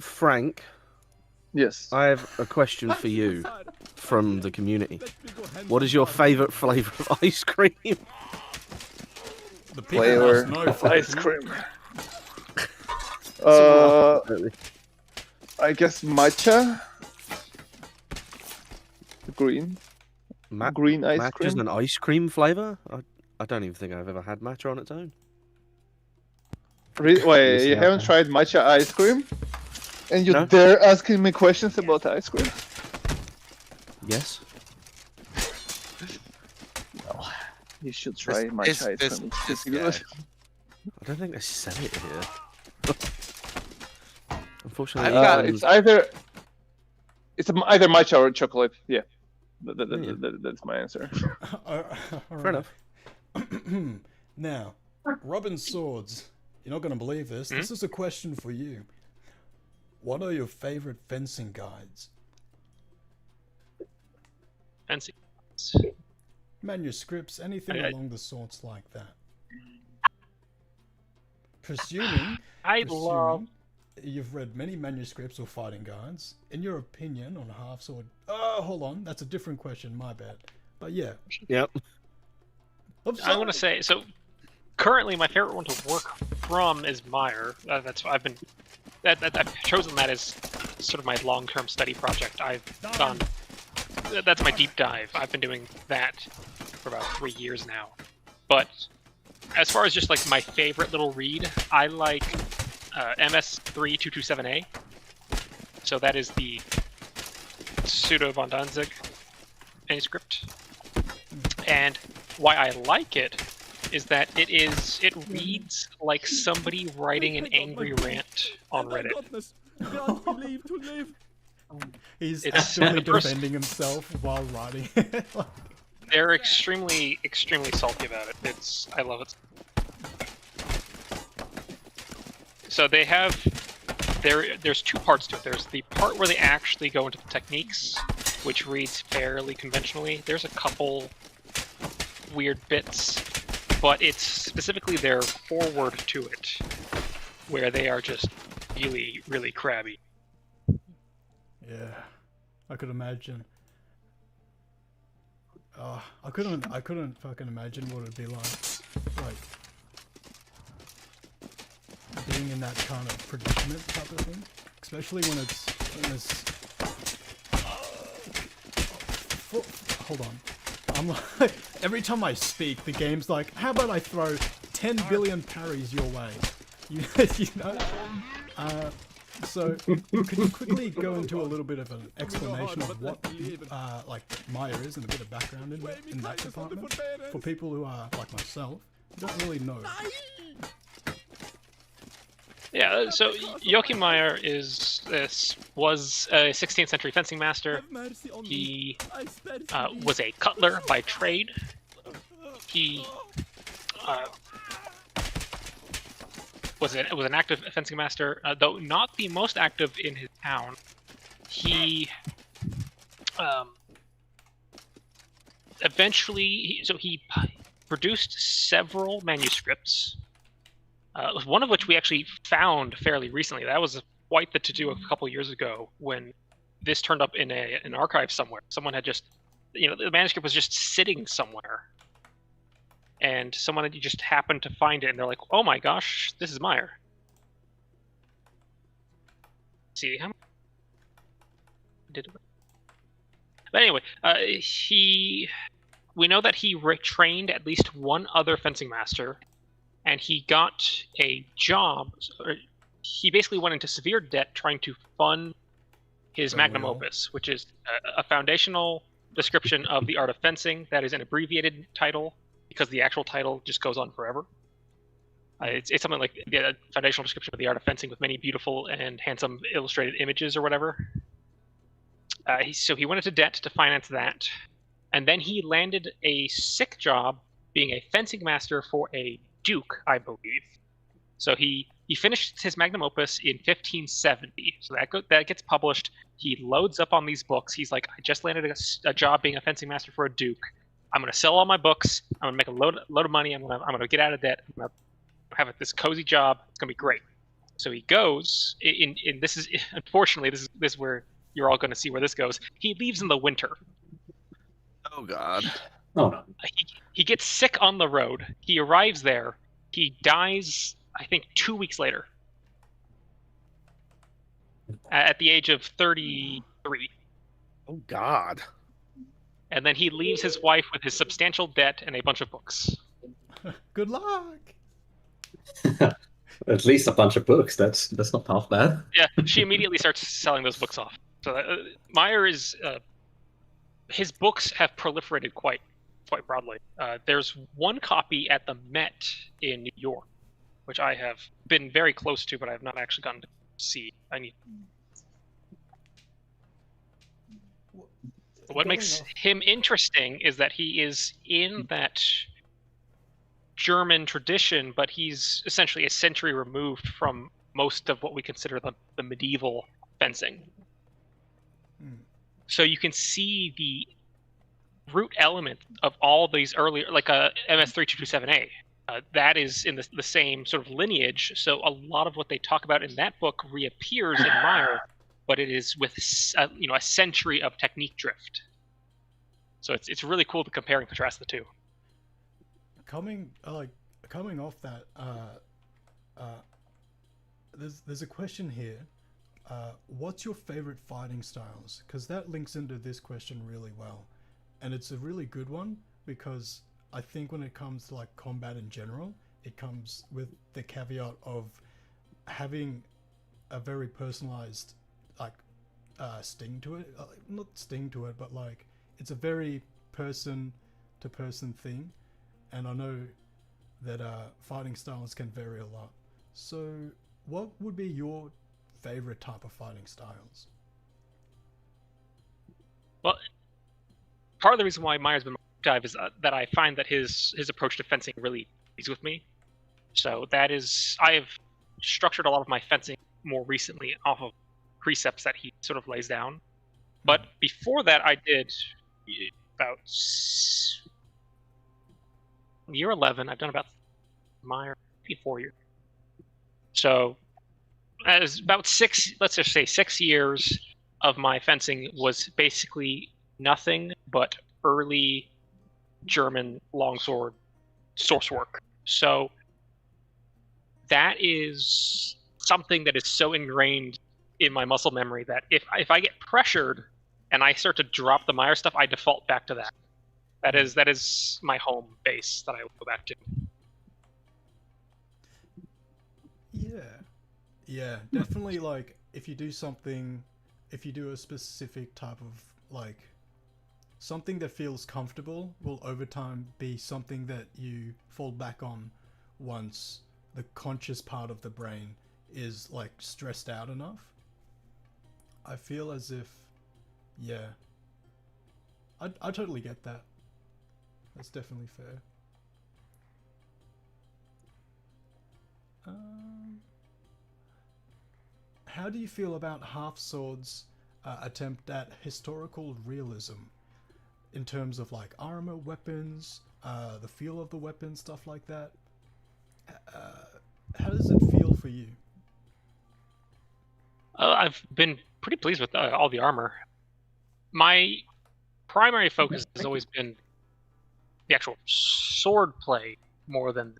[SPEAKER 4] Frank,
[SPEAKER 3] Yes.
[SPEAKER 4] I have a question for you from the community. What is your favourite flavour of ice cream?
[SPEAKER 1] The
[SPEAKER 3] Flavor
[SPEAKER 1] people must know
[SPEAKER 3] of ice cream.
[SPEAKER 4] Absolutely.
[SPEAKER 3] I guess matcha. Green. Green ice
[SPEAKER 4] Matcha's
[SPEAKER 3] cream.
[SPEAKER 4] an ice cream flavour? I don't even think I've ever had matcha on its own.
[SPEAKER 3] Wait, you haven't tried matcha ice cream? And you
[SPEAKER 4] No?
[SPEAKER 3] dare asking me questions about ice cream?
[SPEAKER 4] Yes.
[SPEAKER 3] No. You should try matcha ice cream. It's good.
[SPEAKER 4] I don't think they sell it here. Unfortunately,
[SPEAKER 3] It's either matcha or chocolate. Yeah. That's my answer.
[SPEAKER 4] fair enough.
[SPEAKER 1] Now, RobinSwords, you're not going to believe this. This is a question for you. What are your favorite fencing guides?
[SPEAKER 7] Fancy.
[SPEAKER 1] Manuscripts, anything along the sorts like that. Presuming you've read many manuscripts or fighting guides. In your opinion on HalfSword... Oh, hold on. That's a different question. My bad. But yeah.
[SPEAKER 4] Yep.
[SPEAKER 7] I want to say, so currently my favorite one to work from is Meyer. I've chosen that as sort of my long-term study project. That's my deep dive. I've been doing that for about 3 years now. But as far as just like my favorite little read, I like MS-3227A. So that is the Pseudo von Danzig manuscript. And why I like it is that it reads like somebody writing an angry rant on Reddit.
[SPEAKER 1] He's actually defending himself while writing.
[SPEAKER 7] They're extremely salty about it. I love it. So they have there's two parts to it. There's the part where they actually go into the techniques, which reads fairly conventionally. There's a couple weird bits, but it's specifically their forward to it, where they are just really, really crabby.
[SPEAKER 1] Yeah, I could imagine. I couldn't fucking imagine what it'd be like being in that kind of predicament type of thing, especially when it's hold on. I'm like, every time I speak, the game's like, how about I throw 10 billion parries your way? You know? So, could you quickly go into a little bit of an explanation of what like Maya is and a bit of background in that department for people who are like myself who don't really know?
[SPEAKER 7] Yeah, so Joachim Meyer was a 16th century fencing master. He was a cutler by trade. He was an active fencing master, though not the most active in his town. He eventually he produced several manuscripts. One of which we actually found fairly recently. That was quite the to-do a couple years ago when this turned up in an archive somewhere. Someone had just, the manuscript was just sitting somewhere. And someone had just happened to find it, and they're like, oh my gosh, this is Meyer. Let's see, how did it? But anyway, we know that he trained at least one other fencing master, and he got a job. He basically went into severe debt trying to fund his
[SPEAKER 1] Don't
[SPEAKER 7] magnum
[SPEAKER 1] we all?
[SPEAKER 7] opus, which is a foundational description of the art of fencing. That is an abbreviated title because the actual title just goes on forever. It's something like the foundational description of the art of fencing with many beautiful and handsome illustrated images or whatever. So he went into debt to finance that, and then he landed a sick job being a fencing master for a duke, I believe. So he finished his magnum opus in 1570. So that gets published. He loads up on these books. He's like, I just landed a job being a fencing master for a duke. I'm gonna sell all my books. I'm gonna make a load of money. I'm gonna get out of debt. I'm gonna have this cozy job. It's gonna be great. So he goes. In this is unfortunately this is where you're all gonna see where this goes. He leaves in the winter.
[SPEAKER 4] Oh God.
[SPEAKER 5] Oh no.
[SPEAKER 7] He gets sick on the road. He arrives there. He dies, I think, 2 weeks later. At the age of 33.
[SPEAKER 4] Oh God.
[SPEAKER 7] And then he leaves his wife with his substantial debt and a bunch of books.
[SPEAKER 1] Good luck.
[SPEAKER 6] At least a bunch of books. That's not half bad.
[SPEAKER 7] Yeah, she immediately starts selling those books off. So Meyer is his books have proliferated quite broadly. There's one copy at the Met in New York, which I have been very close to, but I have not actually gotten to see. What makes him interesting is that he is in that German tradition, but he's essentially a century removed from most of what we consider the medieval fencing. So you can see the root element of all these earlier, like MS-3227A. That is in the same sort of lineage. So a lot of what they talk about in that book reappears in Meyer, but it is with a century of technique drift. So it's really cool to compare and contrast the two.
[SPEAKER 1] Coming off that, there's a question here. What's your favorite fighting styles? Because that links into this question really well, and it's a really good one because I think when it comes to like combat in general, it comes with the caveat of having a very personalized sting to it. Not sting to it, but like it's a very person to person thing, and I know that fighting styles can vary a lot. So what would be your favorite type of fighting styles?
[SPEAKER 7] Well, part of the reason why Meyer's been my dive is that I find that his approach to fencing really is with me. So that is, I have structured a lot of my fencing more recently off of precepts that he sort of lays down. But before that, I did about year 11. I've done about Meyer, maybe 4 years. So as about let's just say 6 years of my fencing was basically nothing but early German longsword source work. So that is something that is so ingrained in my muscle memory that if I get pressured and I start to drop the Meyer stuff, I default back to that. That is my home base that I will go back to.
[SPEAKER 1] Yeah, definitely. Like if you do a specific type of like something that feels comfortable will over time be something that you fall back on once the conscious part of the brain is like stressed out enough. I feel as if, yeah, I totally get that. That's definitely fair. How do you feel about HalfSword's attempt at historical realism in terms of like armor, weapons, the feel of the weapon, stuff like that? How does it feel for you?
[SPEAKER 7] I've been pretty pleased with all the armor. My primary focus has always been the actual sword play more than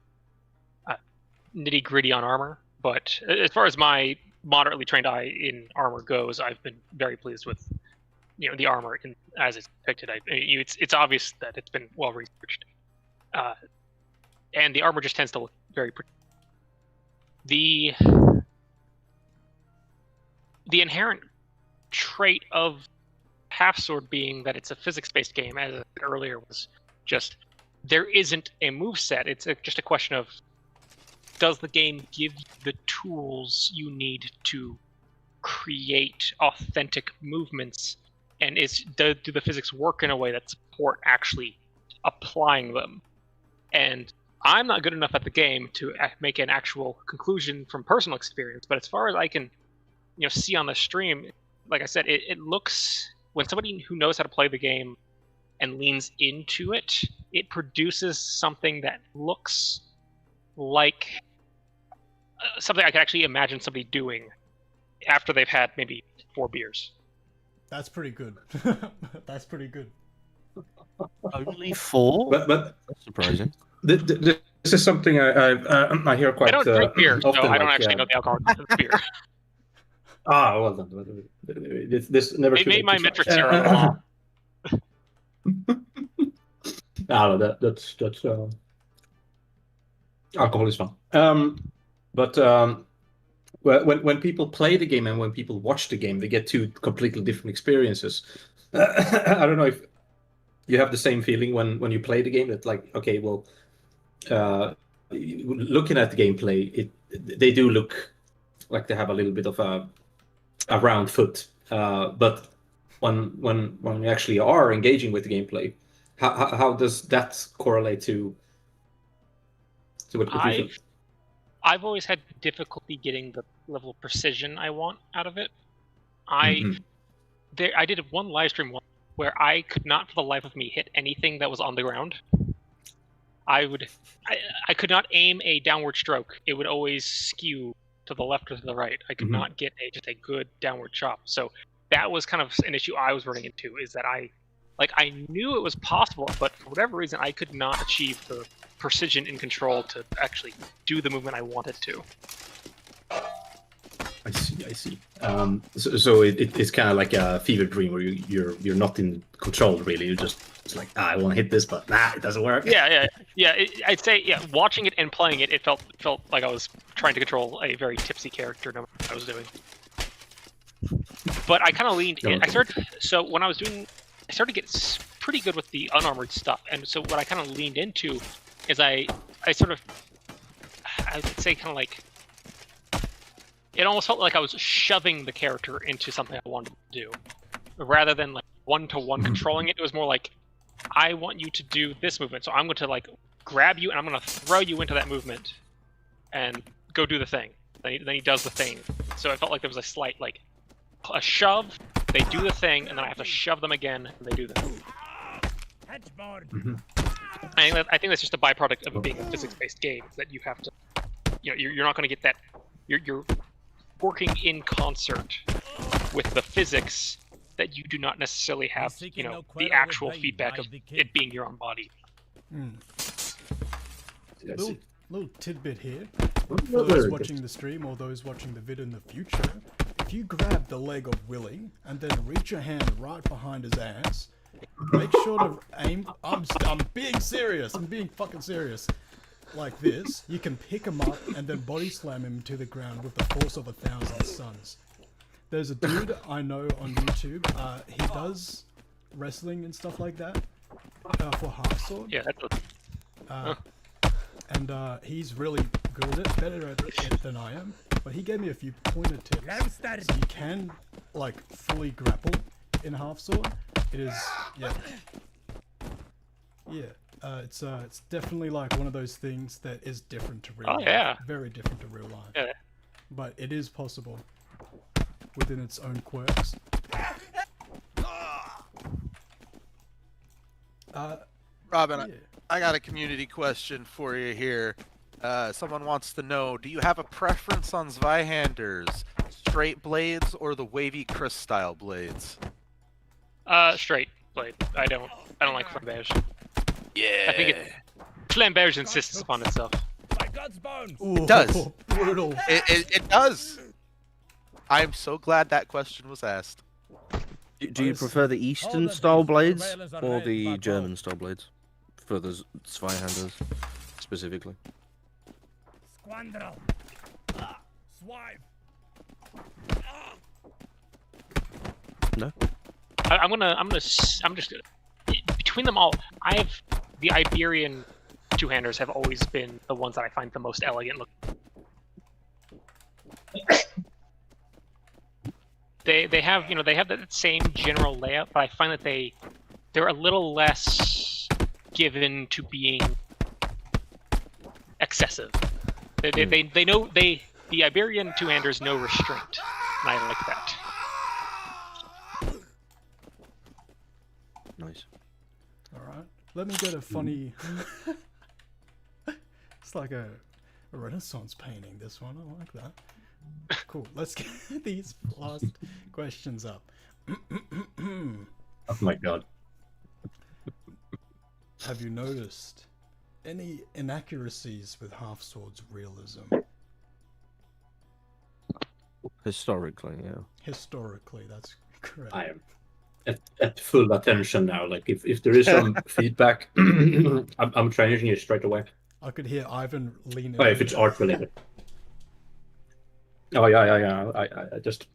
[SPEAKER 7] nitty gritty on armor. But as far as my moderately trained eye in armor goes, I've been very pleased with the armor as it's depicted. It's obvious that it's been well researched, and the armor just tends to look very pretty. The inherent trait of HalfSword being that it's a physics-based game, as I said earlier, was just there isn't a moveset. It's just a question of, does the game give you the tools you need to create authentic movements, and do the physics work in a way that support actually applying them? And I'm not good enough at the game to make an actual conclusion from personal experience, but as far as I can, see on the stream, like I said, it looks, when somebody who knows how to play the game and leans into it, it produces something that looks like something I could actually imagine somebody doing after they've had maybe 4 beers.
[SPEAKER 1] That's pretty good. That's pretty good.
[SPEAKER 4] Only 4?
[SPEAKER 6] But
[SPEAKER 4] That's surprising.
[SPEAKER 6] this is something I hear quite
[SPEAKER 7] I don't drink beer, so
[SPEAKER 6] often.
[SPEAKER 7] I don't actually know the alcohol content of beer.
[SPEAKER 6] Well then. This never.
[SPEAKER 7] They
[SPEAKER 6] should
[SPEAKER 7] made
[SPEAKER 6] be
[SPEAKER 7] my
[SPEAKER 6] too
[SPEAKER 7] metrics
[SPEAKER 6] much.
[SPEAKER 7] here wrong.
[SPEAKER 6] That's alcohol is fun. But when people play the game and when people watch the game, they get 2 completely different experiences. I don't know if you have the same feeling when you play the game. That like, okay, well, looking at the gameplay, they do look like they have a little bit of a round foot. But when you actually are engaging with the gameplay, how does that correlate to what you feel?
[SPEAKER 7] I've always had difficulty getting the level of precision I want out of it. I did one live stream once where I could not for the life of me hit anything that was on the ground. I could not aim a downward stroke. It would always skew to the left or to the right. I could not get just a good downward chop. So that was kind of an issue I was running into, is that I knew it was possible, but for whatever reason I could not achieve the precision and control to actually do the movement I wanted to.
[SPEAKER 6] I see. So it's kind of like a fever dream where you're not in control really. You're just, it's like, I want to hit this, but it doesn't work.
[SPEAKER 7] Yeah. I'd say watching it and playing it, it felt like I was trying to control a very tipsy character, no matter what I was doing. But I kind of leaned in. So when I was doing, I started to get pretty good with the unarmored stuff, and so what I kind of leaned into is I would say kind of like, it almost felt like I was shoving the character into something I wanted to do, rather than like one-to-one controlling it. It was more like, I want you to do this movement, so I'm going to like grab you and I'm going to throw you into that movement, and go do the thing. Then he does the thing. So it felt like there was a slight like a shove. They do the thing, and then I have to shove them again, and they do the thing. I think that's just a byproduct of being a physics-based game, that you have to, you're not going to get that. You're working in concert with the physics that you do not necessarily have, the actual feedback of it being your own body.
[SPEAKER 1] Little tidbit here. For those watching the stream or those watching the vid in the future, if you grab the leg of Willy and then reach your hand right behind his ass, make sure to aim. I'm being serious. I'm being fucking serious. Like this, you can pick him up and then body slam him to the ground with the force of 1,000 suns. There's a dude I know on YouTube. He does wrestling and stuff like that for HalfSword.
[SPEAKER 7] Yeah, that's
[SPEAKER 1] and he's really good at it, better at it than I am. But he gave me a few pointer tips. So you can like fully grapple in HalfSword. It is, it's definitely like one of those things that is different to real life.
[SPEAKER 7] Yeah.
[SPEAKER 1] Very different to real life.
[SPEAKER 7] Yeah.
[SPEAKER 1] But it is possible within its own quirks.
[SPEAKER 2] Robin, I got a community question for you here. Someone wants to know, do you have a preference on Zweihanders? Straight blades or the wavy Chris style blades?
[SPEAKER 7] Straight blade. I don't like flambeige.
[SPEAKER 2] Yeah.
[SPEAKER 7] I think flambeige insists upon itself.
[SPEAKER 2] It does.
[SPEAKER 1] Brutal.
[SPEAKER 2] It does. I am so glad that question was asked.
[SPEAKER 4] Do you prefer the Eastern style blades or the German style blades for the Zweihanders specifically? No.
[SPEAKER 7] I'm just between them all. The Iberian two-handers have always been the ones that I find the most elegant looking. They have that same general layout, but I find that they're a little less given to being excessive. They know the Iberian two-handers know restraint, and I like that.
[SPEAKER 4] Nice.
[SPEAKER 1] Alright. Let me get a funny... It's like a Renaissance painting, this one. I like that. Cool. Let's get these last questions up.
[SPEAKER 6] Oh my god.
[SPEAKER 1] Have you noticed any inaccuracies with HalfSword's realism?
[SPEAKER 4] Historically, yeah.
[SPEAKER 1] Historically, that's correct.
[SPEAKER 6] I am at full attention now. Like if there is some feedback, I'm changing it straight away.
[SPEAKER 1] I could hear Ivan lean in.
[SPEAKER 6] Oh, if it's art related. Oh yeah. I just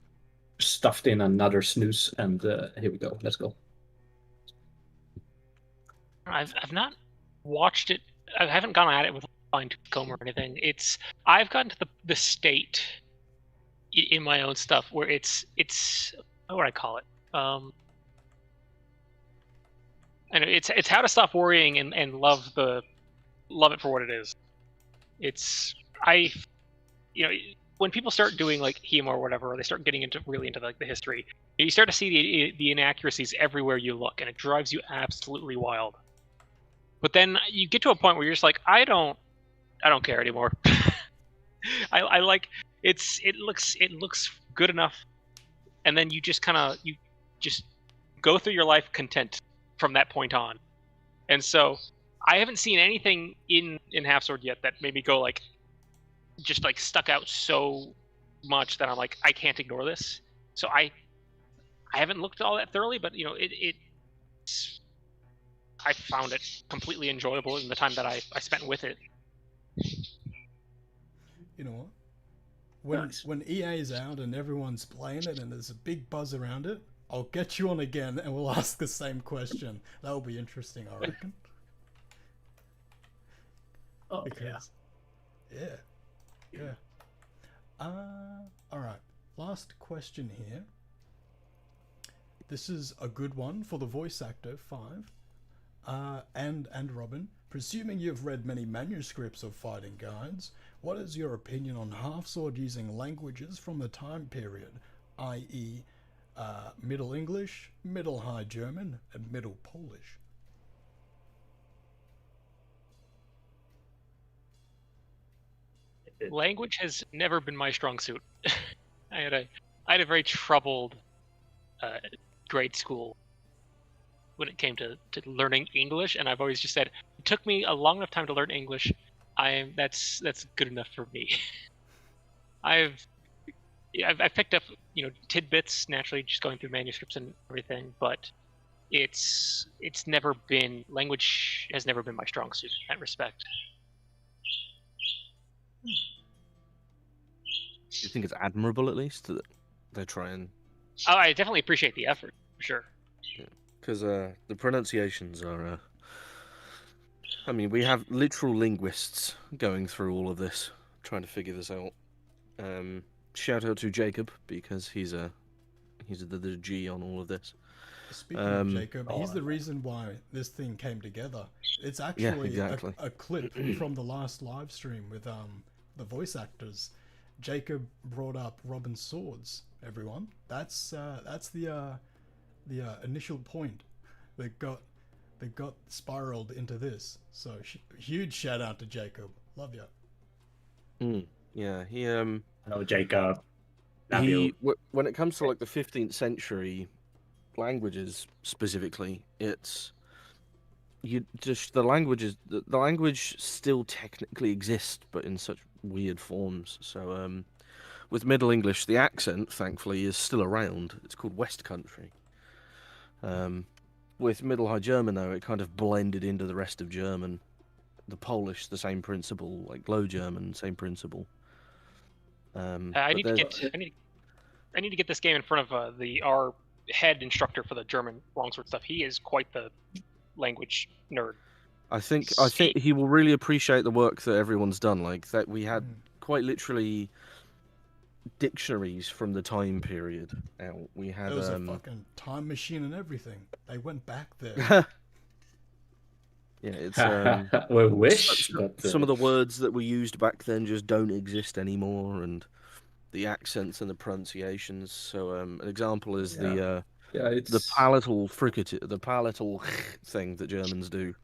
[SPEAKER 6] stuffed in another snooze, and here we go. Let's go.
[SPEAKER 7] I've not watched it. I haven't gone at it with a fine-tooth comb or anything. I've gotten to the state in my own stuff where it's what would I call it? And it's how to stop worrying and love it for what it is. When people start doing like HEMA or whatever, or they start getting really into like the history, you start to see the inaccuracies everywhere you look, and it drives you absolutely wild. But then you get to a point where you're just like, I don't care anymore. I like it looks good enough, and then you just go through your life content from that point on. And so I haven't seen anything in HalfSword yet that made me go like, just like stuck out so much that I'm like, I can't ignore this. So I haven't looked all that thoroughly, but I found it completely enjoyable in the time that I spent with it.
[SPEAKER 1] You know what? When EA is out and everyone's playing it and there's a big buzz around it, I'll get you on again and we'll ask the same question. That'll be interesting, I reckon.
[SPEAKER 6] Oh,
[SPEAKER 1] because, yeah. Alright. Last question here. This is a good one for the voice actor, 5. And Robin, presuming you've read many manuscripts of fighting guides, what is your opinion on HalfSword using languages from the time period, i.e. Middle English, Middle High German, and Middle Polish?
[SPEAKER 7] Language has never been my strong suit. I had a very troubled grade school when it came to learning English, and I've always just said it took me a long enough time to learn English. That's good enough for me. I've picked up tidbits naturally just going through manuscripts and everything, but language has never been my strong suit in that respect.
[SPEAKER 4] Do you think it's admirable, at least, that they try and...
[SPEAKER 7] Oh, I definitely appreciate the effort, for sure.
[SPEAKER 4] Because the pronunciations are... I mean, we have literal linguists going through all of this, trying to figure this out. Shout out to Jacob, because he's the G on all of this.
[SPEAKER 1] Speaking of Jacob, he's the reason why this thing came together. It's actually a clip from the last live stream with the voice actors. Jacob brought up RobinSwords. Everyone, that's the initial point that got spiraled into this. So huge shout out to Jacob. Love you.
[SPEAKER 4] Yeah, he
[SPEAKER 6] Hello, Jacob.
[SPEAKER 4] When it comes to like the 15th century languages specifically, it's the language still technically exists, but in such weird forms. So with Middle English, the accent thankfully is still around. It's called West Country. With Middle High German, though, it kind of blended into the rest of German. The Polish, the same principle. Like Low German, same principle.
[SPEAKER 7] I need to get this game in front of the our head instructor for the German longsword stuff. He is quite the language nerd.
[SPEAKER 4] I think he will really appreciate the work that everyone's done. Like that, we had quite literally dictionaries from the time period. We had
[SPEAKER 1] There was a fucking time machine and everything. They went back there.
[SPEAKER 4] yeah, it's
[SPEAKER 6] we wish. But,
[SPEAKER 4] some of the words that were used back then just don't exist anymore, and the accents and the pronunciations. So an example is the palatal fricative, the palatal thing that Germans do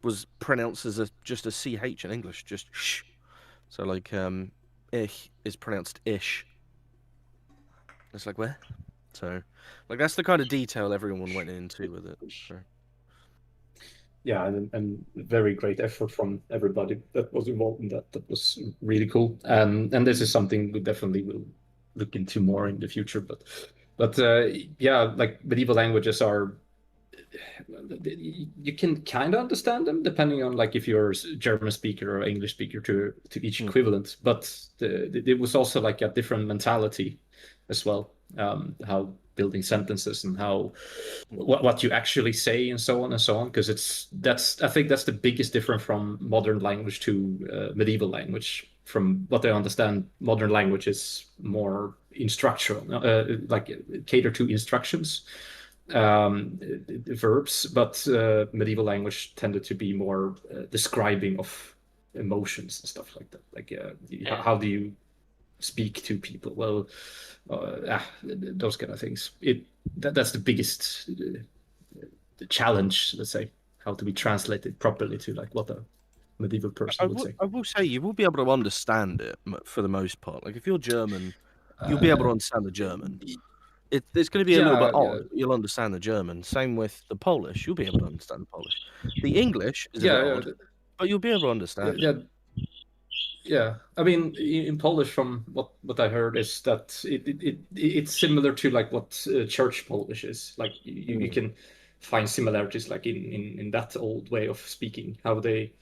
[SPEAKER 4] was pronounced as just a ch in English, just sh. So like ich is pronounced ish. It's like where? So like that's the kind of detail everyone went into with it. So.
[SPEAKER 6] Yeah, and very great effort from everybody that was involved in that. That was really cool. And this is something we definitely will look into more in the future. But yeah, like medieval languages are, you can kind of understand them depending on like if you're a German speaker or English speaker to each equivalent. But it was also like a different mentality as well. How building sentences and how what you actually say and so on, because I think that's the biggest difference from modern language to medieval language. From what I understand, modern language is more instructional, like cater to instructions, verbs, but medieval language tended to be more describing of emotions and stuff like that. Like how do you speak to people? Well, those kind of things. That's the biggest challenge, let's say, how to be translated properly to like what a medieval person would say.
[SPEAKER 4] I will say you will be able to understand it for the most part. Like if you're German, you'll be able to understand the German. It's going to be a little bit odd. But you'll understand the German. Same with the Polish. You'll be able to understand the Polish. The English is a bit odd, but you'll be able to understand it.
[SPEAKER 6] Yeah, I mean, in Polish, from what I heard, is that it's similar to like what church Polish is. Like you can find similarities, like in that old way of speaking, how they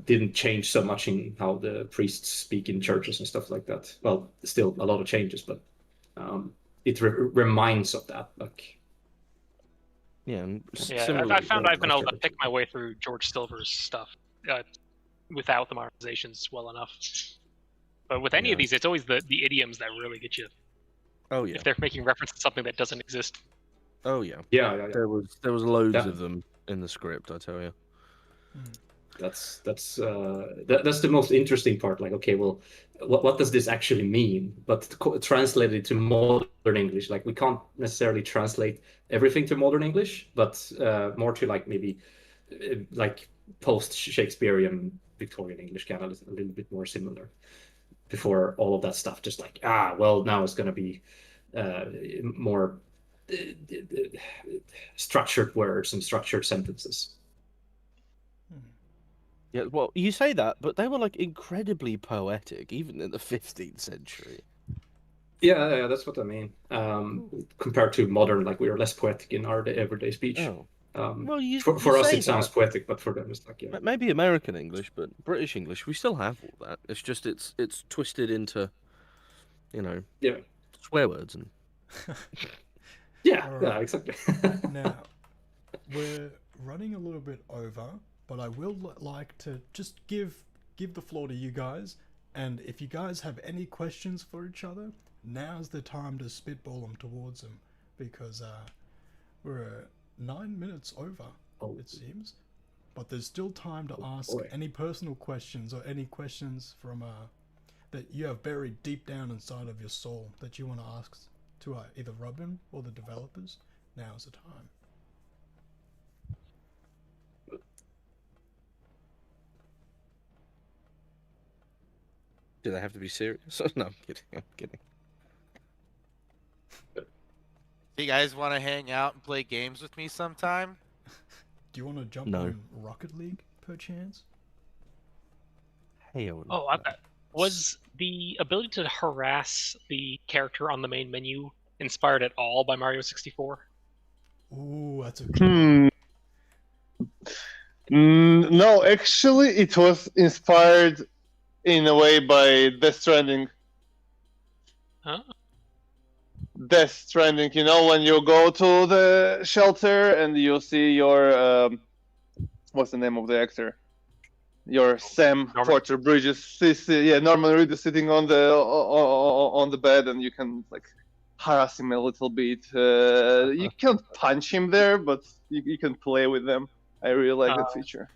[SPEAKER 6] didn't change so much in how the priests speak in churches and stuff like that. Well, still a lot of changes, but it reminds of that. Like,
[SPEAKER 7] I found I've been able to pick my way through George Silver's stuff. Without the modernizations well enough. But with any of these, it's always the idioms that really get you.
[SPEAKER 4] Oh yeah.
[SPEAKER 7] If they're making reference to something that doesn't exist.
[SPEAKER 4] Oh yeah.
[SPEAKER 6] Yeah.
[SPEAKER 4] There was loads of them in the script, I tell you.
[SPEAKER 6] That's the most interesting part. Like, okay, well, what does this actually mean? But translated to modern English, like we can't necessarily translate everything to modern English, but more to like maybe like post-Shakespearean Victorian English, kind of a little bit more similar. Before all of that stuff, just like well, now it's going to be more structured words and structured sentences.
[SPEAKER 4] Yeah, well, you say that, but they were like incredibly poetic, even in the 15th century.
[SPEAKER 6] Yeah, that's what I mean. Compared to modern, like we are less poetic in our everyday speech.
[SPEAKER 4] Oh.
[SPEAKER 6] Well, for us it sounds poetic, but for them it's like
[SPEAKER 4] maybe American English, but British English we still have all that. It's just it's twisted into, swear words and.
[SPEAKER 6] Yeah, exactly.
[SPEAKER 1] Now we're running a little bit over, but I will like to just give the floor to you guys, and if you guys have any questions for each other, now's the time to spitball them towards them, because we're 9 minutes over, it seems, but there's still time to ask any personal questions or any questions from that you have buried deep down inside of your soul that you want to ask to either Robin or the developers. Now's the time.
[SPEAKER 4] Do they have to be serious? No, I'm kidding.
[SPEAKER 2] Do you guys want to hang out and play games with me sometime?
[SPEAKER 1] Do you want to jump on Rocket League, perchance?
[SPEAKER 4] Hey,
[SPEAKER 7] was the ability to harass the character on the main menu inspired at all by Mario 64?
[SPEAKER 1] Ooh, that's a
[SPEAKER 3] No, actually, it was inspired in a way by Death Stranding.
[SPEAKER 7] Huh?
[SPEAKER 3] Death Stranding. You know, when you go to the shelter and you see your what's the name of the actor? Your Sam
[SPEAKER 7] Norman.
[SPEAKER 3] Porter Bridges. Yeah, Norman Reedus sitting on the bed, and you can like harass him a little bit. You can't punch him there, but you can play with them. I really like that feature.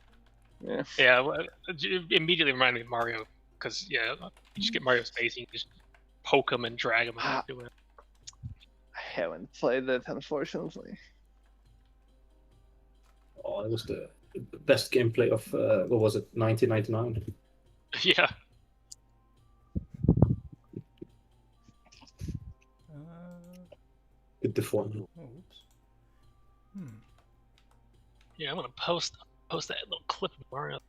[SPEAKER 3] Yeah.
[SPEAKER 7] Yeah, well, it immediately reminded me of Mario, because yeah, you just get Mario's face and you just poke him and drag him and do it.
[SPEAKER 3] I haven't played that, unfortunately.
[SPEAKER 6] Oh, it was the best gameplay of what was it, 1999?
[SPEAKER 7] Yeah.
[SPEAKER 6] With the form.
[SPEAKER 1] Oh, oops.
[SPEAKER 7] Yeah, I'm gonna post that little clip of Mario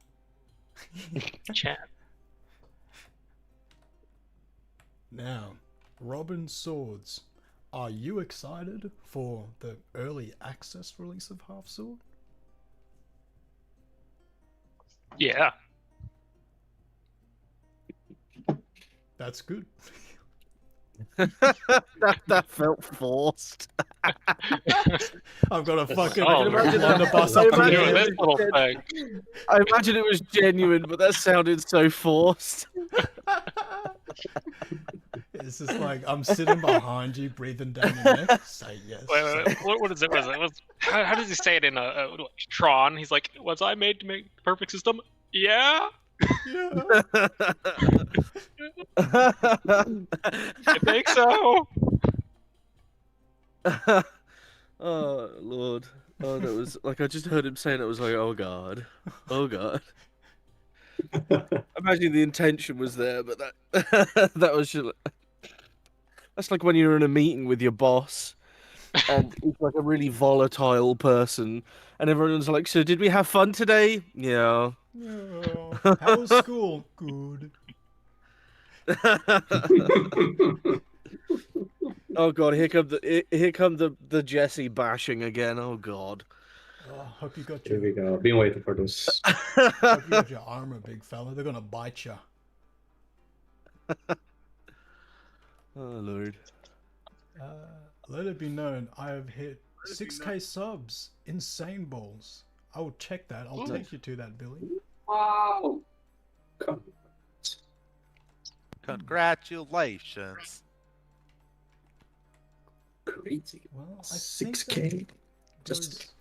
[SPEAKER 7] chat.
[SPEAKER 1] Now, RobinSwords, are you excited for the early access release of HalfSword?
[SPEAKER 7] Yeah.
[SPEAKER 1] That's good.
[SPEAKER 4] that felt forced.
[SPEAKER 1] I've got a fucking
[SPEAKER 7] Oh,
[SPEAKER 1] line to bus up
[SPEAKER 7] I'm
[SPEAKER 1] to
[SPEAKER 7] doing
[SPEAKER 1] you.
[SPEAKER 7] this little thing.
[SPEAKER 4] I imagine it was genuine, but that sounded so forced.
[SPEAKER 1] It's just like, I'm sitting behind you, breathing down your neck. Say yes.
[SPEAKER 7] Wait. What is it? How does he say it in Tron? He's like, "Was I made to make the perfect system?" Yeah.
[SPEAKER 1] Yeah.
[SPEAKER 7] I think so.
[SPEAKER 4] Oh Lord! Oh, that was like I just heard him saying it. I was like, oh God, oh God. Imagine the intention was there, but that that was just. That's like when you're in a meeting with your boss, and he's like a really volatile person, and everyone's like, "So did we have fun today?" Yeah.
[SPEAKER 1] Yeah. How was school? Good.
[SPEAKER 4] Oh God! Here come the Jesse bashing again. Oh God!
[SPEAKER 1] Oh, hope you got
[SPEAKER 6] Here we
[SPEAKER 1] your
[SPEAKER 6] go. Been waiting for this.
[SPEAKER 1] hope you got your armor, big fella. They're gonna bite you.
[SPEAKER 4] Oh Lord!
[SPEAKER 1] Let it be known, I have hit 6K subs. Insane balls. I will check that. I'll take you to that, Billy.
[SPEAKER 6] Wow.
[SPEAKER 2] Congratulations.
[SPEAKER 6] Crazy.
[SPEAKER 1] Well, I
[SPEAKER 6] 6K. Just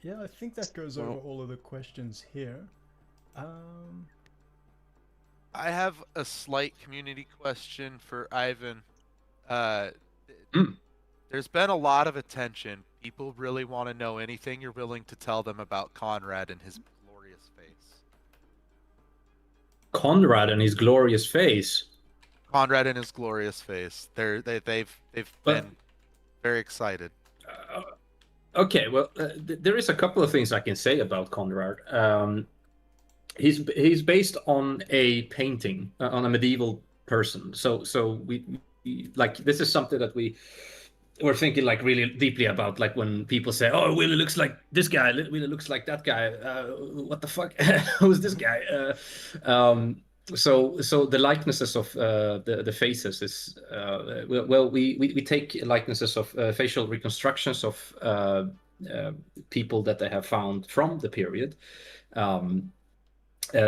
[SPEAKER 1] yeah, I think that goes over all of the questions here.
[SPEAKER 2] I have a slight community question for Ivan. There's been a lot of attention. People really want to know anything you're willing to tell them about Conrad and his glorious face.
[SPEAKER 6] Conrad and his glorious face.
[SPEAKER 2] Conrad and his glorious face. They've been very excited.
[SPEAKER 6] Okay, well, there is a couple of things I can say about Conrad. He's based on a painting on a medieval person. So we like this is something that we're thinking like really deeply about. Like when people say, "Oh, Willie looks like this guy. Willie looks like that guy. What the fuck? Who's this guy?" So the likenesses of the faces is we take likenesses of facial reconstructions of people that they have found from the period.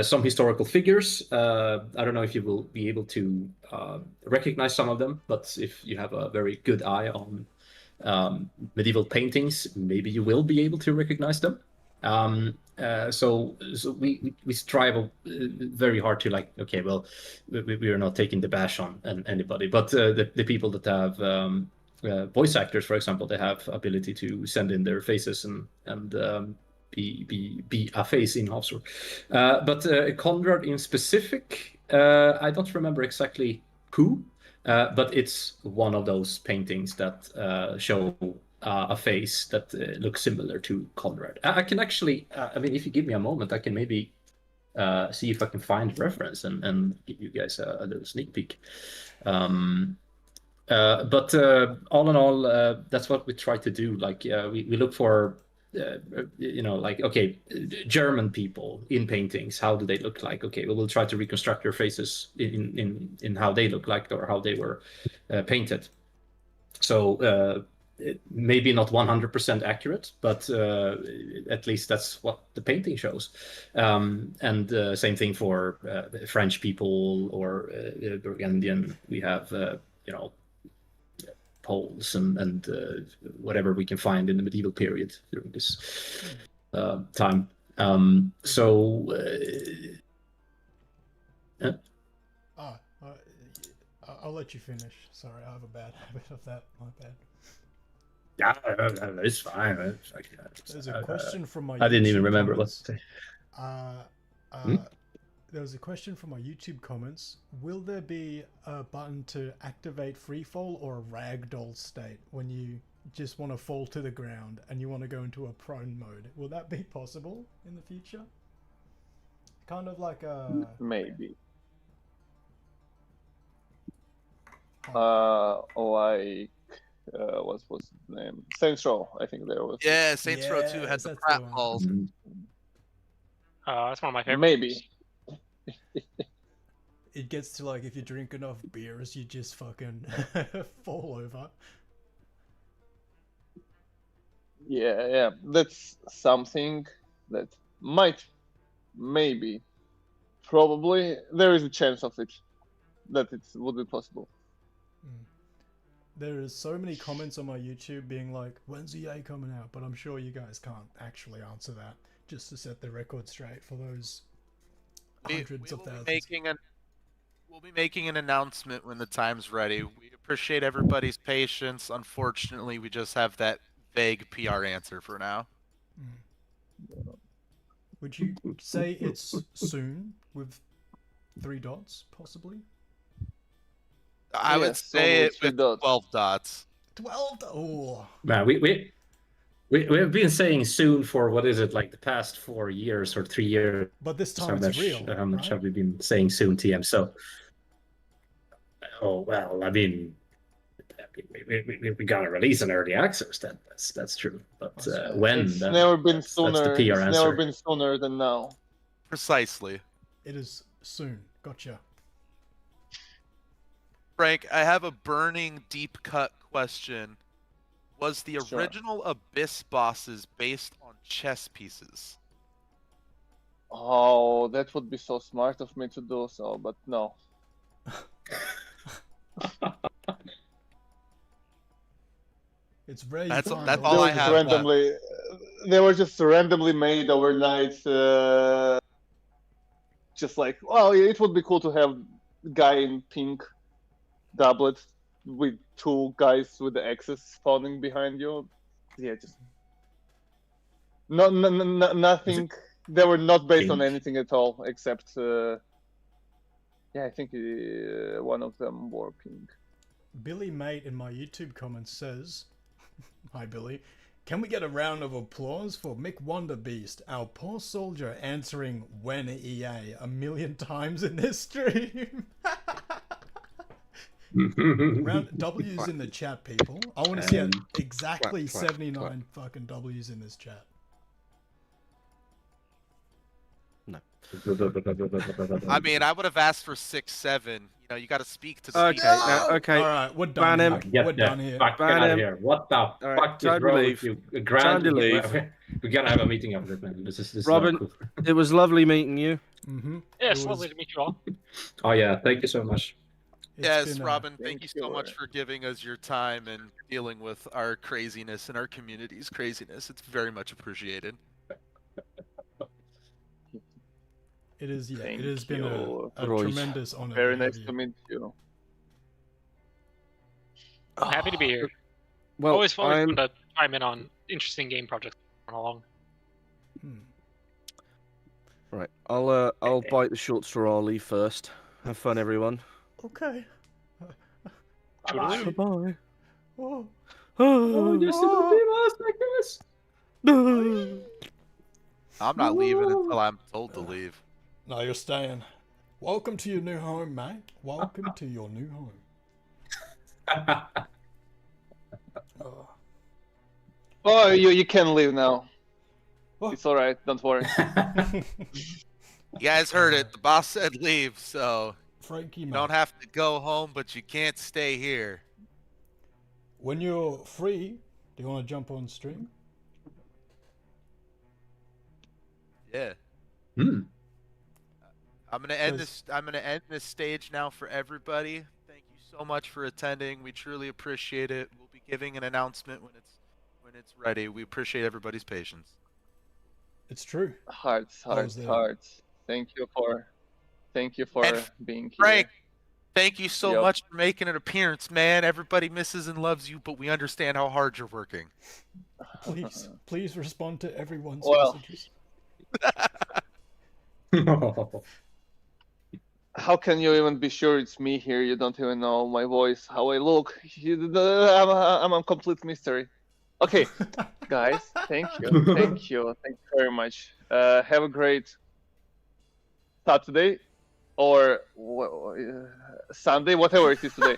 [SPEAKER 6] Some historical figures. I don't know if you will be able to recognize some of them, but if you have a very good eye on medieval paintings, maybe you will be able to recognize them. So we strive very hard to like, okay, well, we are not taking the bash on anybody, but the people that have voice actors, for example, they have ability to send in their faces and be a face in HalfSword. But Conrad in specific, I don't remember exactly who, but it's one of those paintings that show a face that looks similar to Conrad. I can actually, I mean, if you give me a moment, I can maybe see if I can find a reference and give you guys a little sneak peek. But all in all, that's what we try to do. Like we look for you know, like, okay, German people in paintings, how do they look like? Okay, we'll try to reconstruct your faces in how they look like or how they were painted. So maybe not 100% accurate, but at least that's what the painting shows. And same thing for French people or Burgundian. We have, you know, Poles and whatever we can find in the medieval period during this time.
[SPEAKER 1] I'll let you finish. Sorry, I have a bad habit of that. My bad.
[SPEAKER 6] Yeah, it's fine.
[SPEAKER 1] There's a question from my
[SPEAKER 6] I didn't even
[SPEAKER 1] YouTube
[SPEAKER 6] remember
[SPEAKER 1] comments.
[SPEAKER 6] what to say.
[SPEAKER 1] There was a question from my YouTube comments. Will there be a button to activate freefall or a ragdoll state when you just want to fall to the ground and you want to go into a prone mode? Will that be possible in the future? Kind of like a...
[SPEAKER 3] Maybe. What was the name? Saints Row, I think there was.
[SPEAKER 2] Yeah, Saints Row 2 had the
[SPEAKER 1] that's
[SPEAKER 2] prat
[SPEAKER 1] the one.
[SPEAKER 2] balls.
[SPEAKER 7] That's one of my favorites.
[SPEAKER 3] Maybe.
[SPEAKER 1] It gets to like if you drink enough beers, you just fucking fall over.
[SPEAKER 3] Yeah, that's something that maybe, probably, there is a chance of it, that it would be possible.
[SPEAKER 1] There is so many comments on my YouTube being like, when's EA coming out? But I'm sure you guys can't actually answer that, just to set the record straight for those hundreds of thousands.
[SPEAKER 2] We'll be making an announcement when the time's ready. We appreciate everybody's patience. Unfortunately, we just have that vague PR answer for now.
[SPEAKER 1] Would you say it's soon with 3 dots, possibly?
[SPEAKER 2] I would say it with 12 dots.
[SPEAKER 1] 12? Oh.
[SPEAKER 6] Man, we've been saying soon for, what is it, like the past 4 years or 3 years.
[SPEAKER 1] But this time it's real.
[SPEAKER 6] How much
[SPEAKER 1] right?
[SPEAKER 6] have we been saying soon, TM? So, oh, well, I mean, we got to release an early access. That's true. But when?
[SPEAKER 3] It's never been sooner.
[SPEAKER 6] That's the PR
[SPEAKER 3] it's
[SPEAKER 6] answer.
[SPEAKER 3] never been sooner than now.
[SPEAKER 2] Precisely.
[SPEAKER 1] It is soon. Gotcha.
[SPEAKER 2] Frank, I have a burning, deep-cut question. Was the original Abyss bosses based on chess pieces?
[SPEAKER 3] Oh, that would be so smart of me to do so, but no.
[SPEAKER 1] It's very
[SPEAKER 2] That's
[SPEAKER 1] fun.
[SPEAKER 2] all I have.
[SPEAKER 3] They were just randomly made overnight. Just like, well, it would be cool to have guy in pink doublet with 2 guys with the axes spawning behind you. Yeah, just nothing. They were not based on anything at all, except yeah, I think one of them wore pink.
[SPEAKER 1] Billy Mate in my YouTube comments says, "Hi Billy, can we get a round of applause for Mick Wonderbeast, our poor soldier answering when EA 1,000,000 times in this stream?" Round W's in the chat, people. I want to see exactly 79 fucking W's in this chat.
[SPEAKER 4] No.
[SPEAKER 2] I mean, I would have asked for 6, 7. You know, you got to speak to the
[SPEAKER 4] Okay,
[SPEAKER 2] people.
[SPEAKER 4] okay.
[SPEAKER 1] All right, we're done.
[SPEAKER 4] Ban him.
[SPEAKER 1] We're done here.
[SPEAKER 6] Fuck out of here. What the fuck is wrong with you?
[SPEAKER 4] Time to leave.
[SPEAKER 6] We gotta have a meeting after this, man. This is
[SPEAKER 4] Robin,
[SPEAKER 6] not cool.
[SPEAKER 4] it was lovely meeting you.
[SPEAKER 1] Mm-hmm.
[SPEAKER 7] Yeah, it's lovely to meet you all.
[SPEAKER 6] Oh yeah, thank you so much.
[SPEAKER 2] Yes, Robin, thank you so much for giving us your time and dealing with our craziness and our community's craziness. It's very much appreciated.
[SPEAKER 1] It is, yeah.
[SPEAKER 3] Thank
[SPEAKER 1] it has been
[SPEAKER 3] you.
[SPEAKER 1] a
[SPEAKER 4] Royce.
[SPEAKER 1] tremendous honor.
[SPEAKER 3] Very
[SPEAKER 1] to have
[SPEAKER 3] nice
[SPEAKER 1] you.
[SPEAKER 3] to meet you.
[SPEAKER 7] I'm happy to be here.
[SPEAKER 4] Well,
[SPEAKER 7] Always fun to chime in on interesting game projects going along.
[SPEAKER 4] Right, I'll bite the short straw. I'll leave first. Have fun, everyone.
[SPEAKER 1] Okay.
[SPEAKER 7] Toodaloo.
[SPEAKER 4] Bye.
[SPEAKER 1] Oh.
[SPEAKER 6] Oh, you're still leave us like this?
[SPEAKER 2] I'm not leaving until I'm told to leave.
[SPEAKER 1] No, you're staying. Welcome to your new home, mate. Welcome to your new home. Oh.
[SPEAKER 3] Oh, you can leave now.
[SPEAKER 1] Oh.
[SPEAKER 3] It's all right. Don't worry.
[SPEAKER 2] You guys heard it. The boss said leave, so
[SPEAKER 1] Frankie,
[SPEAKER 2] you
[SPEAKER 1] man.
[SPEAKER 2] don't have to go home, but you can't stay here.
[SPEAKER 1] When you're free, do you want to jump on stream?
[SPEAKER 2] Yeah.
[SPEAKER 6] Hmm.
[SPEAKER 2] I'm gonna end
[SPEAKER 1] Because-
[SPEAKER 2] this. I'm gonna end this stage now for everybody. Thank you so much for attending. We truly appreciate it. We'll be giving an announcement when it's ready. We appreciate everybody's patience.
[SPEAKER 1] It's true.
[SPEAKER 3] Hearts,
[SPEAKER 1] I was
[SPEAKER 3] hearts,
[SPEAKER 1] there.
[SPEAKER 3] hearts. Thank you for
[SPEAKER 2] And
[SPEAKER 3] being here.
[SPEAKER 2] Frank, thank you so
[SPEAKER 3] Yep.
[SPEAKER 2] much for making an appearance, man. Everybody misses and loves you, but we understand how hard you're working.
[SPEAKER 1] Please respond to everyone's
[SPEAKER 3] Well.
[SPEAKER 1] messages.
[SPEAKER 3] How can you even be sure it's me here? You don't even know my voice, how I look. I'm a complete mystery. Okay, guys, thank you very much. Have a great Saturday or Sunday, whatever it is today.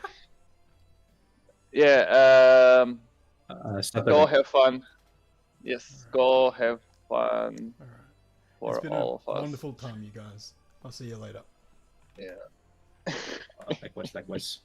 [SPEAKER 3] Yeah,
[SPEAKER 6] Saturday.
[SPEAKER 3] go have fun. Yes, go have fun
[SPEAKER 1] All right.
[SPEAKER 3] for
[SPEAKER 1] It's been
[SPEAKER 3] all
[SPEAKER 1] a
[SPEAKER 3] of us.
[SPEAKER 1] wonderful time, you guys. I'll see you later.
[SPEAKER 3] Yeah.
[SPEAKER 6] Likewise, likewise.